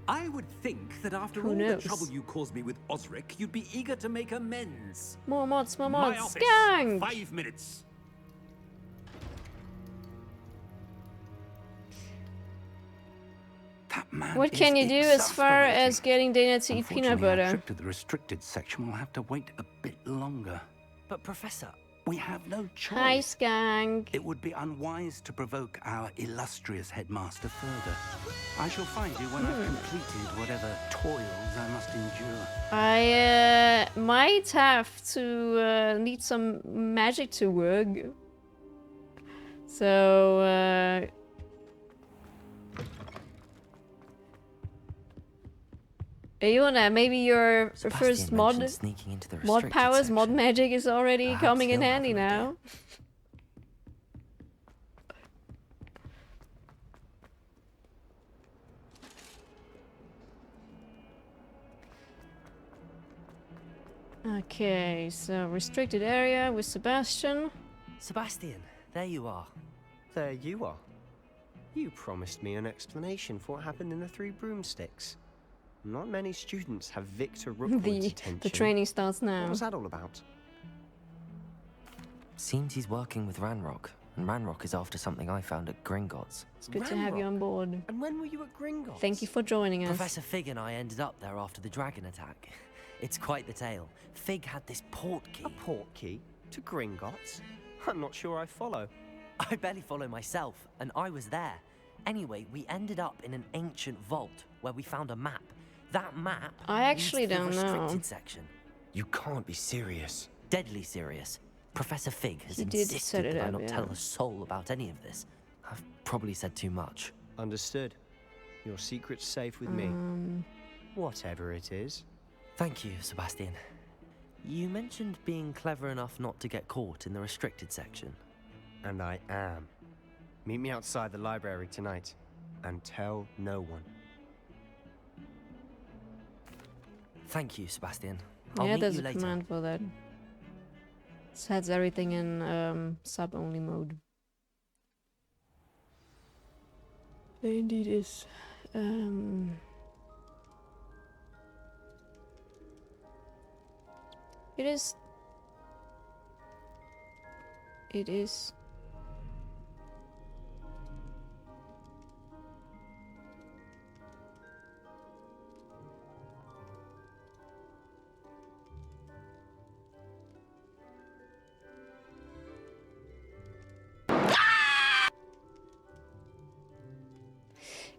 I would think that after Who all knows? the trouble you caused me with Osric, you'd be eager to make amends. More mods, more My mods. office, Gang! 5 minutes. That man What is can you do as far exasperating. as getting Dana to eat peanut Unfortunately, our butter? trip to the restricted section will have to wait a bit longer. But Professor, We have no choice. Hi, Skank. It would be unwise to provoke our illustrious headmaster further. I shall find you when I've completed whatever toils I must endure. I might have to need some magic to work. So, Aeona, maybe your first mod powers, mod magic is already coming in handy now. Okay, so restricted area with Sebastian. Sebastian, there you are. There you are. You promised me an explanation for what happened in the Three Broomsticks. Not many students have Victor Rookwood's attention. The training starts now. What was that all about? Seems he's working with Ranrock, and Ranrock is after something I found at Gringotts. It's good to have you on board. And when were you at Gringotts? Thank you for joining us. Professor Fig and I ended up there after the dragon attack. It's quite the tale. Fig had this port key. A port key? To Gringotts? I'm not sure I follow. I barely follow myself, and I was there. Anyway, we ended up in an ancient vault where we found a map. That map I actually leads to the don't know. restricted section. You can't be serious. Deadly serious. Professor Fig has He did insisted set it that I up, not yeah. tell a soul about any of this. I've probably said too much. Understood. Your secret's safe with me. Whatever it is. Thank you, Sebastian. You mentioned being clever enough not to get caught in the restricted section. And I am. Meet me outside the library tonight. And tell no one. Thank you, Sebastian. I'll Yeah, meet there's you a later. command for that. Sets everything in sub-only mode. There indeed is. It is. It is.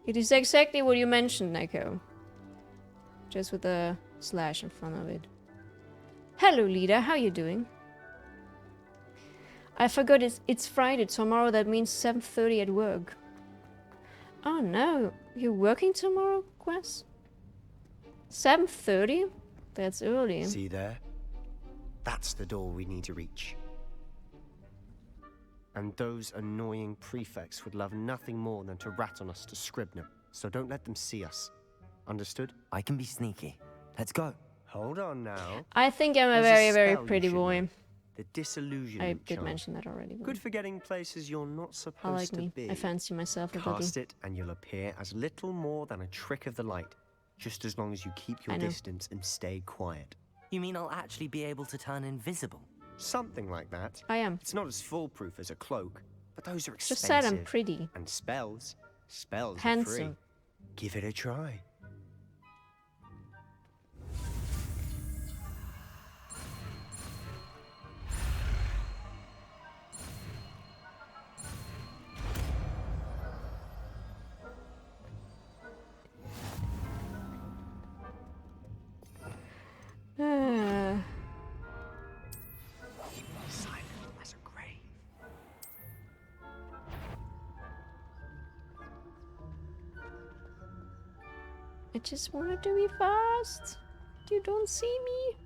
It is exactly what you mentioned, Neko. Just with a slash in front of it. Hello, leader. How you doing? I forgot it's Friday tomorrow. That means 7:30 at work. Oh no, you're working tomorrow, Quest? 7:30? That's early. See there? That's the door we need to reach. And those annoying prefects would love nothing more than to rat on us to Scribner. So don't let them see us. Understood? I can be sneaky. Let's go. Hold on now. I think I'm a There's very, very spell you pretty should boy. know. The disillusionment I did charm. mention that already. but Good for getting places you're not I supposed like to me. be. I fancy myself a Cast little. it and you'll appear as little more than a trick of the light. Just as long as you keep I your know. distance and stay quiet. You mean I'll actually be able to turn invisible? Something like that. I am. It's not as foolproof as a cloak, but those are Just expensive. said I'm pretty. And spells are free. Handsome. Give it a try. Silent as a grave. I just wanted to be fast. You don't see me.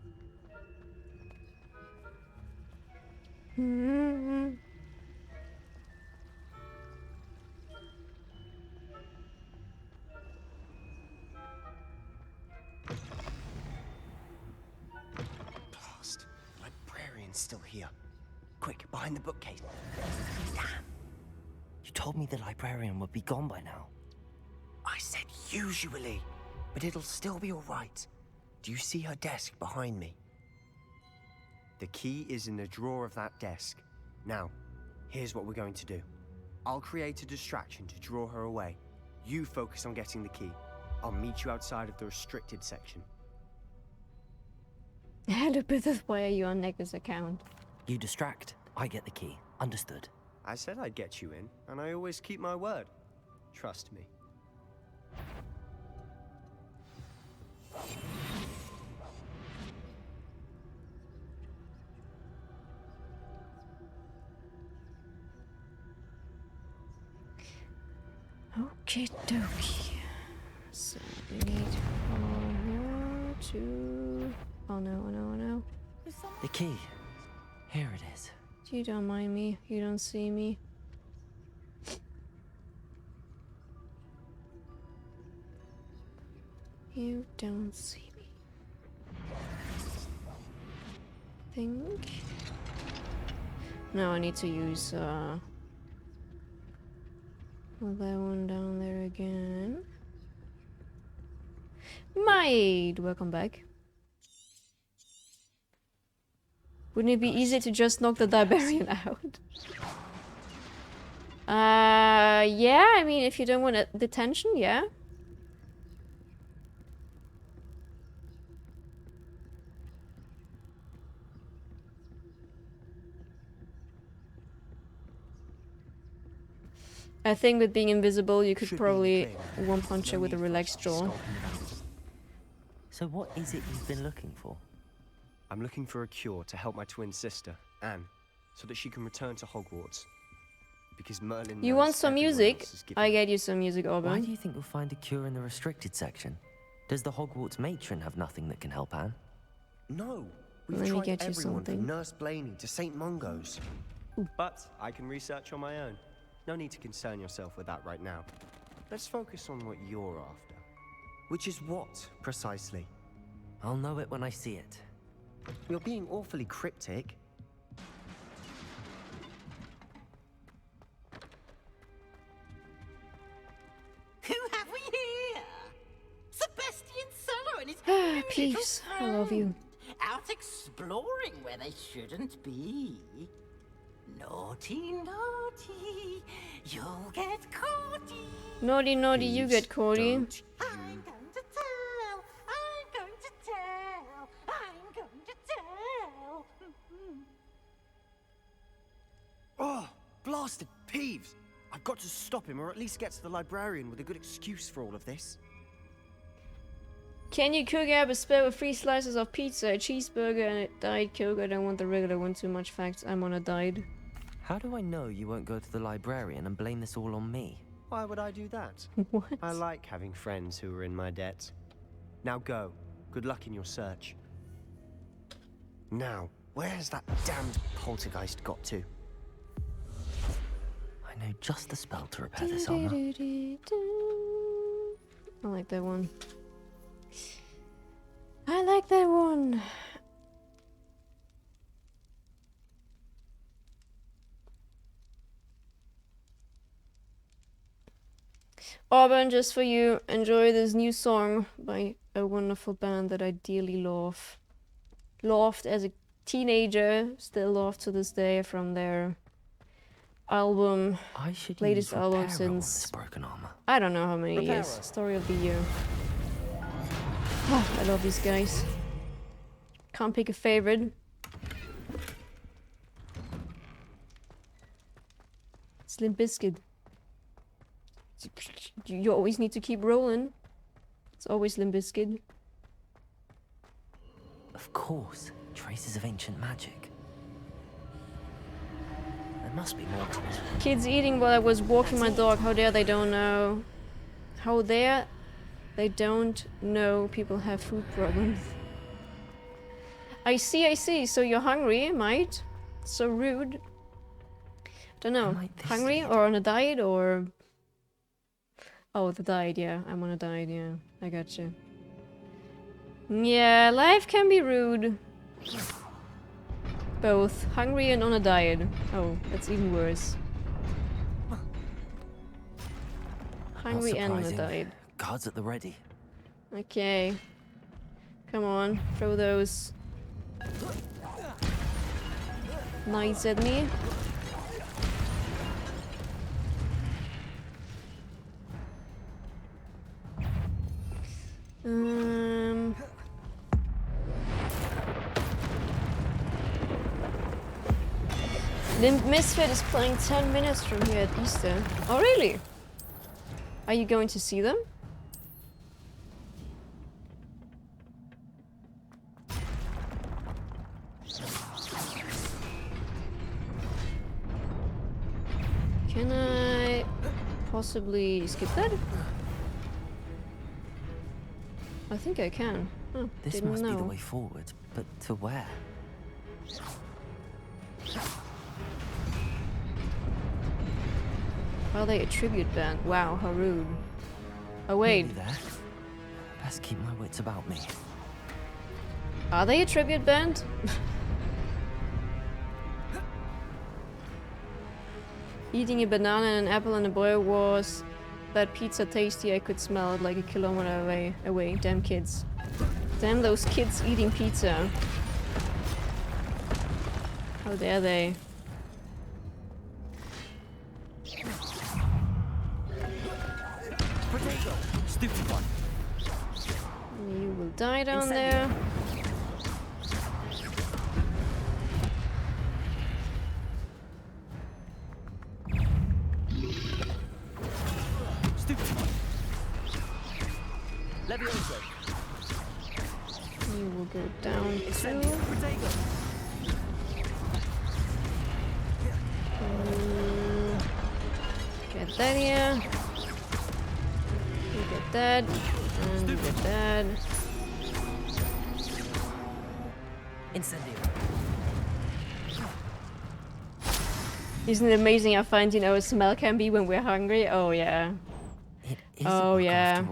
Blast. Librarian's still here. Quick, behind the bookcase. Damn. You told me the librarian would be gone by now. I said usually, but it'll still be all right. Do you see her desk behind me? The key is in the drawer of that desk. Now, here's what we're going to do. I'll create a distraction to draw her away. You focus on getting the key. I'll meet you outside of the restricted section. Elizabeth, why are you on Neko's account? You distract, I get the key. Understood. I said I'd get you in, and I always keep my word. Trust me. Okay, dokie. So we need for her to. Oh no, oh no, oh no. The key. Here it is. You don't mind me. You don't see me. You don't see me. Think. No, I need to use that one down there again. Maid, welcome back. Wouldn't it be easy to just knock the Liberian out? Yeah, I mean, if you don't want detention, yeah. I think with being invisible, you could probably one-punch her with a relaxed jaw. So what is it you've been looking for? I'm looking for a cure to help my twin sister, Anne, so that she can return to Hogwarts. Because Merlin You knows want some everyone music? else is giving I get you some music, Auburn. Why do you think you'll find a cure in the restricted section? Does the Hogwarts matron have nothing that can help Anne? No, we've Let me tried get you everyone something. from Nurse Blaney to St. Mungo's. But I can research on my own. No need to concern yourself with that right now. Let's focus on what you're after. Which is what, precisely? I'll know it when I see it. You're being awfully cryptic. Who have we here? Sebastian Cello and his Peeves, I love you. out exploring where they shouldn't be. Naughty, naughty, you'll get caughty. Naughty, naughty, you get Cody. I'm going to tell, I'm going to tell, I'm going to tell. Oh, blasted Peeves! I've got to stop him, or at least get to the librarian with a good excuse for all of this. Can you cook up a spare with 3 slices of pizza, a cheeseburger, and a Diet Coke? I don't want the regular one, too much facts. I'm on a diet. How do I know you won't go to the librarian and blame this all on me? Why would I do that? What? I like having friends who are in my debt. Now go. Good luck in your search. Now, where's that damned poltergeist got to? I know just the spell to repair this armor. I like that one. I like that one. Auburn, just for you, enjoy this new song by a wonderful band that I dearly love. Loved as a teenager, still love to this day from their album, latest album since broken armor. I don't know how many years. Story of the year. Oh, I love these guys. Can't pick a favorite. Slim Biscuit. You always need to keep rolling. It's always Limp Bizkit. Of course, traces of ancient magic. There must be more to it. Kids eating while I was walking my dog. How dare they don't know? How dare they don't know people have food problems? I see. So you're hungry, mate? So rude. Don't know. Hungry or on a diet or... Oh, the diet, yeah. I'm on a diet, yeah. I gotcha. Yeah, life can be rude. Both. Hungry and on a diet. Oh, that's even worse. Hungry and on a diet. Guards at the ready. Okay. Come on, throw those knights at me. Limp Misfit is playing 10 minutes from here at Easter. Oh, really? Are you going to see them? Can I possibly skip that? I think I can. Oh, This didn't must know. be the way forward, but to where? Are they a tribute band? Wow, how rude. Oh wait. Nearly there. Best keep my wits about me. Are they a tribute band? Eating a banana and an apple and a boy was that pizza tasty. I could smell it like a kilometer away. Damn kids. Damn those kids eating pizza. How dare they? Potato! Stupid one! You will die down there. Stupid one! Levioso! You will go down too. Potato! Get that here. You get that. And you get that. Incendio. Isn't it amazing how fun, you know, a smell can be when we're hungry? Oh yeah. Oh yeah.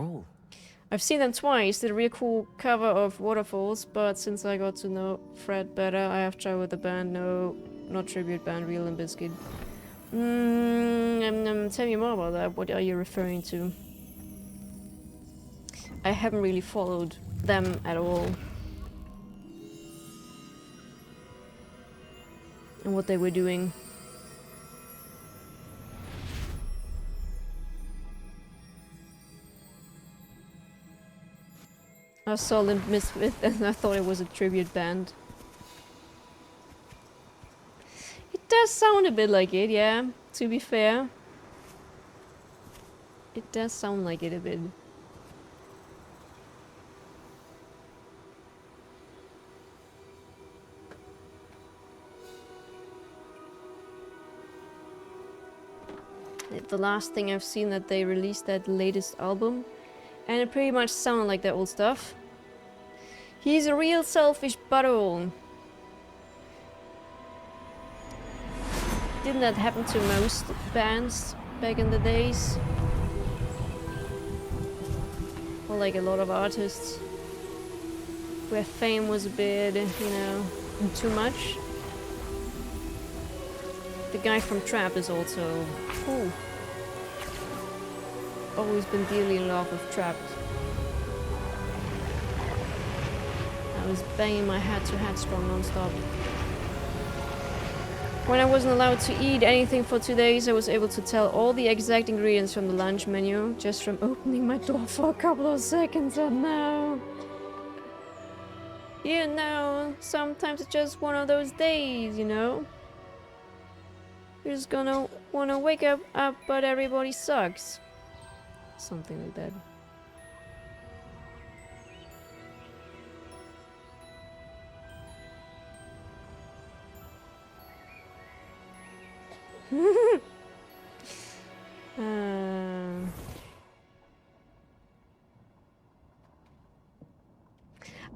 I've seen them twice. Did a real cool cover of Waterfalls, but since I got to know Fred better, I have tried with the band. No, not tribute band, Real Limp Bizkit. Tell me more about that. What are you referring to? I haven't really followed them at all. And what they were doing. I saw Limp Bizkit and I thought it was a tribute band. It does sound a bit like it, yeah, to be fair. It does sound like it a bit. The last thing I've seen that they released that latest album, and it pretty much sounded like their old stuff. He's a real selfish butthole. Didn't that happen to most bands back in the days? Or like a lot of artists, where fame was a bit, you know, too much. The guy from Trap is also cool. Always been dearly in love with Trap. I was banging my head to Headstrong non-stop. When I wasn't allowed to eat anything for 2 days, I was able to tell all the exact ingredients from the lunch menu just from opening my door for a couple of seconds. And now, you know, sometimes it's just one of those days, you know. You're just gonna wanna wake up, but everybody sucks. Something like that.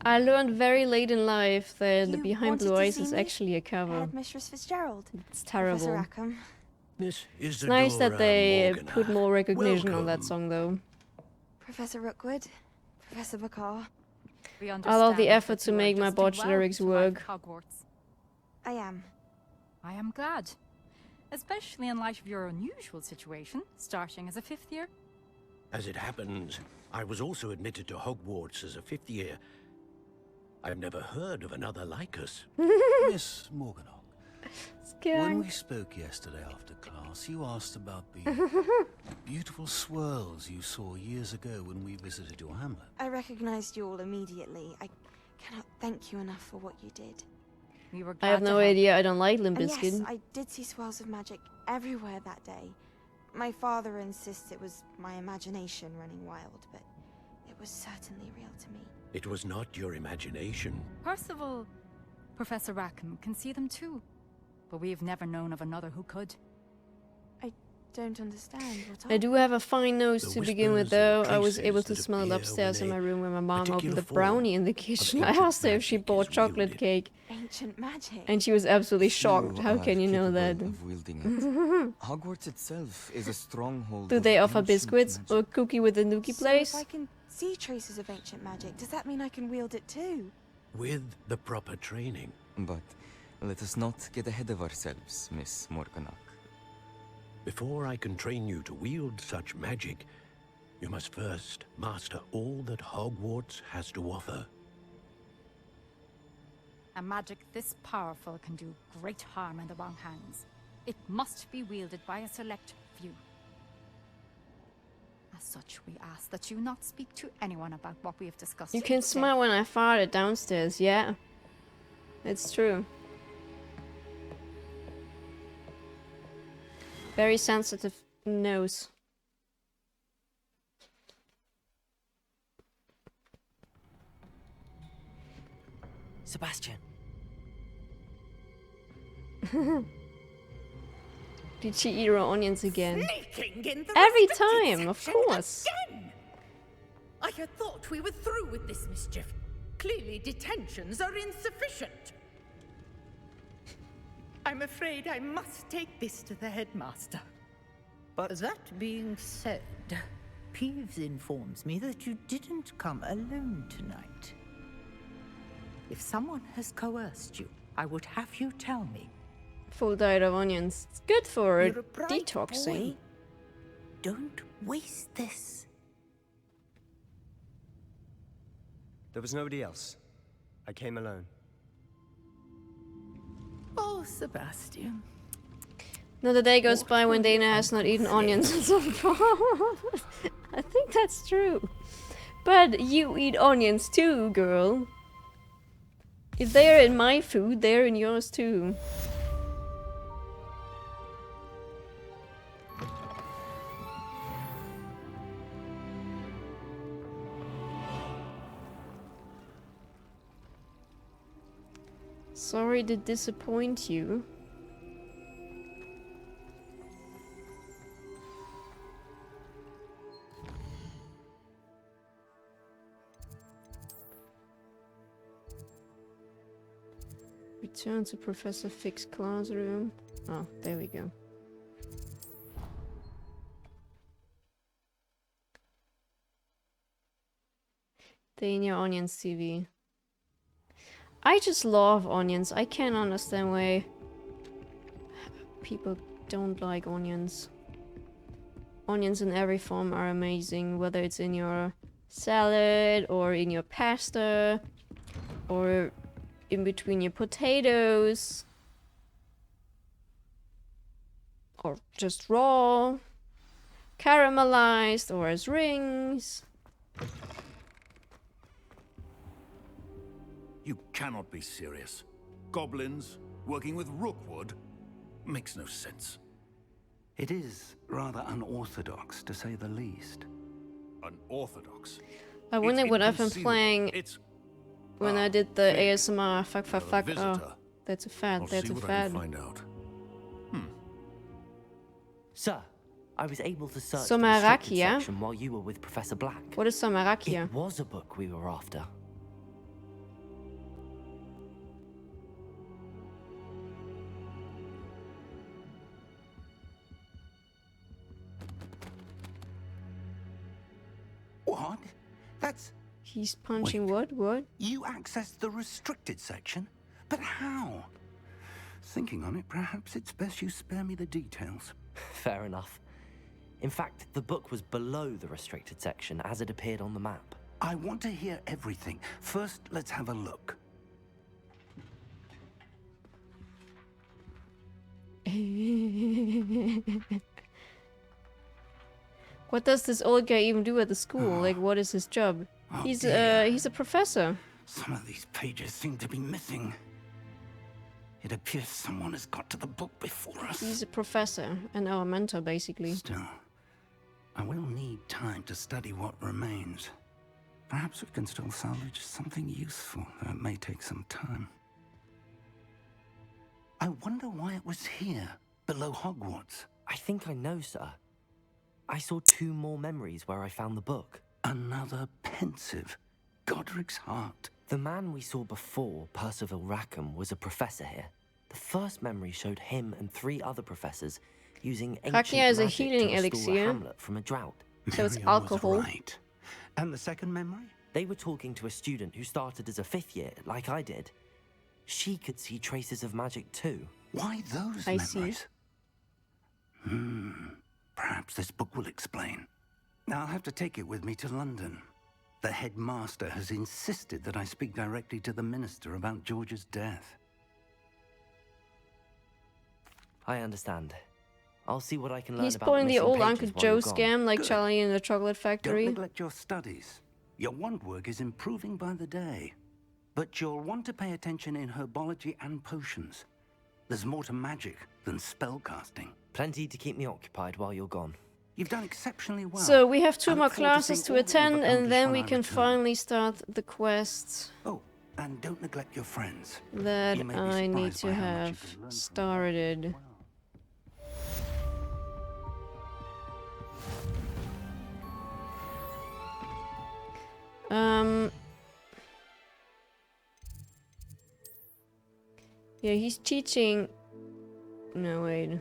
I learned very late in life that the Behind Blue Eyes is actually a cover. Mistress Fitzgerald. It's terrible. Professor Rackham. This is It's nice that they put more recognition on that song, though. Professor Rookwood. Professor Bakar. I love the effort to make my botched lyrics work. Hogwarts. I am. I am glad. Especially in light of your unusual situation, starting as a 5th year. As it happens, I was also admitted to Hogwarts as a 5th year. I've never heard of another like us. Miss Morganach, when we spoke yesterday after class, you asked about the beautiful swirls you saw years ago when we visited your hamlet. I recognized you all immediately. I cannot thank you enough for what you did. We were I have no idea. I don't like Limp And Bizkit. yes, I did see swirls of magic everywhere that day. My father insists it was my imagination running wild, but it was certainly real to me. It was not your imagination. Percival, Professor Rackham can see them too. But we've never known of another who could. I don't understand. What I do have a fine nose The to begin with, whispers though. and I was able traces to that smell it appear upstairs in when my a room when my mom opened particular the form brownie in the of kitchen. I ancient asked her if she magic bought is chocolate wielded. cake, ancient magic? and she was absolutely Few shocked. How can are you know that? capable of wielding it. Hogwarts itself is a stronghold. Do of they offer ancient biscuits magic. or cookie with the nookie So place? if I can see traces of ancient magic, does that mean I can wield it too? With the proper training. But let us not get ahead of ourselves, Miss Morganach. Before I can train you to wield such magic, you must first master all that Hogwarts has to offer. A magic this powerful can do great harm in the wrong hands. It must be wielded by a select few. As such, we ask that you not speak to anyone about what we have discussed. You can today. smell when I farted downstairs, yeah. It's true. Very sensitive nose. Sebastian. Did she eat her onions again? Sneaking in the Every restricted time, of section course. again. I had thought we were through with this mischief. Clearly detentions are insufficient. I'm afraid I must take this to the headmaster. But that being said, Peeves informs me that you didn't come alone tonight. If someone has coerced you, I would have you tell me. Full diet of onions. It's good for You're a bright detoxing. boy. Don't waste this. There was nobody else. I came alone. Oh, Sebastian. Another day goes by when Dana has not eaten onions in some form. I think that's true. But you eat onions too, girl. If they are in my food, they are in yours too. Sorry to disappoint you. Return to Professor Fick's classroom. Oh, there we go. Dania Onions TV. I just love onions. I can't understand why people don't like onions. Onions in every form are amazing, whether it's in your salad or in your pasta or in between your potatoes or just raw, caramelized or as rings. You cannot be serious. Goblins working with Rookwood makes no sense. It is rather unorthodox, to say the least. Unorthodox? I wonder what I've been playing when I did the ASMR. Fuck. Oh, that's a fad. That's a fad. Find out. Sir, I was able to search the Somarakia? restricted section while you were with Professor Black. What is Somarakia? It was a book we were after. What? That's... He's punching what? You accessed the restricted section? But how? Thinking on it, perhaps it's best you spare me the details. Fair enough. In fact, the book was below the restricted section as it appeared on the map. I want to hear everything. First, let's have a look. What does this old guy even do at the school? Like, what is his job? He's a professor. Some of these pages seem to be missing. It appears someone has got to the book before us. He's a professor and our mentor, basically. Still, I will need time to study what remains. Perhaps we can still salvage something useful, though it may take some time. I wonder why it was here, below Hogwarts. I think I know, sir. I saw 2 more memories where I found the book. Another pensive. Godric's heart. The man we saw before, Percival Rackham, was a professor here. The first memory showed him and 3 other professors using ancient Haknia is a magic healing to restore elixir. Hamlet from a drought. So it's Miriam alcohol. was right. And the second memory? They were talking to a student who started as a 5th year, like I did. She could see traces of magic too. Why those I memories? Perhaps this book will explain. I'll have to take it with me to London. The headmaster has insisted that I speak directly to the minister about George's death. I understand. I'll see what I can learn He's about pulling the missing old pages Uncle while Joe you're gone. scam like Good. Charlie in the Chocolate Factory. Don't neglect your studies. Your wand work is improving by the day. But you'll want to pay attention in herbology and potions. There's more to magic than spellcasting. Plenty to keep me occupied while you're gone. You've done exceptionally well. So we have 2 I more look forward to classes seeing to all that you've attend, and then accomplished we when I can return. finally start the quests Oh, and don't neglect your friends. that You may be I need surprised to by how much you have can learn from them. started. Yeah, he's teaching. No, wait.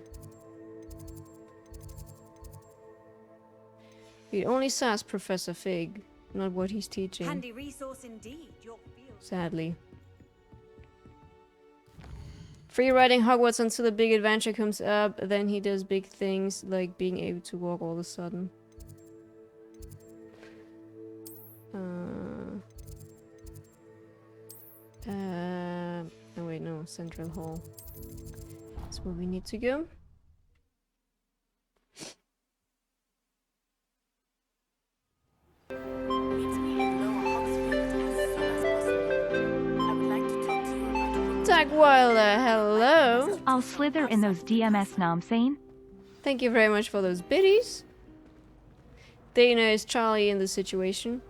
It only says Professor Fig, not what he's teaching. Handy resource indeed, your field. Sadly. Free riding Hogwarts until a big adventure comes up, then he does big things like being able to walk all of a sudden. Oh wait, no, Central Hall. That's where we need to go. Tagwilder, hello. I'll slither in those DMS Namsane. Thank you very much for those biddies. Dana is Charlie in the situation.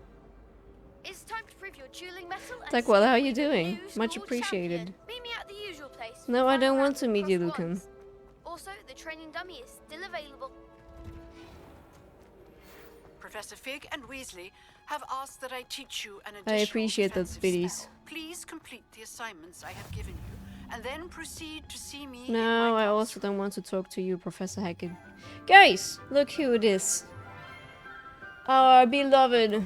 It's time to prove your dueling mettle and Tagwilder, how see you if you're the doing? new Much school appreciated. champion. Meet me at the usual place. No, I don't Final want to round meet you, across Lucan. wands. Also, the training dummy is still available. Professor Fig and Weasley have asked that I teach you an I additional appreciate those defensive biddies. spell. Please complete the assignments I have given you, and then proceed to see me. No, I also don't want to talk to you, Professor Hackett. Guys, look who it is. Our beloved.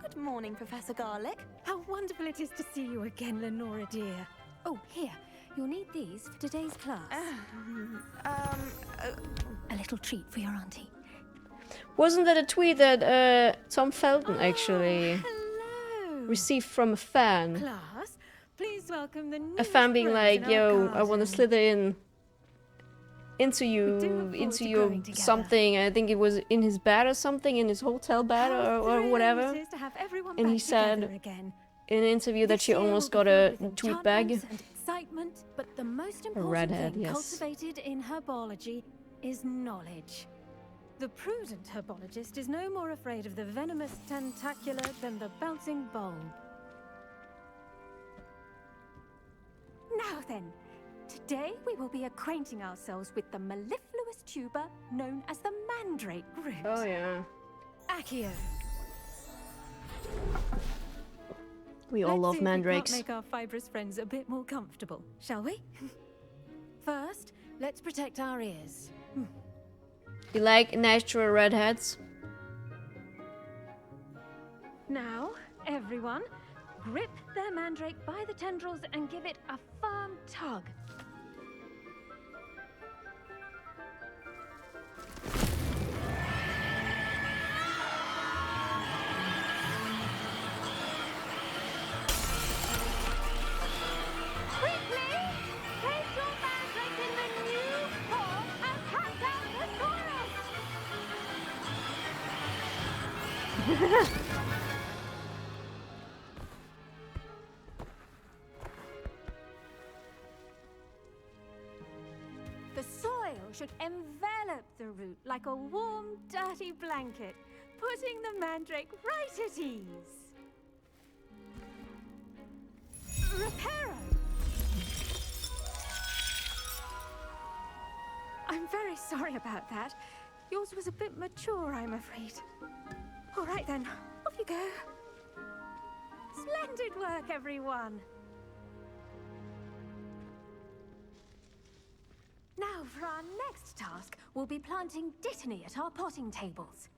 Good morning, Professor Garlick. How wonderful it is to see you again, Lenora dear. Oh, here. You'll need these for today's class. A little treat for your auntie. Wasn't that a tweet that Tom Felton actually received from a fan? Class, please welcome the A fan being like, yo, I want to garden. slither into your something. I think it was in his bed or something, in his hotel bed or whatever. It is to have everyone And he back together said again. in an interview that This she year almost will got be a filled with tweet bag. enchantments and excitement, but the most important redhead, thing yes. cultivated in herbology is knowledge. The prudent herbologist is no more afraid of the venomous tentacular than the bouncing bulb. Now then, today we will be acquainting ourselves with the mellifluous tuber known as the mandrake root. Oh yeah. Accio. We all love mandrakes. Let's see if we can't make our fibrous friends a bit more comfortable, shall we? First, let's protect our ears. You like natural redheads? Now, everyone, grip their mandrake by the tendrils and give it a firm tug. Quickly, place your mandrake in the new form and cut down the forest. The soil should envelop the root like a warm, dirty blanket, putting the mandrake right at ease. Reparo! I'm very sorry about that. Yours was a bit mature, I'm afraid. All right then, off you go. Splendid work, everyone. Now, for our next task, we'll be planting dittany at our potting tables.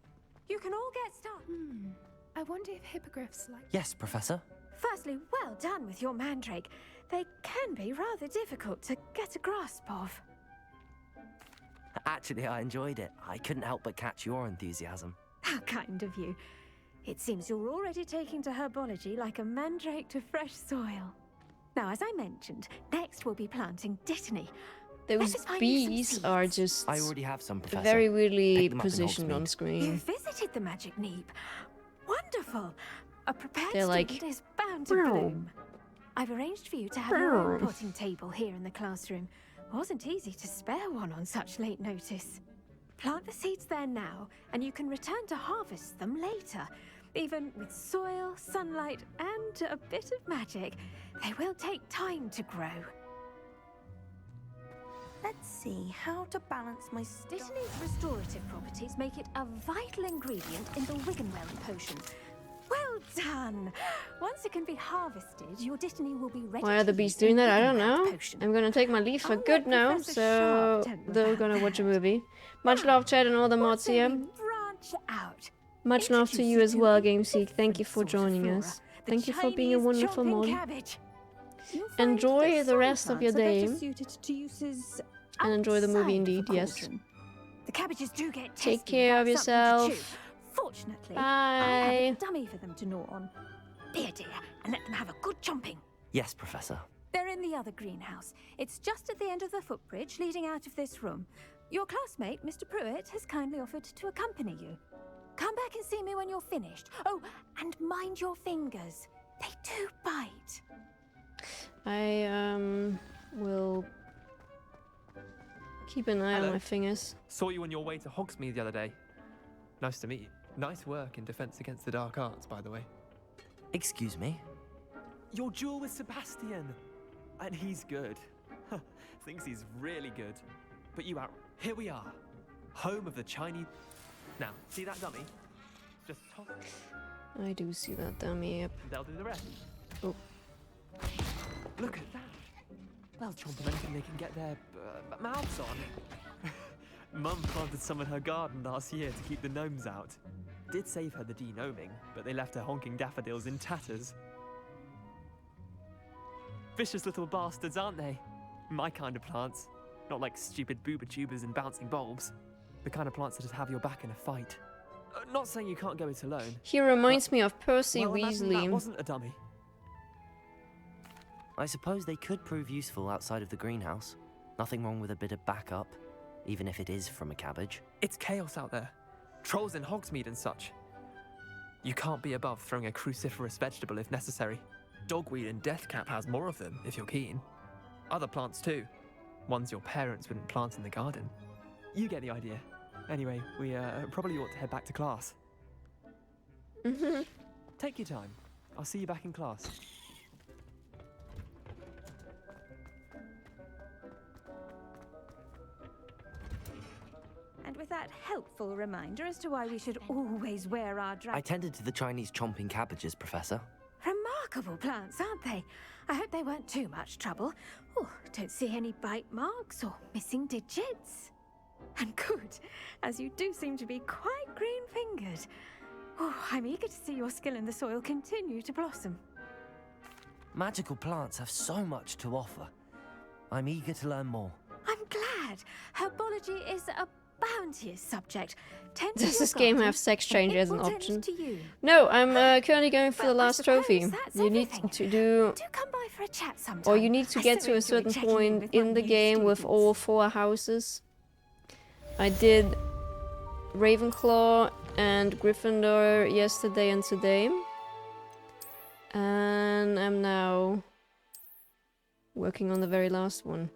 You can all get started. I wonder if hippogriffs like... Yes, Professor. Firstly, well done with your mandrake. They can be rather difficult to get a grasp of. Actually, I enjoyed it. I couldn't help but catch your enthusiasm. How kind of you. It seems you're already taking to herbology like a mandrake to fresh soil. Now, as I mentioned, next we'll be planting dittany. Those bees are just I already have some, Professor. very weirdly Pick them up in positioned on Hogsmeade. You screen. visited the magic neep. Wonderful. A prepared They're like, student is bound to bloom. I've arranged for you to have your own potting table here in the classroom. Wasn't easy to spare one on such late notice. Plant the seeds there now, and you can return to harvest them later. Even with soil, sunlight, and a bit of magic, they will take time to grow. Let's see how to balance my Dittany's restorative properties make it a vital ingredient in the Wiggenweld potion. Well done! Once it can be harvested, your dittany will be ready. Why are the bees doing that? I don't know. I'm gonna take my leave for good now, so they're gonna watch a movie. Much love, Chad, and all the mods here. Branch out. Much love to you as well, GameSeek. Thank you for joining us. Thank you for being a wonderful mod. Enjoy the rest of your day. And enjoy the movie indeed, yes. The cabbages do get Take care of yourself. Fortunately, Bye. I have a dummy for them to gnaw on. Be a dear and let them have a good chomping. Yes, Professor. They're in the other greenhouse. It's just at the end of the footbridge leading out of this room. Your classmate, Mr. Pruitt, has kindly offered to accompany you. Come back and see me when you're finished. Oh, and mind your fingers. They do bite. I will keep an eye on my fingers. Saw you on your way to Hogsmeade the other day. Nice to meet you. Nice work in Defense Against the Dark Arts, by the way. Excuse me? Your duel with Sebastian. And he's good. Thinks he's really good. But you out. Here we are. Home of the Chinese... Now, see that dummy? Just toss it. I do see that dummy, yep. They'll do the rest. Oh. Look at that. They'll chomp on anything they can get their mouths on. Mum planted some in her garden last year to keep the gnomes out. Did save her the de-gnoming, but they left her honking daffodils in tatters. Vicious little bastards, aren't they? My kind of plants. Not like stupid booba tubers and bouncing bulbs. The kind of plants that'd have your back in a fight. Not saying you can't go it alone. He reminds me of Percy Weasley. That Weasley. wasn't a dummy. I suppose they could prove useful outside of the greenhouse. Nothing wrong with a bit of backup, even if it is from a cabbage. It's chaos out there. Trolls in Hogsmeade and such. You can't be above throwing a cruciferous vegetable if necessary. Dogweed and deathcap has more of them, if you're keen. Other plants too. Ones your parents wouldn't plant in the garden. You get the idea. Anyway, we probably ought to head back to class. Take your time. I'll see you back in class. And with that helpful reminder as to why we should always wear our I tended to the Chinese chomping cabbages, Professor. Remarkable plants, aren't they? I hope they weren't too much trouble. Oh, don't see any bite marks or missing digits. And good, as you do seem to be quite green-fingered. Oh, I'm eager to see your skill in the soil continue to blossom. Magical plants have so much to offer. I'm eager to learn more. I'm glad. Herbology is a bounteous subject. Does this game have sex change as an option? No, I'm currently going for the last trophy. You need to do... come by for a chat sometime. Or you need to get to a certain point in the game with all 4 houses. I did Ravenclaw and Gryffindor yesterday and today. And I'm now working on the very last one.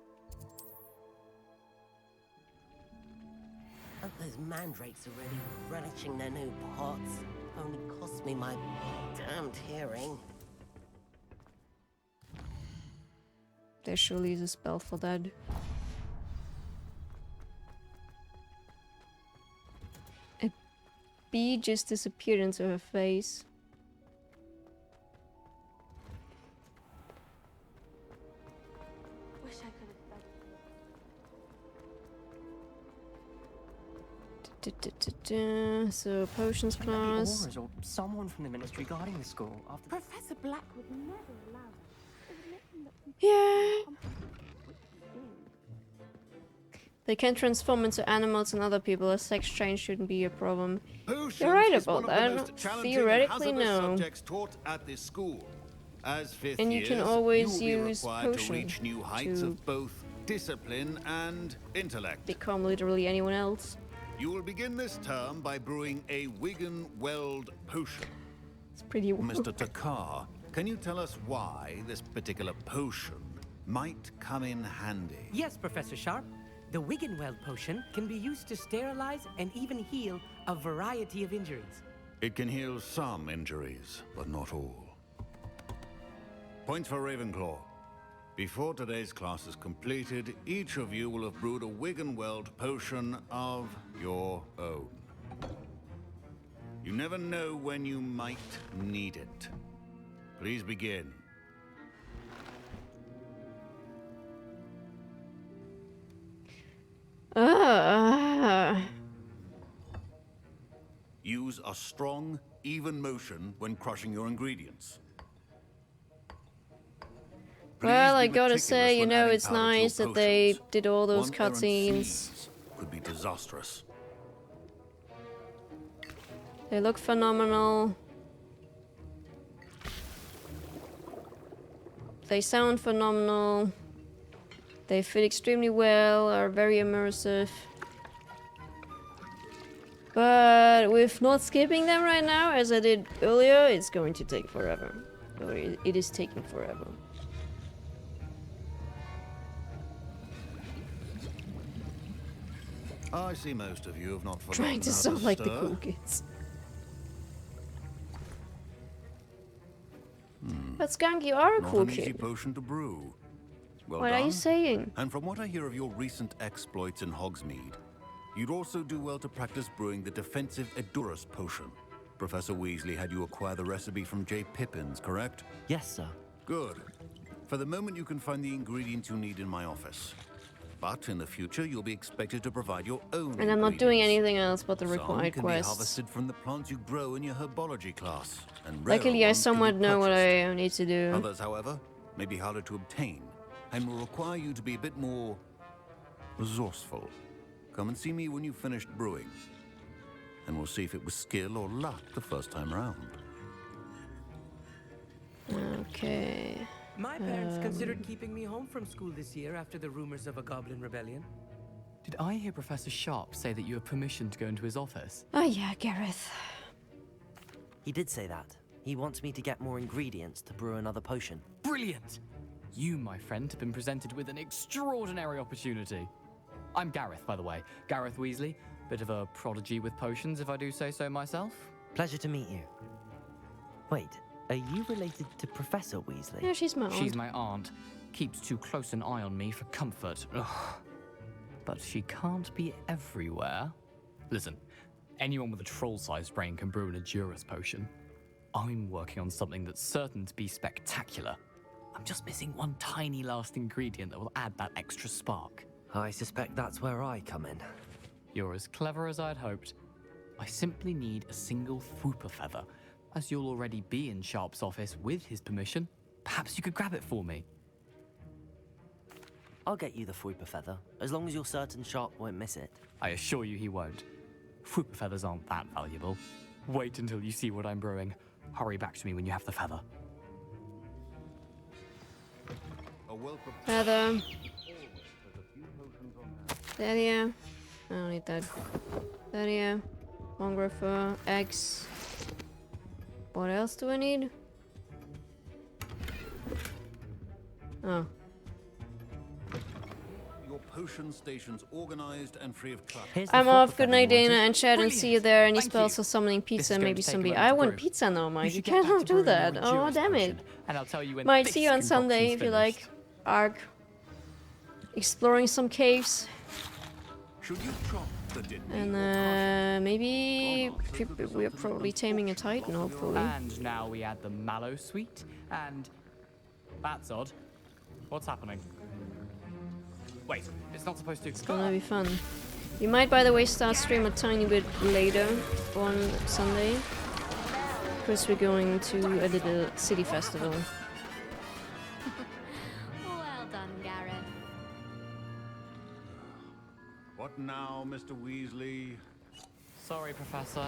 Those mandrakes already relishing their new pots. Only cost me my damned hearing. There surely is a spell for that. bee just disappeared into her face. Wish I could have. So potions Maybe class. Aurors or someone from the ministry guarding the school. After Professor Black would never allow it. Yeah. They can transform into animals and other people. A sex change shouldn't be a problem. You're right about that. Theoretically, no. Subjects taught at this school. As fifth And you years, can always you will be use required to potion reach new heights to of both discipline and intellect. become literally anyone else. You will begin this term by brewing a Wigan Weld potion. It's pretty Mr. Takar, can you tell us why this particular potion might come in handy? Yes, Professor Sharp. The Wiggenweld potion can be used to sterilize and even heal a variety of injuries. It can heal some injuries, but not all. Points for Ravenclaw. Before today's class is completed, each of you will have brewed a Wiggenweld potion of your own. You never know when you might need it. Please begin. Use a strong, even motion when crushing your ingredients. Well, I gotta say, you know, it's nice that they did all those cutscenes. Could be disastrous. They look phenomenal. They sound phenomenal. They fit extremely well, are very immersive. But with not skipping them right now, as I did earlier, it's going to take forever. Or it is taking forever. I see most of you have not forgotten Trying to how sound like the stir. cool kids. But Skunk, you are a Not cool an easy kid. potion to brew. Well What are you done. saying? And from what I hear of your recent exploits in Hogsmeade, you'd also do well to practice brewing the defensive Edurus potion. Professor Weasley had you acquire the recipe from J. Pippins, correct? Yes, sir. Good. For the moment, you can find the ingredients you need in my office. But in the future, you'll be expected to provide your own And I'm not doing ingredients. anything else but the Some required can be quests. harvested from the plants you grow in your herbology class. And Luckily, rarer I ones can be somewhat know what purchased. I need to do. Others, however, may be harder to obtain and will require you to be a bit more resourceful. Come and see me when you've finished brewing, and we'll see if it was skill or luck the first time round. Okay. My parents considered keeping me home from school this year after the rumors of a goblin rebellion. Did I hear Professor Sharp say that you have permission to go into his office? Oh yeah, Gareth. He did say that. He wants me to get more ingredients to brew another potion. Brilliant! You, my friend, have been presented with an extraordinary opportunity. I'm Gareth, by the way. Gareth Weasley. Bit of a prodigy with potions, if I do say so myself. Pleasure to meet you. Wait, are you related to Professor Weasley? Yeah, she's my aunt. She's my aunt. Keeps too close an eye on me for comfort. Ugh. But she can't be everywhere. Listen, anyone with a troll-sized brain can brew an Edurus potion. I'm working on something that's certain to be spectacular. I'm just missing one tiny last ingredient that will add that extra spark. I suspect that's where I come in. You're as clever as I'd hoped. I simply need a single Fwooper feather. As you'll already be in Sharp's office with his permission, perhaps you could grab it for me. I'll get you the Fwooper feather, as long as you're certain Sharp won't miss it. I assure you he won't. Fwooper feathers aren't that valuable. Wait until you see what I'm brewing. Hurry back to me when you have the feather. Feather. There you. I don't need that. There you. Mongrapher. Eggs. What else do I need? Oh. Your potion station's organized and free of clutter. I'm off. Good night, Dana and Chad, and see you there. Any spells for summoning pizza? Maybe some I want pizza now, Mike. You cannot do that. Oh, damn it. And I'll tell you when Might see you on Sunday if you like. Ark. Exploring some caves. Should you chop And maybe we're probably taming a Titan, hopefully. And now we add the Mallow Suite, and that's odd. What's happening? Wait, it's not supposed to. It's gonna be fun. We might, by the way, start stream a tiny bit later on Sunday, because we're going to a little city festival. Well done, Gareth. What now, Mr. Weasley? Sorry, Professor.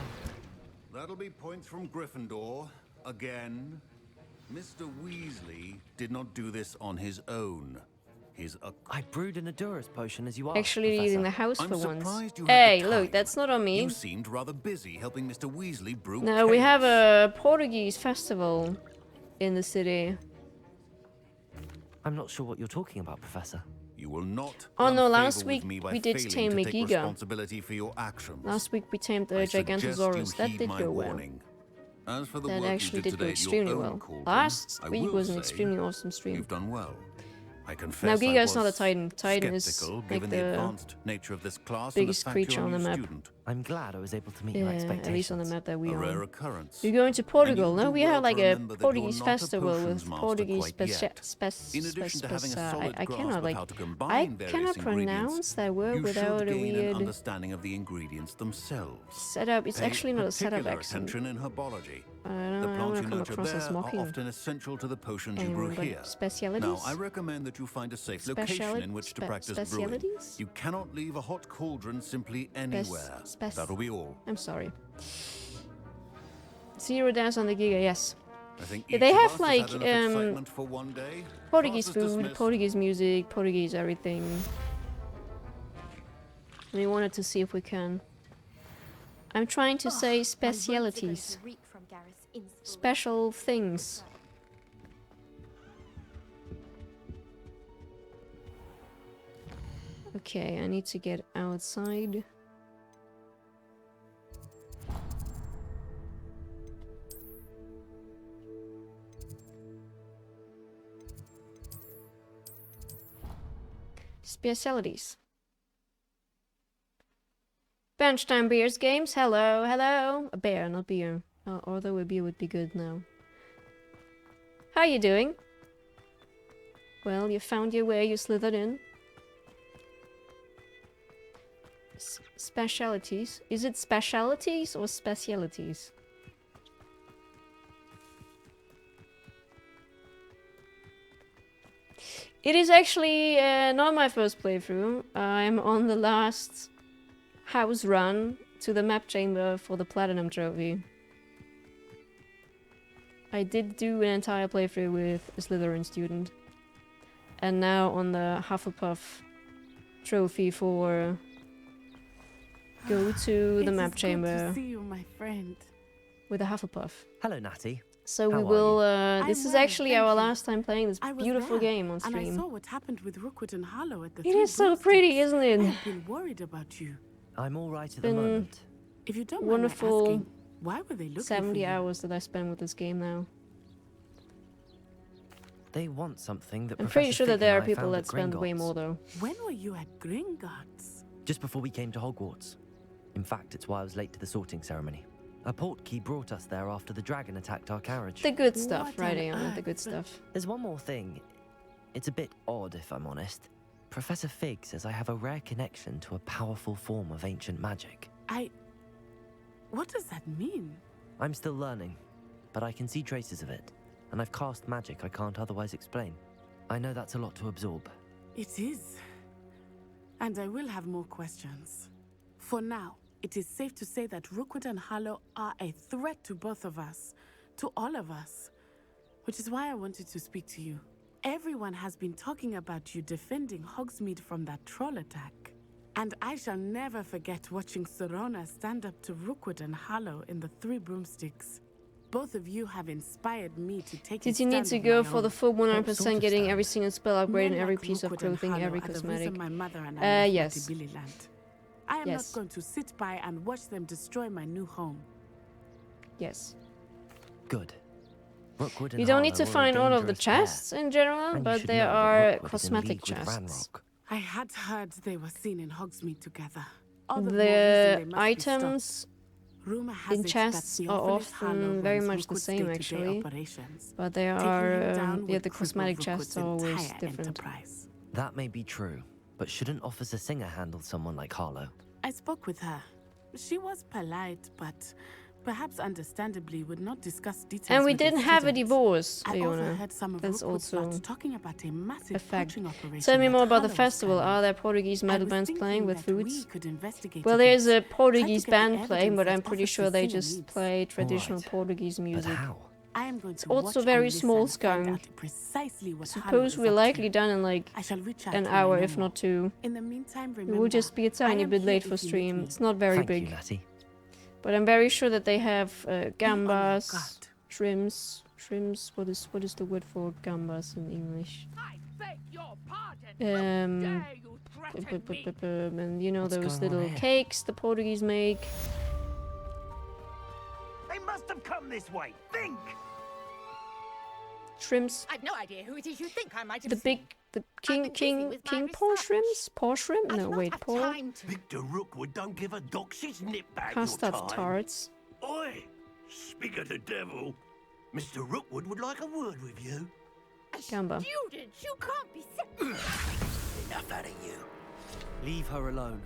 That'll be points from Gryffindor. Again. Mr. Weasley did not do this on his own. I brewed an Adurus potion as you asked, Actually Professor. leaving the house I'm for once. surprised you had Hey, the look, time. that's not on me. You seemed rather busy helping Mr. Weasley brew No, we chaos. have a Portuguese festival in the city. I'm not sure what you're talking about, Professor. You will not. Oh no, earn last favor week with me by we did failing tame to take Megiga. responsibility for your actions. Last week we tamed the I suggest Gigantosaurus. you That heed did my go well. warning. As for the That work actually you did did go today at your extremely own well. cauldron, Last I week will was an say extremely awesome stream. You've done well. I confess Now I Giga was is not a Titan. Titan is skeptical, like given the the advanced nature of this class biggest and the fact creature you're on a the new map. student. I'm glad I was able to meet Yeah, your expectations. at least on the map that we A are rare on. occurrence. We're going to Portugal. And you No, do we well have to like a remember that Portuguese you're not a festival potions with master Portuguese quite yet. In addition to having a solid I grasp cannot of like how to combine I various cannot ingredients, pronounce that word you without should a gain an weird understanding of the ingredients themselves. setup. It's Pay actually not a setup particular accent. attention in herbology. I don't The know, I plants wanna you come nurture across there as are mocking often essential to the potions you brew anyone, but here. specialities? Now, I recommend that you find a safe location in which to practice brewing. Specialities? You cannot leave a hot cauldron simply anywhere. That'll be all. I'm sorry. 0 dance on the Giga, yes. I think Yeah, each they of have us like had enough excitement for one day. Portuguese Class is food, dismissed. Portuguese music, Portuguese everything. We wanted to see if we can. I'm trying to say specialities. Special things. Okay, I need to get outside. Specialities. Benchtime Beers Games, hello, hello. A bear, not beer. Although a beer would be good now. How you doing? Well, you found your way, you slithered in. Specialities. Is it specialities or specialities? It is actually not my first playthrough. I'm on the last house run to the map chamber for the Platinum Trophy. I did do an entire playthrough with a Slytherin student. And now on the Hufflepuff trophy for go to the map chamber Good to see you, my friend. with a Hufflepuff. Hello, Natty. So How we are will. you? This is actually our last time playing this I was beautiful there, game on And I stream. saw what happened with Rookwood and Harlow at the It Three is so Broomsticks. pretty, isn't it? I've been worried about you. I'm all right at the Been moment. If you don't mind my wonderful asking, why were they looking 70 for you? hours that I spent with this game now. They want something that I'm pretty Professor sure that Fig there and are I people found that at spend way Gringotts. more though. When were you at Gringotts? Just before we came to Hogwarts. In fact, it's why I was late to the sorting ceremony. A portkey brought us there after the dragon attacked our carriage. The good stuff, right, Aeon, the good stuff. There's one more thing. It's a bit odd, if I'm honest. Professor Fig says I have a rare connection to a powerful form of ancient magic. What does that mean? I'm still learning, but I can see traces of it, and I've cast magic I can't otherwise explain. I know that's a lot to absorb. It is. And I will have more questions. For now, it is safe to say that Rookwood and Harlow are a threat to both of us, to all of us. Which is why I wanted to speak to you. Everyone has been talking about you defending Hogsmeade from that troll attack. And I shall never forget watching Serona stand up to Rookwood and Harlow in the Three Broomsticks. Both of you have inspired me to take a Did you need stand to of go my for own. the full 100% getting every single spell upgrade and Men every like piece of Rookwood and clothing, Harlow every are the cosmetic? reason my mother and I left Yes. Mighty Billy Land. I am Yes. not going to sit by and watch them destroy my new home. Yes. Good. Rookwood and You don't need to Harlow are a find all of the dangerous pair, chests in general, and you but should there know that are Rookwood is in cosmetic league with chests. Ranrock. I had heard they were seen in Hogsmeade together. All the more reason the they must be stopped. items Rumor has in it chests that the are orphanage often Harlow very runs much the Rookwood's same, day-to-day actually. operations. But they Taking are, him down yeah, would the cripple cosmetic chests Rookwood's are always entire different. enterprise. That may be true, but shouldn't Officer Singer handle someone like Harlow? I spoke with her. She was polite, but perhaps understandably would not discuss details. And we with didn't have a students. divorce, I Leona. overheard some of That's Rookwood's also lads talking about a massive a fact. poaching operation. Tell me that more about the Harlow was festival. planning. Are there Portuguese I metal was bands playing thinking with that we foods? could investigate Well, a there's bit. a Portuguese Try to get the band playing, but evidence I'm that pretty Officer sure they Singer just needs. play traditional Right. Portuguese music. But how? I am going It's to also watch very and small listen and find scone. out precisely what Harlow Suppose is we're up likely to. done in like I shall reach out an when I hour, know if more. not 2. In the meantime, It remember, will just be a I tiny am bit here late if for you need stream. me. It's not very Thank big. you, Natty. But I'm very sure that they have gambas, guard. shrimps. Shrimps, what is the word for gambas in English? And you know What's those going on little here? cakes the Portuguese make. They must have come this way. Think! Shrimps. I've no idea who it is you think I might have The seen. big, king paw shrimps? Paw shrimp? No, wait, paw. Victor Rookwood don't give a doxy's nip back Custard your time. tarts. Oi! Speak of the devil. Mr. Rookwood would like a word with you. Gamba. Student, you can't be Enough out of you. Leave her alone.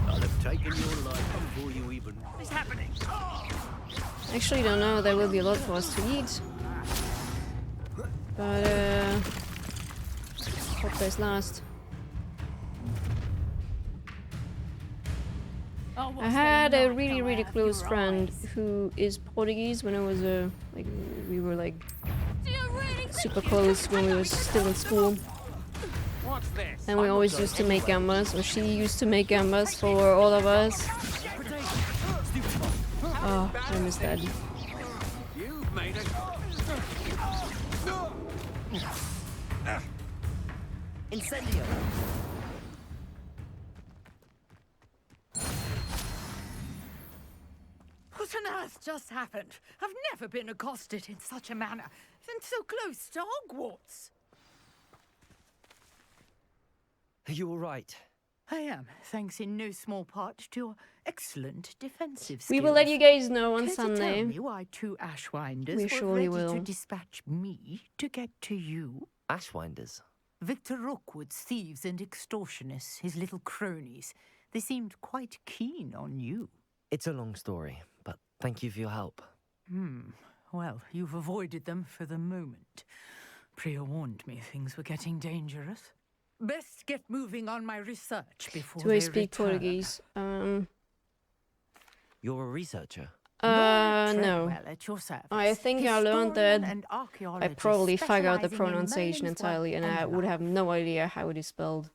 I'll have taken your life before you even... What is happening? Actually, don't know. There will be a lot for us to eat. But hope there's last. I had a really close friend who is Portuguese when I was we were like super close when we were still in school. What's this? And we always used to make gambas, or she used to make gambas for all of us. Oh, I miss that. You've made it. Incendio. What on earth just happened? I've never been accosted in such a manner, and so close to Hogwarts. Are you all right? I am, thanks in no small part to your excellent defensive skills. We will let you guys know on Care to Sunday. tell me why 2 Ashwinders We were surely ready will. to dispatch me to get to you? Ashwinders? Victor Rookwood's thieves and extortionists, his little cronies. They seemed quite keen on you. It's a long story, but thank you for your help. Well, you've avoided them for the moment. Priya warned me things were getting dangerous. Best get moving on my research before Do I speak Portuguese? You're a researcher? No. Treadwell at your service. I think I learned Historian that and I archaeologist probably forgot the specializing in pronunciation Merlin's entirely, work and I and would life. have no idea how it is spelled.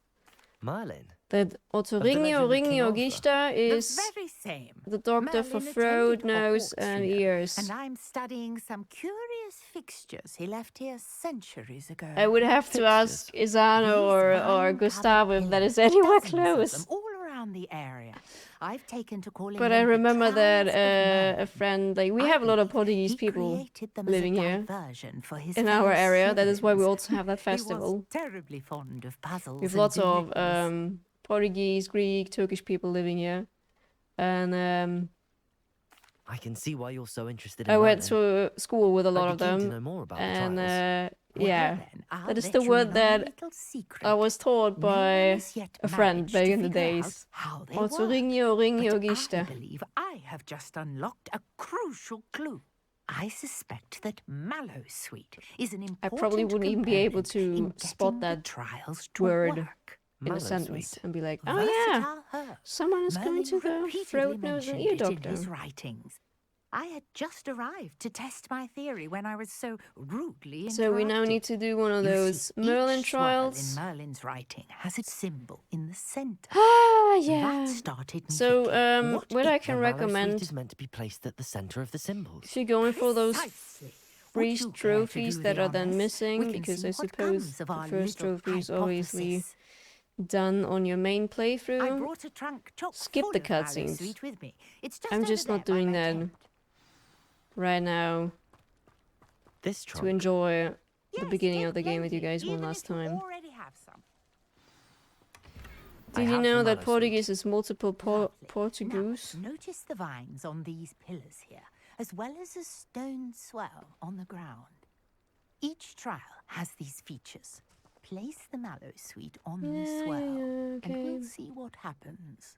Merlin? That Otorrinho Rinho Gista is The very same. the doctor for Merlin throat, attended nose, Hogwarts and here, ears. And I'm studying some curious fixtures he left here centuries ago. I would have to ask Isano or Gustavo if that is anywhere Dozens of close. them all around the area. I've taken to calling But I them the remember that Towers of Merlin. a friend, like, we have a lot of Portuguese people Created them as a living here diversion for his in our fellow area. That is why we Slytherins. also have that He was festival. terribly fond of puzzles. We have and lots of enigmas. Portuguese, Greek, Turkish people living here. And I can see why you're so interested in I went Merlin. to school with a lot I'd of be keen to them. know more about the And trials. yeah, then, I'll that is let the you word in on a that little secret. I was taught No one by has yet a friend managed back to in the figure out days. how they Also, work. Rinho But I Gista. believe I have just unlocked a crucial clue. I suspect that Mallow Sweet is an I important probably wouldn't even be able component in to spot getting the that trials to word work. in a Mallow sentence Sweet. and be like, oh yeah, Versatile herb. someone is going Merlin to the repeatedly throat, nose, and mentioned ear it in doctor. his writings. I had just arrived to test my theory when I was so rudely So we now interrupted. need to do one of You those see, Merlin each swirl trials. in Merlin's writing has its symbol in the center. Ah, yeah. That started me So, thinking, what I The can Mallow Sweet recommend, is meant to be placed at the center of the symbols. if you're going for those Precisely. free Would you care to trophies do that the are then honors? missing, We can because see I what suppose comes of the our first little trophy is obviously hypothesis. done on your main I playthrough. brought a trunk chock Skip full the of Mallow cutscenes. Sweet with me. It's just I'm over just there not by doing my that tent. right now This to trunk. enjoy the Yes, beginning take of the game with you plenty, guys one even last if you time. already have some. Did you know that Portuguese is multiple Portuguese? Notice the vines on these pillars here, as well as a stone swell on the ground. Each trial has these features. Place the mallow sweet on the swell, and we'll see what happens.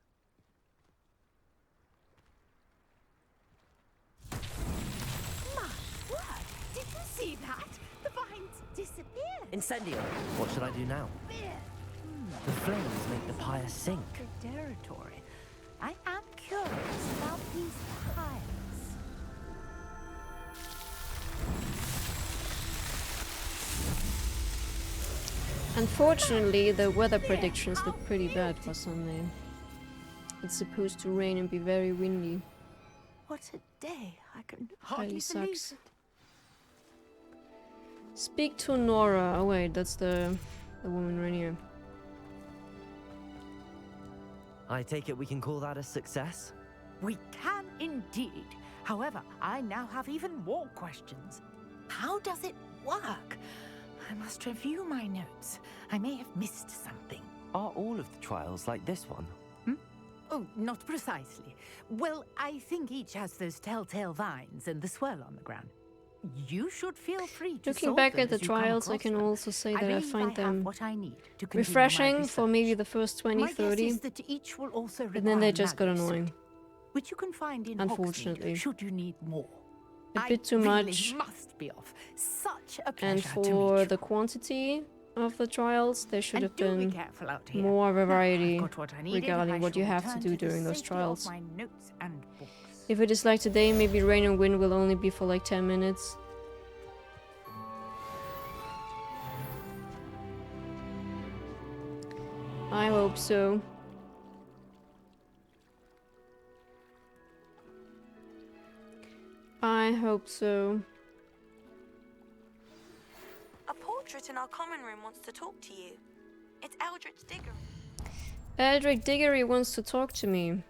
My word! Did you see that? The vines disappeared. Incendio! What should I do now? The flames make the pyre sink. Territory. I am curious about these pyres. Unfortunately, the weather predictions look pretty bad for Sunday. It's supposed to rain and be very windy. What a day. I can Highly hardly believe sucks. it. Speak to Nora. Oh wait, that's the woman right here. I take it we can call that a success? We can indeed. However, I now have even more questions. How does it work? I must review my notes. I may have missed something. Are all of the trials like this one? Oh, not precisely. Well, I think each has those telltale vines and the swirl on the ground. You should feel free to Looking solve back them at the as you come trials, I across can them. also say that I believe find have them what I need to continue my refreshing for research. maybe the first 20, My guess 30, is that each will also and then they require just got mallow annoying. sweet, which you can find in Unfortunately. Hogsmeade, should you need more. A bit too I really much. must be off. Such a pleasure And to for meet the quantity of the trials, there should And have do be been careful out here. more Now I've variety got what I needed, regarding I what you shall have to return do the during those safety of trials. my notes and books. If it is like today, maybe rain and wind will only be for like 10 minutes. I hope so. I hope so. A portrait in our common room wants to talk to you. It's Eldritch Diggory. Eldritch Diggory wants to talk to me.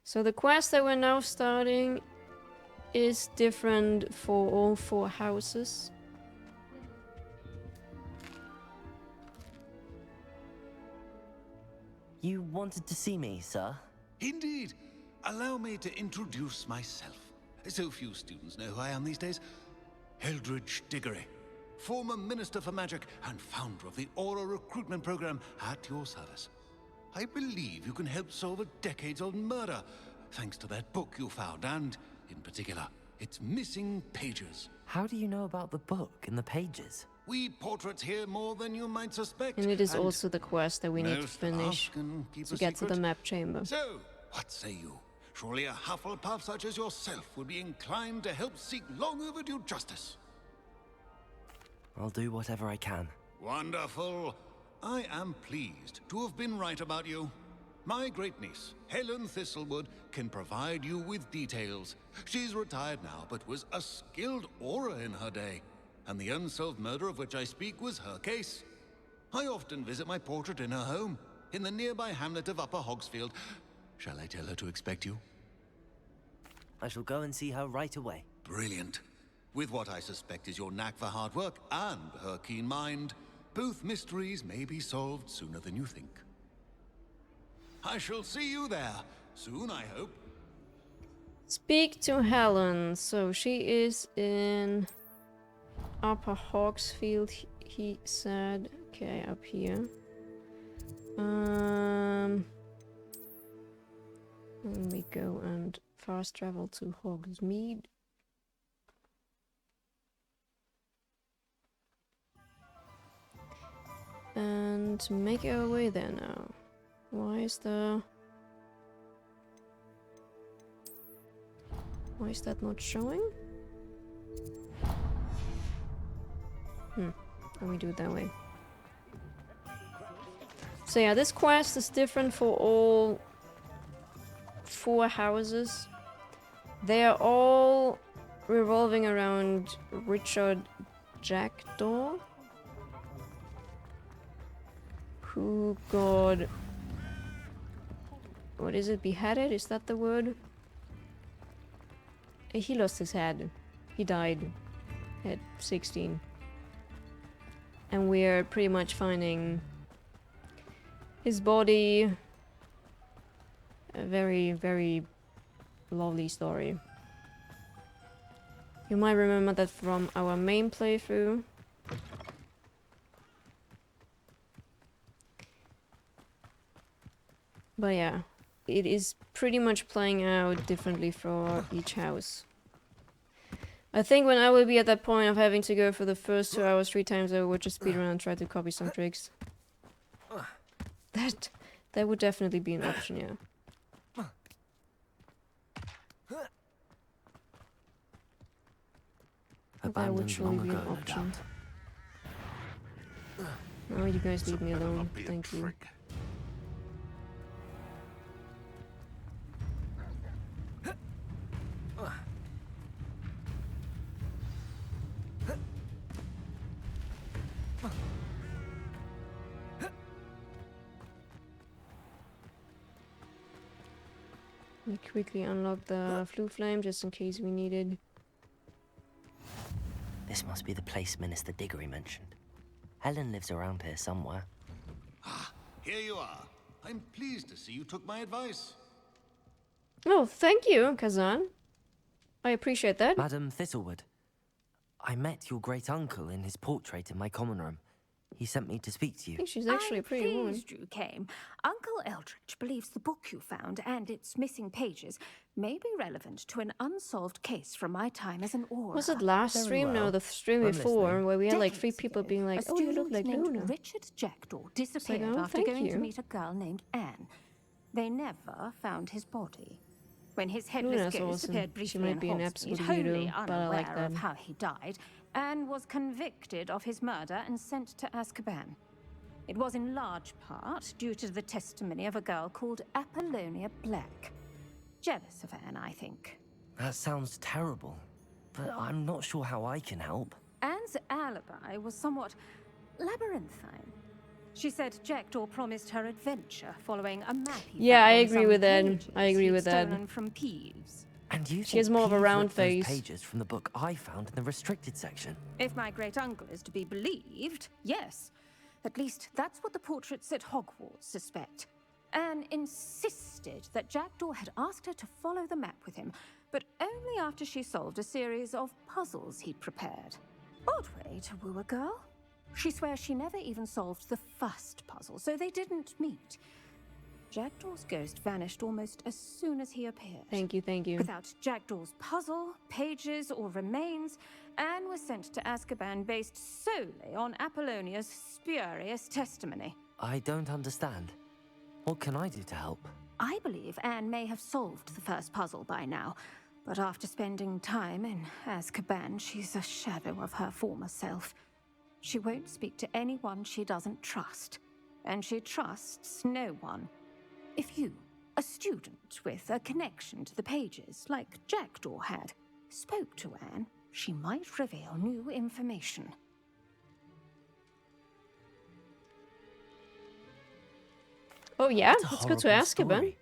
So the quest that we're now starting is different for all 4 houses. You wanted to see me, sir? Indeed. Allow me to introduce myself. So few students know who I am these days. Eldritch Diggory, former Minister for Magic and founder of the Aura recruitment program at your service. I believe you can help solve a decades-old murder, thanks to that book you found, and, in particular, its missing pages. How do you know about the book and the pages? We portraits here more than you might suspect. And it is also the quest that we need to most finish ask and keep to a get to the secret. map chamber. So, what say you? Surely a Hufflepuff such as yourself would be inclined to help seek long overdue justice. I'll do whatever I can. Wonderful. I am pleased to have been right about you. My great-niece, Helen Thistlewood, can provide you with details. She's retired now, but was a skilled aura in her day. And the unsolved murder of which I speak was her case. I often visit my portrait in her home, in the nearby hamlet of Upper Hogsfield. Shall I tell her to expect you? I shall go and see her right away. Brilliant. With what I suspect is your knack for hard work and her keen mind, both mysteries may be solved sooner than you think. I shall see you there, soon I hope. Speak to Helen. So she is in Upper Hogsfield, he said. Okay, up here. Then we go and fast travel to Hogsmeade. And make our way there now. Why is that not showing? Let me do it that way. So yeah, this quest is different for all 4 houses. They are all revolving around Richard Jackdaw, who got... What is it? Beheaded? Is that the word? He lost his head. He died at 16. And we're pretty much finding his body. A very, very lovely story. You might remember that from our main playthrough. But yeah, it is pretty much playing out differently for each house. I think when I will be at that point of having to go for the first 2 hours 3 times, I would just speedrun and try to copy some tricks. That would definitely be an option, yeah. That would surely be an option. No, you guys leave me alone. Thank you. Let me quickly unlock the flue flame just in case we need it. This must be the place Minister Diggory mentioned. Helen lives around here somewhere. Ah, here you are. I'm pleased to see you took my advice. Oh, thank you, Kazan. I appreciate that. Madam Thistlewood, I met your great-uncle in his portrait in my common room. He sent me to speak to you. I think she's actually a pretty woman. Pleased you came. Uncle Eldridge believes the book you found and its missing pages may be relevant to an unsolved case from my time as an aura. Was it last stream? No, the stream before, where we had like 3 people being like, a "Oh, you look student like named Luna." Richard Jackdaw disappeared "Oh, after thank going to you." meet a girl named Anne. They never found his body. When his headless Luna's ghost awesome. appeared She briefly might in be an Hogsmeade, absolute wholly weirdo, but I like unaware of that. how he died, Anne was convicted of his murder and sent to Azkaban. It was in large part due to the testimony of a girl called Apollonia Black. Jealous of Anne, I think. That sounds terrible, but I'm not sure how I can help. Anne's alibi was somewhat labyrinthine. She said Jackdaw promised her adventure following a map he Yeah, found I on agree some with that. pages I agree he'd with that. stolen from Peeves. And you She has more of a Peeves round ripped those face. pages from the book I found in the restricted section. If my great-uncle is to be believed, yes. At least that's what the portraits at Hogwarts suspect. Anne insisted that Jackdaw had asked her to follow the map with him, but only after she solved a series of puzzles he'd prepared. Odd way to woo a girl. She swears she never even solved the first puzzle, so they didn't meet. Jackdaw's ghost vanished almost as soon as he appeared. Thank you, thank you. Without Jackdaw's puzzle, pages, or remains, Anne was sent to Azkaban based solely on Apollonia's spurious testimony. I don't understand. What can I do to help? I believe Anne may have solved the first puzzle by now, but after spending time in Azkaban, she's a shadow of her former self. She won't speak to anyone she doesn't trust, and she trusts no one. If you, a student with a connection to the pages, like Jackdaw had, spoke to Anne, she might reveal new information. Oh yeah, That's a let's go to horrible Azkaban. story.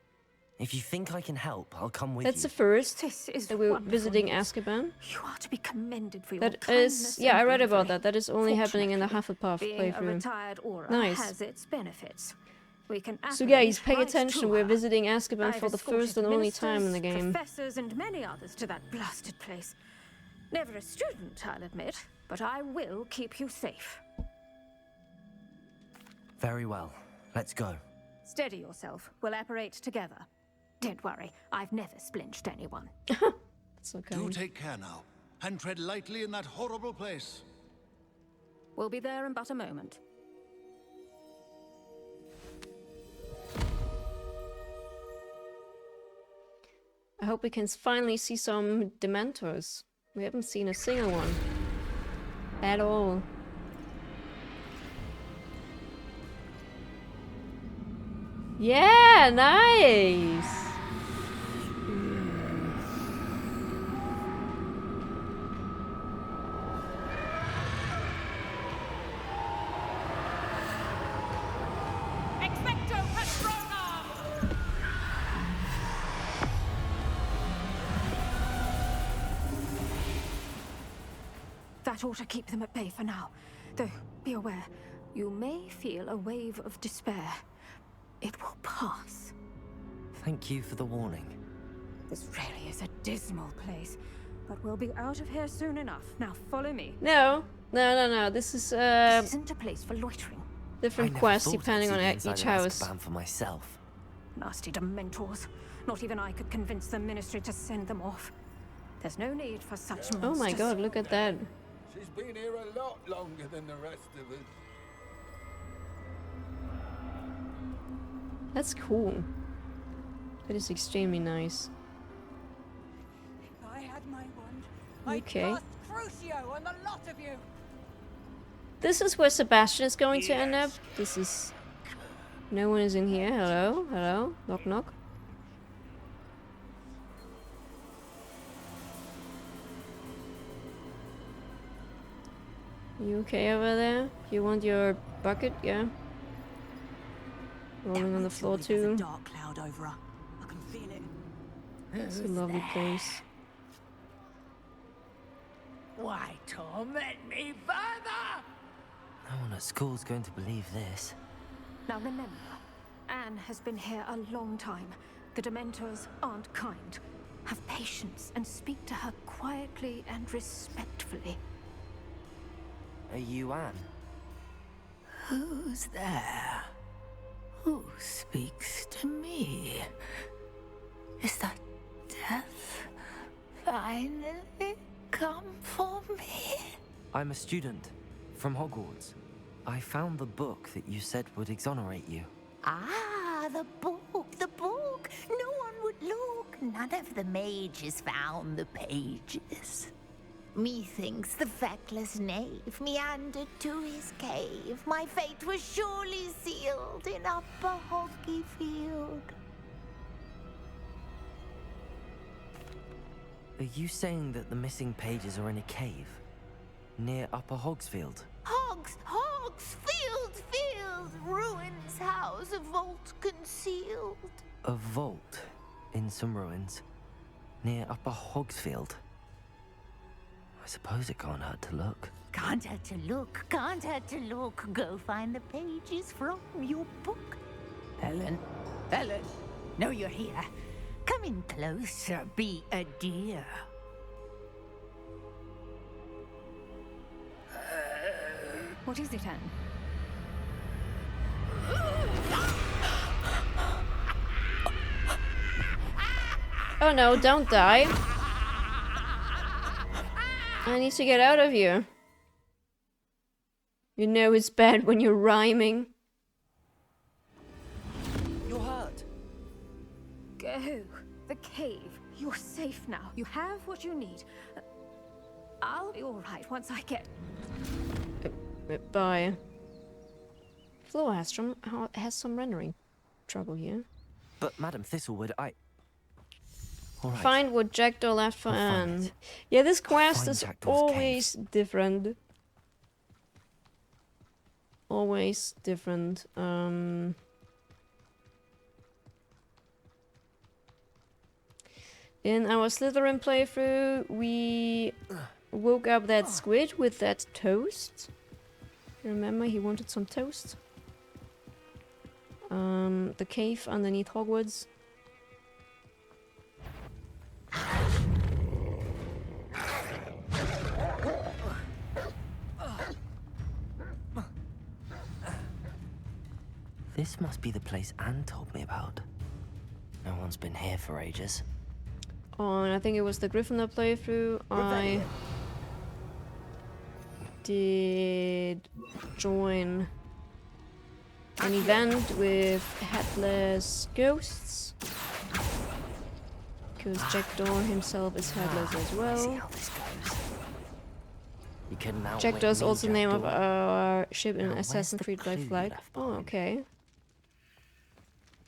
If you think I can help, I'll come with That's you. the first This is that we're wonderful visiting news. Azkaban. You are to be commended for your That kindness is, yeah, I and read about bravery. that. That is only happening in the Hufflepuff Being a playthrough. retired aura Nice. has its benefits. We can So affiliate guys, pay right attention. to We're her. visiting Azkaban I've for the escorted first and only time in the ministers, game. Professors and many others to that blasted place. Never a student, I'll admit, but I will keep you safe. Very well. Let's go. Steady yourself. We'll apparate together. Don't worry, I've never splinched anyone. That's okay. Do take care now, and tread lightly in that horrible place. We'll be there in but a moment. I hope we can finally see some Dementors. We haven't seen a single one. At all. Yeah, nice! That ought to keep them at bay for now. Though, be aware, you may feel a wave of despair. It will pass. Thank you for the warning. This really is a dismal place, but we'll be out of here soon enough. Now follow me. No. This is This isn't a place for loitering. different quests depending on each house. For myself. Nasty dementors. Not even I could convince the ministry to send them off. There's no need for such monsters. Oh my god, look at that. She's been here a lot longer than the rest of us. That's cool. That is extremely nice. If I had my wand, Okay. I'd cast Crucio on the lot of you. This is where Sebastian is going to end up. This is... No one is in here. Hello? Hello? Knock knock. You okay over there? You want your bucket? Yeah. Rolling on the floor too. Dark cloud over her. I can feel it. It's a lovely place. Why torment me further? No one at school's going to believe this. Now remember, Anne has been here a long time. The Dementors aren't kind. Have patience and speak to her quietly and respectfully. Are you Anne? Who's there? Who speaks to me? Is that death finally come for me? I'm a student from Hogwarts. I found the book that you said would exonerate you. Ah, the book, the book. No one would look. None of the mages found the pages. Methinks the feckless knave meandered to his cave. My fate was surely sealed in Upper Hoggy Field. Are you saying that the missing pages are in a cave? Near Upper Hogsfield? Field, ruins house, a vault concealed. A vault in some ruins? Near Upper Hogsfield? I suppose it can't hurt to look. Can't hurt to look. Go find the pages from your book. Helen, know you're here. Come in closer, be a dear. What is it, Anne? Oh no, don't die. I need to get out of here. You know it's bad when you're rhyming. You're hurt. Go. The cave. You're safe now. You have what you need. I'll be all right once I get... Bye. Flo has some rendering trouble here. But Madam Thistlewood, All right. Find what Jackdaw left for Anne. Yeah, this quest is always different. Always different. In our Slytherin playthrough, we woke up that squid with that toast. Remember, he wanted some toast. The cave underneath Hogwarts. This must be the place Anne told me about. No one's been here for ages. Oh, and I think it was the Gryffindor playthrough. I did join an event with headless ghosts. Because Jackdaw himself is headless as well. Jackdaw is also the name of our ship in Assassin's Creed Black Flag. Oh, okay.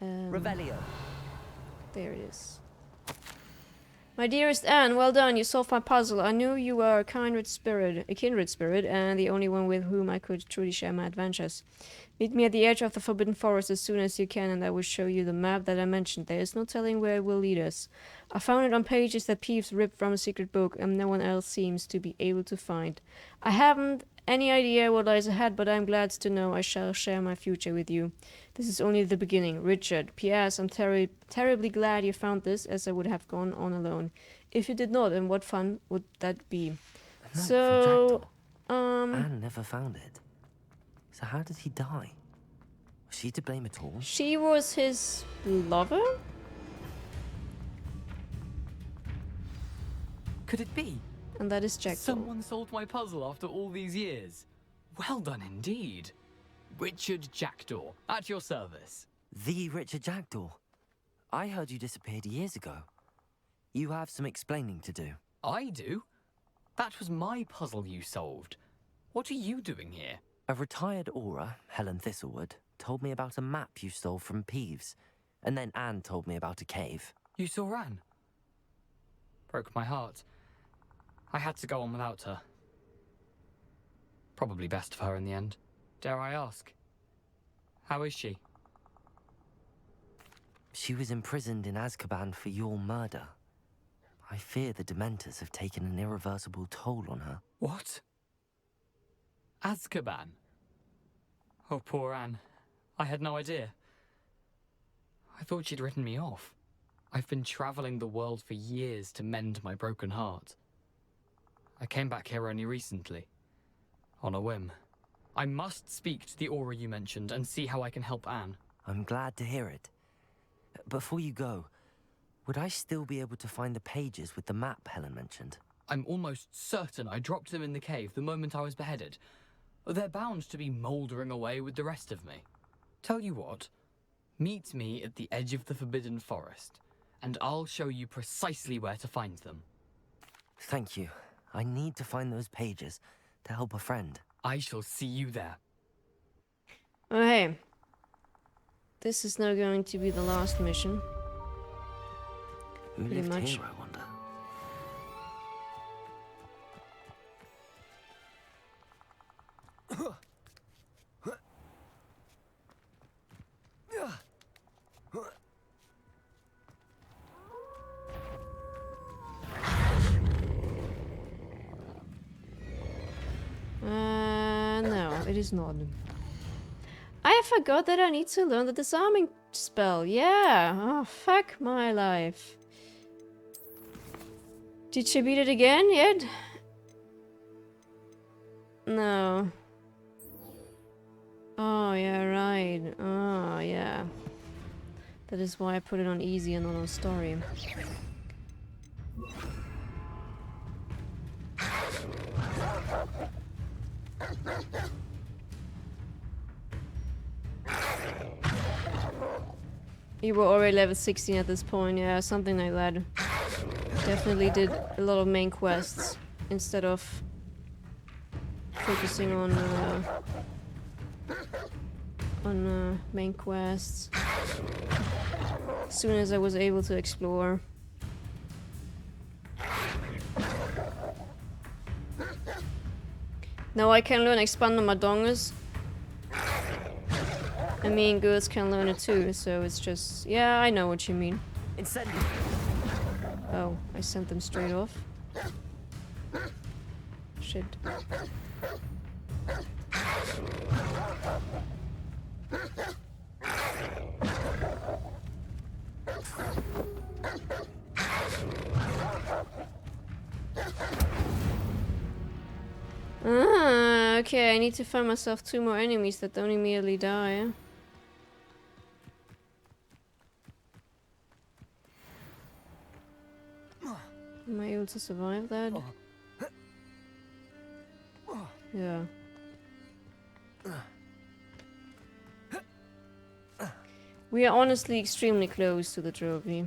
Revelio. There it is. My dearest Anne, well done. You solved my puzzle. I knew you were a kindred spirit, and the only one with whom I could truly share my adventures. Meet me at the edge of the Forbidden Forest as soon as you can, and I will show you the map that I mentioned. There is no telling where it will lead us. I found it on pages that Peeves ripped from a secret book, and no one else seems to be able to find. I haven't any idea what lies ahead, but I'm glad to know I shall share my future with you. This is only the beginning. Richard, P.S. I'm terribly glad you found this, as I would have gone on alone. If you did not, and what fun would that be? So, Anne never found it. So how did he die? Was she to blame at all? She was his lover? Could it be? And that is Jackdaw. Someone solved my puzzle after all these years. Well done indeed. Richard Jackdaw, at your service. The Richard Jackdaw? I heard you disappeared years ago. You have some explaining to do. I do? That was my puzzle you solved. What are you doing here? A retired aura, Helen Thistlewood, told me about a map you stole from Peeves. And then Anne told me about a cave. You saw Anne? Broke my heart. I had to go on without her. Probably best for her in the end. Dare I ask? How is she? She was imprisoned in Azkaban for your murder. I fear the Dementors have taken an irreversible toll on her. What? Azkaban? Oh, poor Anne. I had no idea. I thought she'd written me off. I've been traveling the world for years to mend my broken heart. I came back here only recently. On a whim. I must speak to the aura you mentioned and see how I can help Anne. I'm glad to hear it. Before you go, would I still be able to find the pages with the map Helen mentioned? I'm almost certain I dropped them in the cave the moment I was beheaded. They're bound to be mouldering away with the rest of me. Tell you what, meet me at the edge of the Forbidden Forest, and I'll show you precisely where to find them. Thank you. I need to find those pages to help a friend. I shall see you there. Oh, hey. This is now going to be the last mission. Who Pretty lived much. here, I wonder? No, it is not. I forgot that I need to learn the disarming spell. Yeah. Oh, fuck my life. Did she beat it again yet? No. Oh, yeah, right. Oh, yeah. That is why I put it on easy and not on story. You were already level 16 at this point, yeah, something like that. Definitely did a lot of main quests instead of focusing on main quests. As soon as I was able to explore. Now I can learn expand on my dongers. I mean, girls can learn it too, so it's just... Yeah, I know what you mean. Incendio. Oh, I sent them straight off. Shit. Ah, okay, I need to find myself 2 more enemies that don't immediately die. Am I able to survive that? Yeah. We are honestly extremely close to the trophy.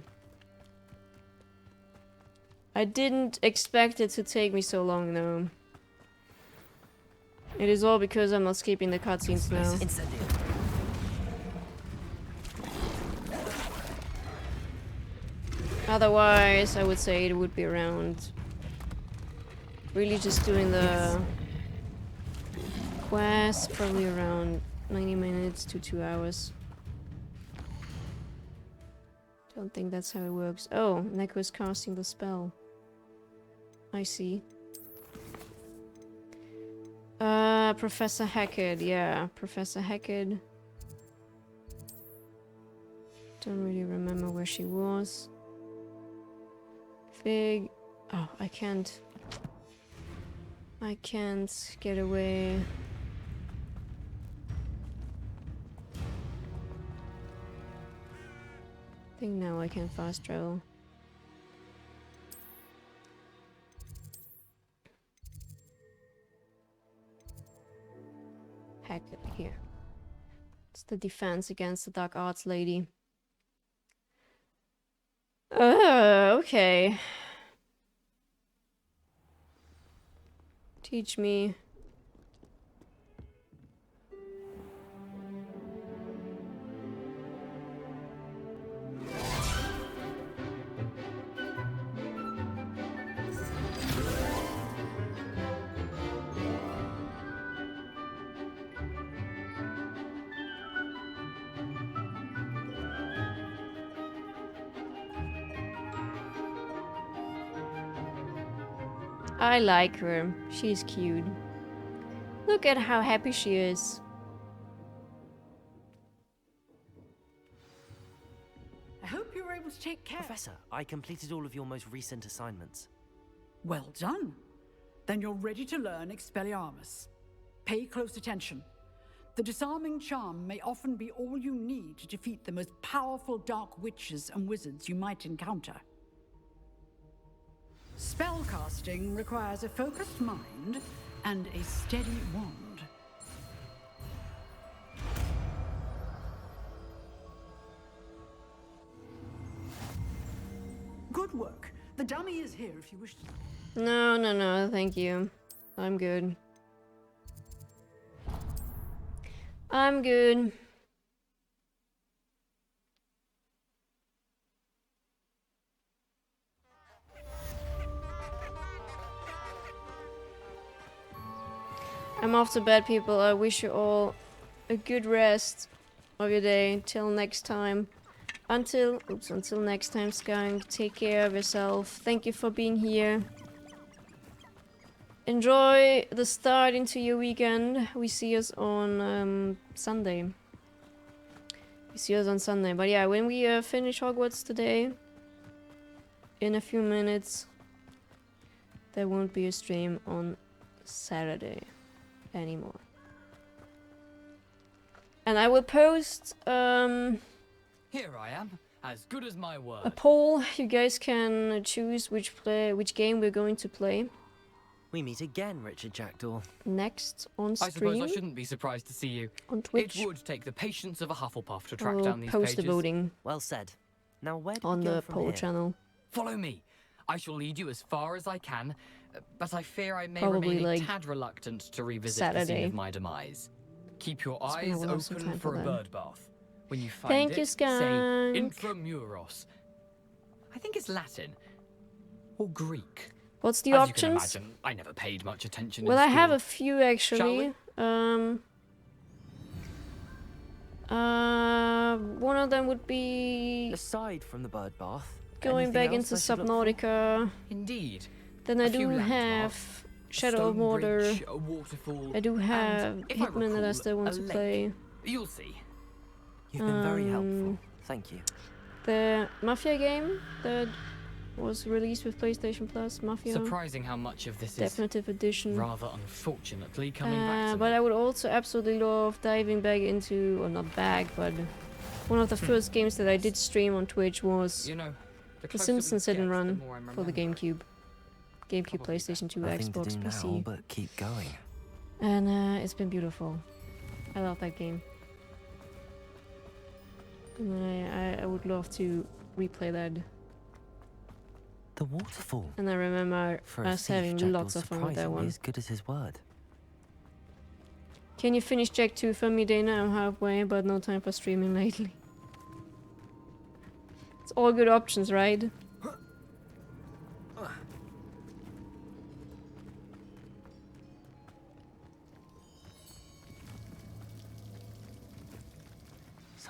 I didn't expect it to take me so long though. It is all because I'm not skipping the cutscenes now. Otherwise, I would say it would be around really just doing the quest, probably around 90 minutes to 2 hours. Don't think that's how it works. Oh, Neko's casting the spell. I see. Professor Hackett, yeah, Professor Hackett. Don't really remember where she was. Fig. Oh, I can't get away. I think now I can fast travel. Hackett here. It's the defense against the dark arts lady. Okay. Teach me. I like her. She's cute. Look at how happy she is. I hope you were able to take care. Professor, I completed all of your most recent assignments. Well done. Then you're ready to learn Expelliarmus. Pay close attention. The disarming charm may often be all you need to defeat the most powerful dark witches and wizards you might encounter. Spellcasting requires a focused mind and a steady wand. Good work. The dummy is here if you wish to. No, no, no, thank you. I'm good. I'm good. I'm off to bed, people. I wish you all a good rest of your day. Till next time. Until next time, Skunk. Take care of yourself. Thank you for being here. Enjoy the start into your weekend. We see us on Sunday. But yeah, when we finish Hogwarts today, in a few minutes, there won't be a stream on Saturday anymore. And I will post Here I am, as good as my word. a poll. You guys can choose which game we're going to play We meet again, Richard Jackdaw. next on I stream. suppose I shouldn't be surprised to see you. On Twitch. It would take the patience of a Hufflepuff to track I'll down these post the pages. voting Well said. Now where do on we go the from poll here? channel. Follow me. I shall lead you as far as I can, but I fear I may Probably, remain like, a tad reluctant to revisit the Saturday. scene of my demise. Keep your It's been a eyes while since open I've for a done. bird bath. When you find Thank it, you, say Skunk. intramuros. I think it's Latin or Greek. What's the As options? you can imagine, I never paid much attention. Well, in I have school. a few actually. One of them would be Aside from the bird bath, going anything back else into I should look for? Subnautica. Indeed. Then I A few do have landmarks, Shadow of stone Mordor. bridge, a waterfall, I do have and, if I Hitman that I recall, still want a to lake. play. You'll see. You've been very helpful. Thank you. The Mafia game that was released with PlayStation Plus, Mafia Surprising how much of this Definitive is Edition. rather unfortunately coming back to But me. I would also absolutely love diving back into, or not back, but one of the first games that I did stream on Twitch was You know, the The closer we Simpsons Hit get, and the Run more I for the remember. GameCube. GameCube, PlayStation 2, Nothing to Xbox, do PC. now, but keep going. And it's been beautiful. I love that game. And I would love to replay that. The waterfall. And I remember For a us thief, having Jackdaw's lots of fun with that surprisingly one. as good as his word. Can you finish Jack 2 for me, Dana? I'm halfway, but no time for streaming lately. It's all good options, right?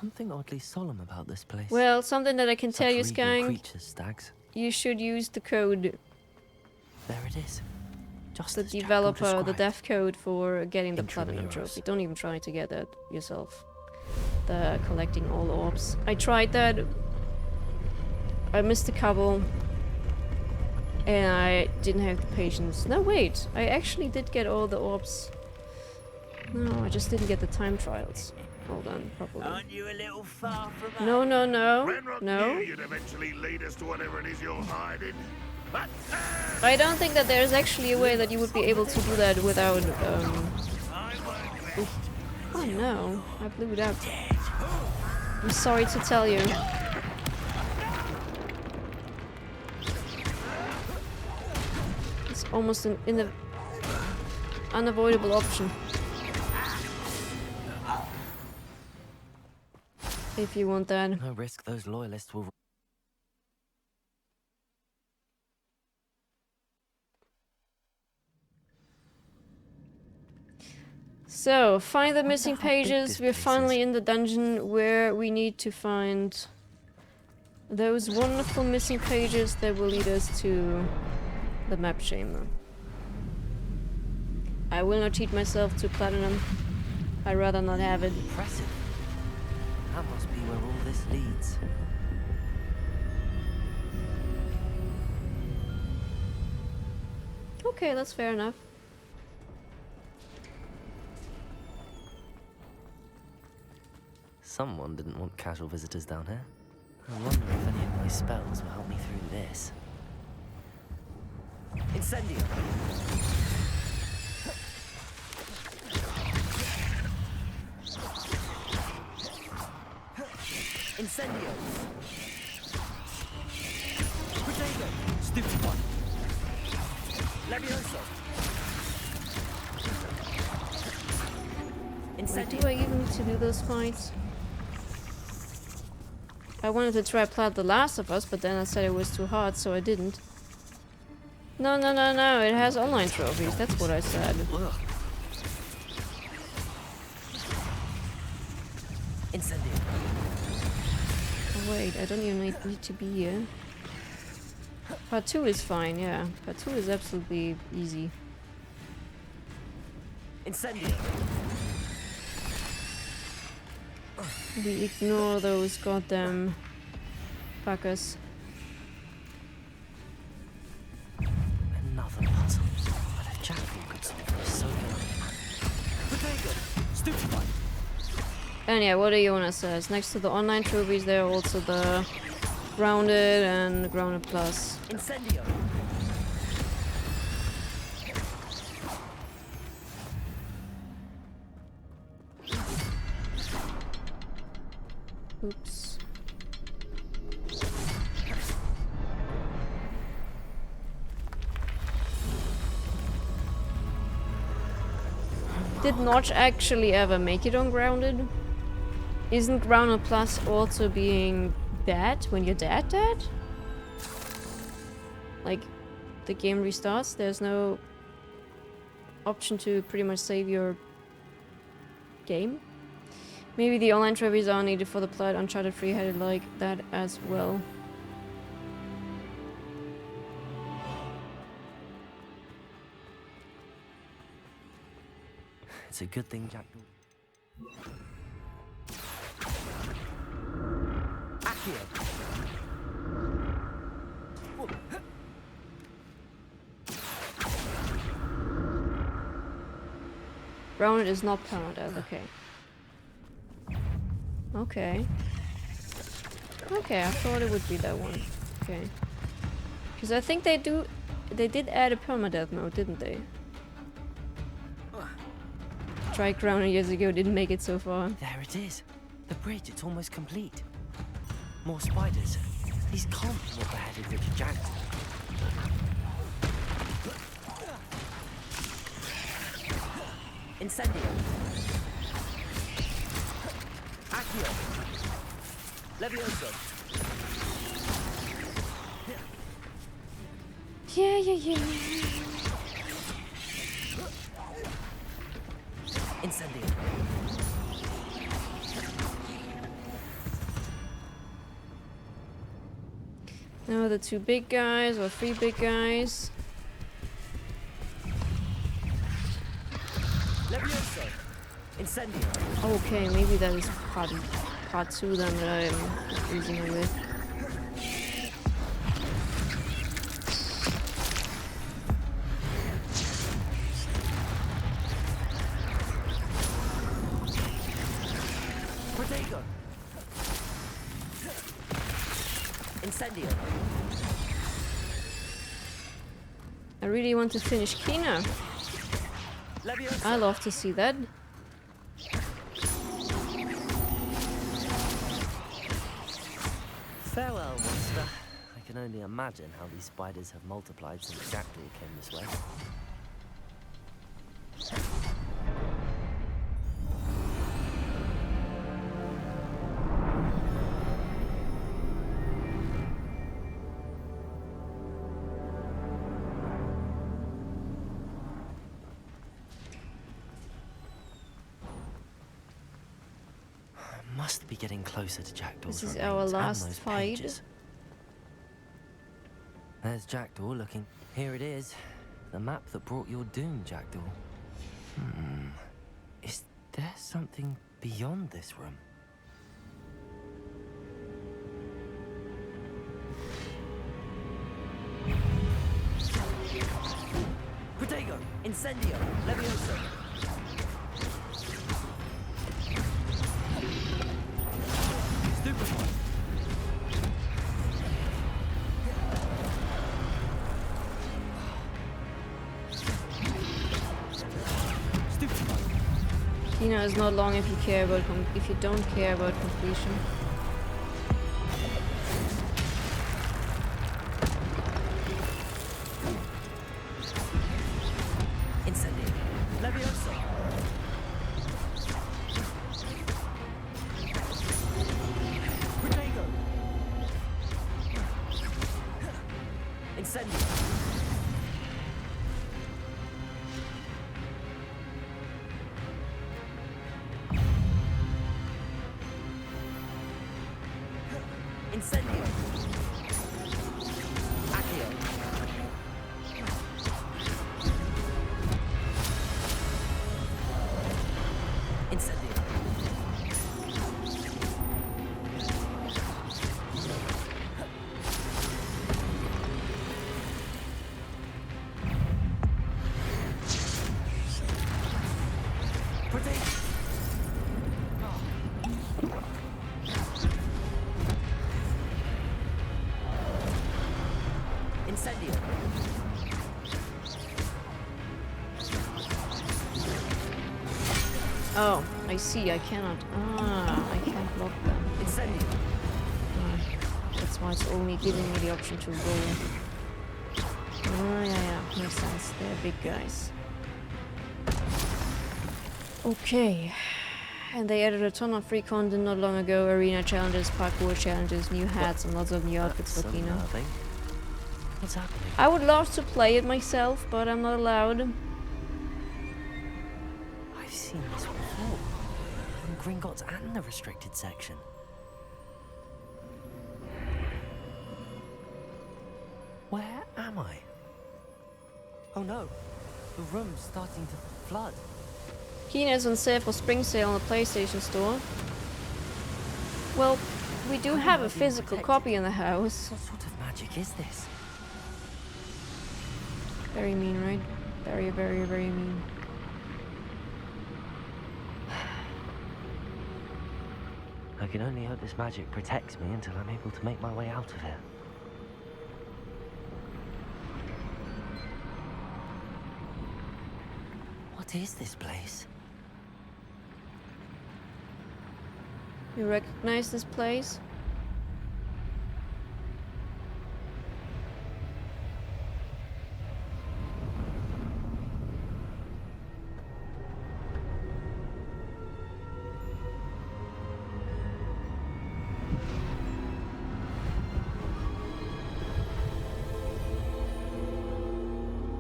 something oddly solemn about this place. Well, something that I can tell you, Such regal Skank. creatures, Stags. You should use the code. There it is. Just The as Jackal developer, the described. dev code for getting the Intramuros. platinum trophy. Don't even try to get that yourself. The collecting all orbs. I tried that. I missed a couple. And I didn't have the patience. No, wait. I actually did get all the orbs. No, I just didn't get the time trials. Hold on, probably. Aren't you a little far from No, no, no. Ranrock No. knew you'd eventually lead us to whatever it is you're hiding. But I don't think that there's actually a way that you would be able to do that without, Oof. Oh no, I blew it up. I'm sorry to tell you. It's almost an unavoidable option. If you want that. No risk those loyalists will... So, find the missing how big pages. this We're place finally in the dungeon where we need to find those wonderful missing pages that will lead us to the map chamber. I will not cheat myself to platinum. I'd rather not have it. Impressive. That must be where all this leads. Okay, that's fair enough. Someone didn't want casual visitors down here. I wonder if any of my spells will help me through this. Incendio! Incendio! Protego! Stupid one! Levioso! Wait, do I even need to do those fights? I wanted to try Plat The Last of Us, but then I said it was too hard, so I didn't. No, no, no, no, it has online trophies, that's what I said. Incendio! Oh, wait, I don't even need to be here. Part 2 is fine, yeah. Part 2 is absolutely easy. Incendio! We ignore those goddamn fuckers. Another puzzle. But if Jackal could solve this, so can I. Protego! Stupid one! And yeah, what Iona says, next to the online trophies there are also the Grounded and Grounded Plus. Incendio! Oops. Did Notch actually ever make it on Grounded? Isn't Grounded Plus also being dead when you're dead? Like, the game restarts, there's no option to pretty much save your game? Maybe the online trophies are needed for the plot. Uncharted 3 had it like that as well. It's a good thing Jack... Accio! Grounded is not permanent, okay. Okay. Okay, I thought it would be that one. Okay. Because I think they did add a permadeath mode, didn't they? Tried Grounded years ago, didn't make it so far. There it is. The bridge, it's almost complete. More spiders. These can't be what beheaded Richard Jackson. Incendio. Accio. Levioso. Yeah. Incendio. No, the 2 big guys or 3 big guys. Levioso! Incendio! Okay, maybe that is part 2 then that I'm confusing it with. Protego! Incendio! I really want to finish Kina. Levioso! I love to see that. Farewell, monster. I can only imagine how these spiders have multiplied since Jackdaw came this way. Must be getting closer to Jackdaw's This is remains our and last those fight. pages. There's Jackdaw looking. Here it is. The map that brought your doom, Jackdaw. Is there something beyond this room? Protego! Incendio! Levioso! Stupefy! Kina is not long if you care about if you don't care about completion. Incendio! Levioso! Protego! Incendio! Incendio! Accio! Incendio! Protego! Incendio! Oh, I see. I cannot. I can't block them. Incendio! That's why it's only giving me the option to roll. Oh, yeah, makes sense. They're big guys. Okay. And they added a ton of free content not long ago. Arena challenges, parkour challenges, new hats, and lots of new outfits for Kina. What's happening? I would love to play it myself, but I'm not allowed. I've seen this before. In Gringotts and the restricted section. Where am I? Oh no, the room's starting to flood. Kina is on sale for spring sale on the PlayStation Store. Well, we do have a physical copy in the house. What sort of magic is this? Very mean, right? Very, very, very mean. I can only hope this magic protects me until I'm able to make my way out of here. What is this place? You recognize this place?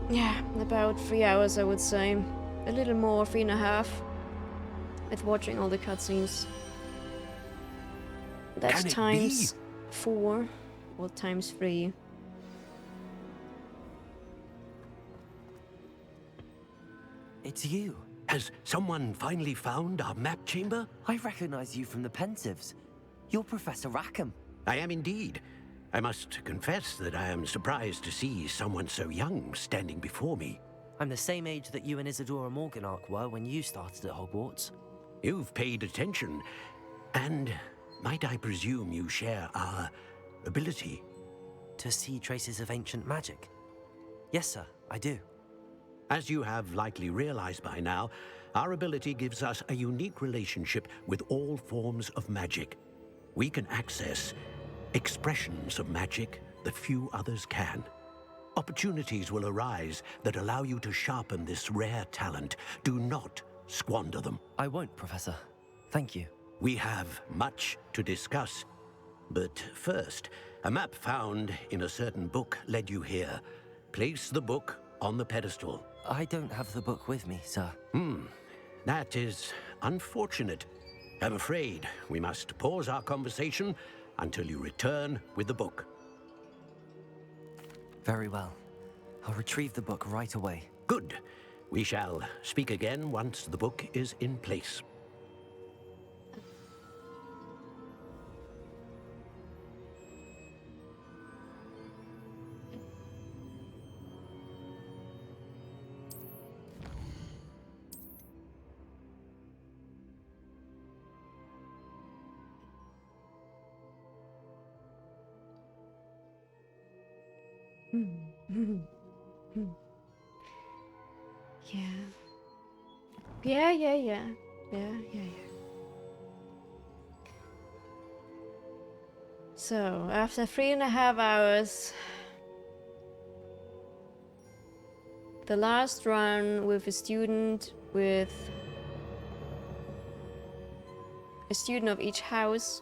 Yeah, about 3 hours, I would say. A little more, 3.5. With watching all the cutscenes. That's times 4. Or ×3. It's you. Has someone finally found our map chamber? I recognize you from the Pensieves. You're Professor Rackham. I am indeed. I must confess that I am surprised to see someone so young standing before me. I'm the same age that you and Isadora Morganach were when you started at Hogwarts. You've paid attention, and might I presume you share our ability? To see traces of ancient magic? Yes, sir, I do. As you have likely realized by now, our ability gives us a unique relationship with all forms of magic. We can access expressions of magic that few others can. Opportunities will arise that allow you to sharpen this rare talent. Do not squander them. I won't, Professor. Thank you. We have much to discuss. But first, a map found in a certain book led you here. Place the book on the pedestal. I don't have the book with me, sir. That is unfortunate. I'm afraid we must pause our conversation until you return with the book. Very well. I'll retrieve the book right away. Good. We shall speak again once the book is in place. Yeah. So, after 3.5 hours, the last run with a student of each house,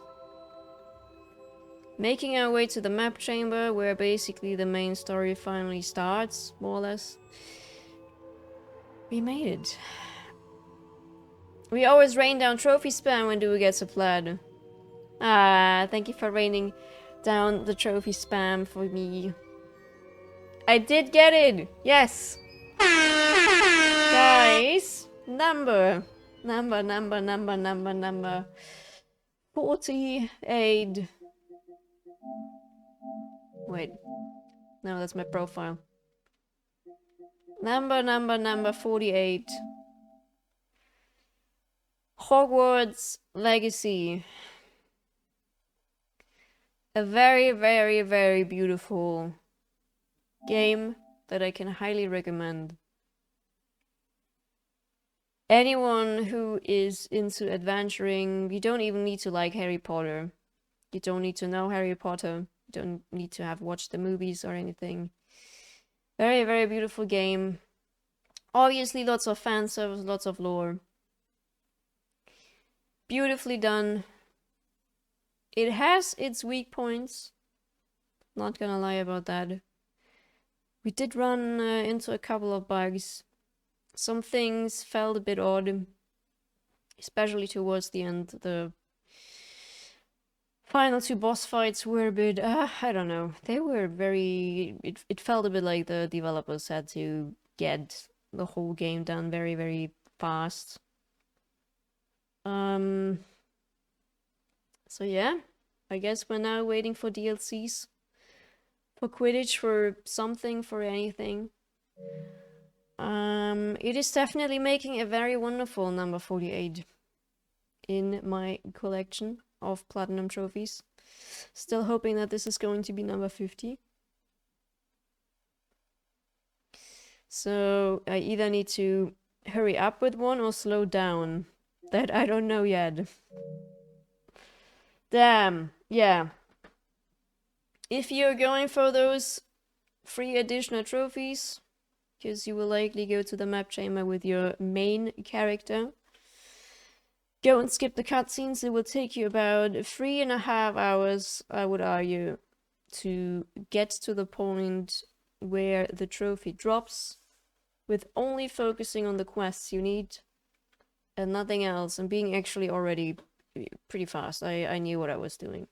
making our way to the map chamber where basically the main story finally starts, more or less. We made it. We always rain down trophy spam when do we get supplied. Ah, thank you for raining down the trophy spam for me. I did get it! Yes! Guys, number 48. Wait. No, that's my profile. Number 48. Hogwarts Legacy. A very, very, very beautiful game that I can highly recommend. Anyone who is into adventuring, you don't even need to like Harry Potter. You don't need to know Harry Potter. You don't need to have watched the movies or anything. Very, very beautiful game. Obviously lots of fan service, lots of lore. Beautifully done. It has its weak points. Not gonna lie about that. We did run into a couple of bugs. Some things felt a bit odd, especially towards the end. The final 2 boss fights were a bit, I don't know. They were very, it felt a bit like the developers had to get the whole game done very, very fast. So yeah, I guess we're now waiting for DLCs. For Quidditch, for something, for anything. It is definitely making a very wonderful number 48 in my collection of platinum trophies. Still hoping that this is going to be number 50. So I either need to hurry up with one or slow down. That I don't know yet. Damn, yeah. If you're going for those free additional trophies, because you will likely go to the map chamber with your main character, go and skip the cutscenes. It will take you about 3.5 hours, I would argue, to get to the point where the trophy drops, with only focusing on the quests you need and nothing else, and being actually already pretty fast. I knew what I was doing.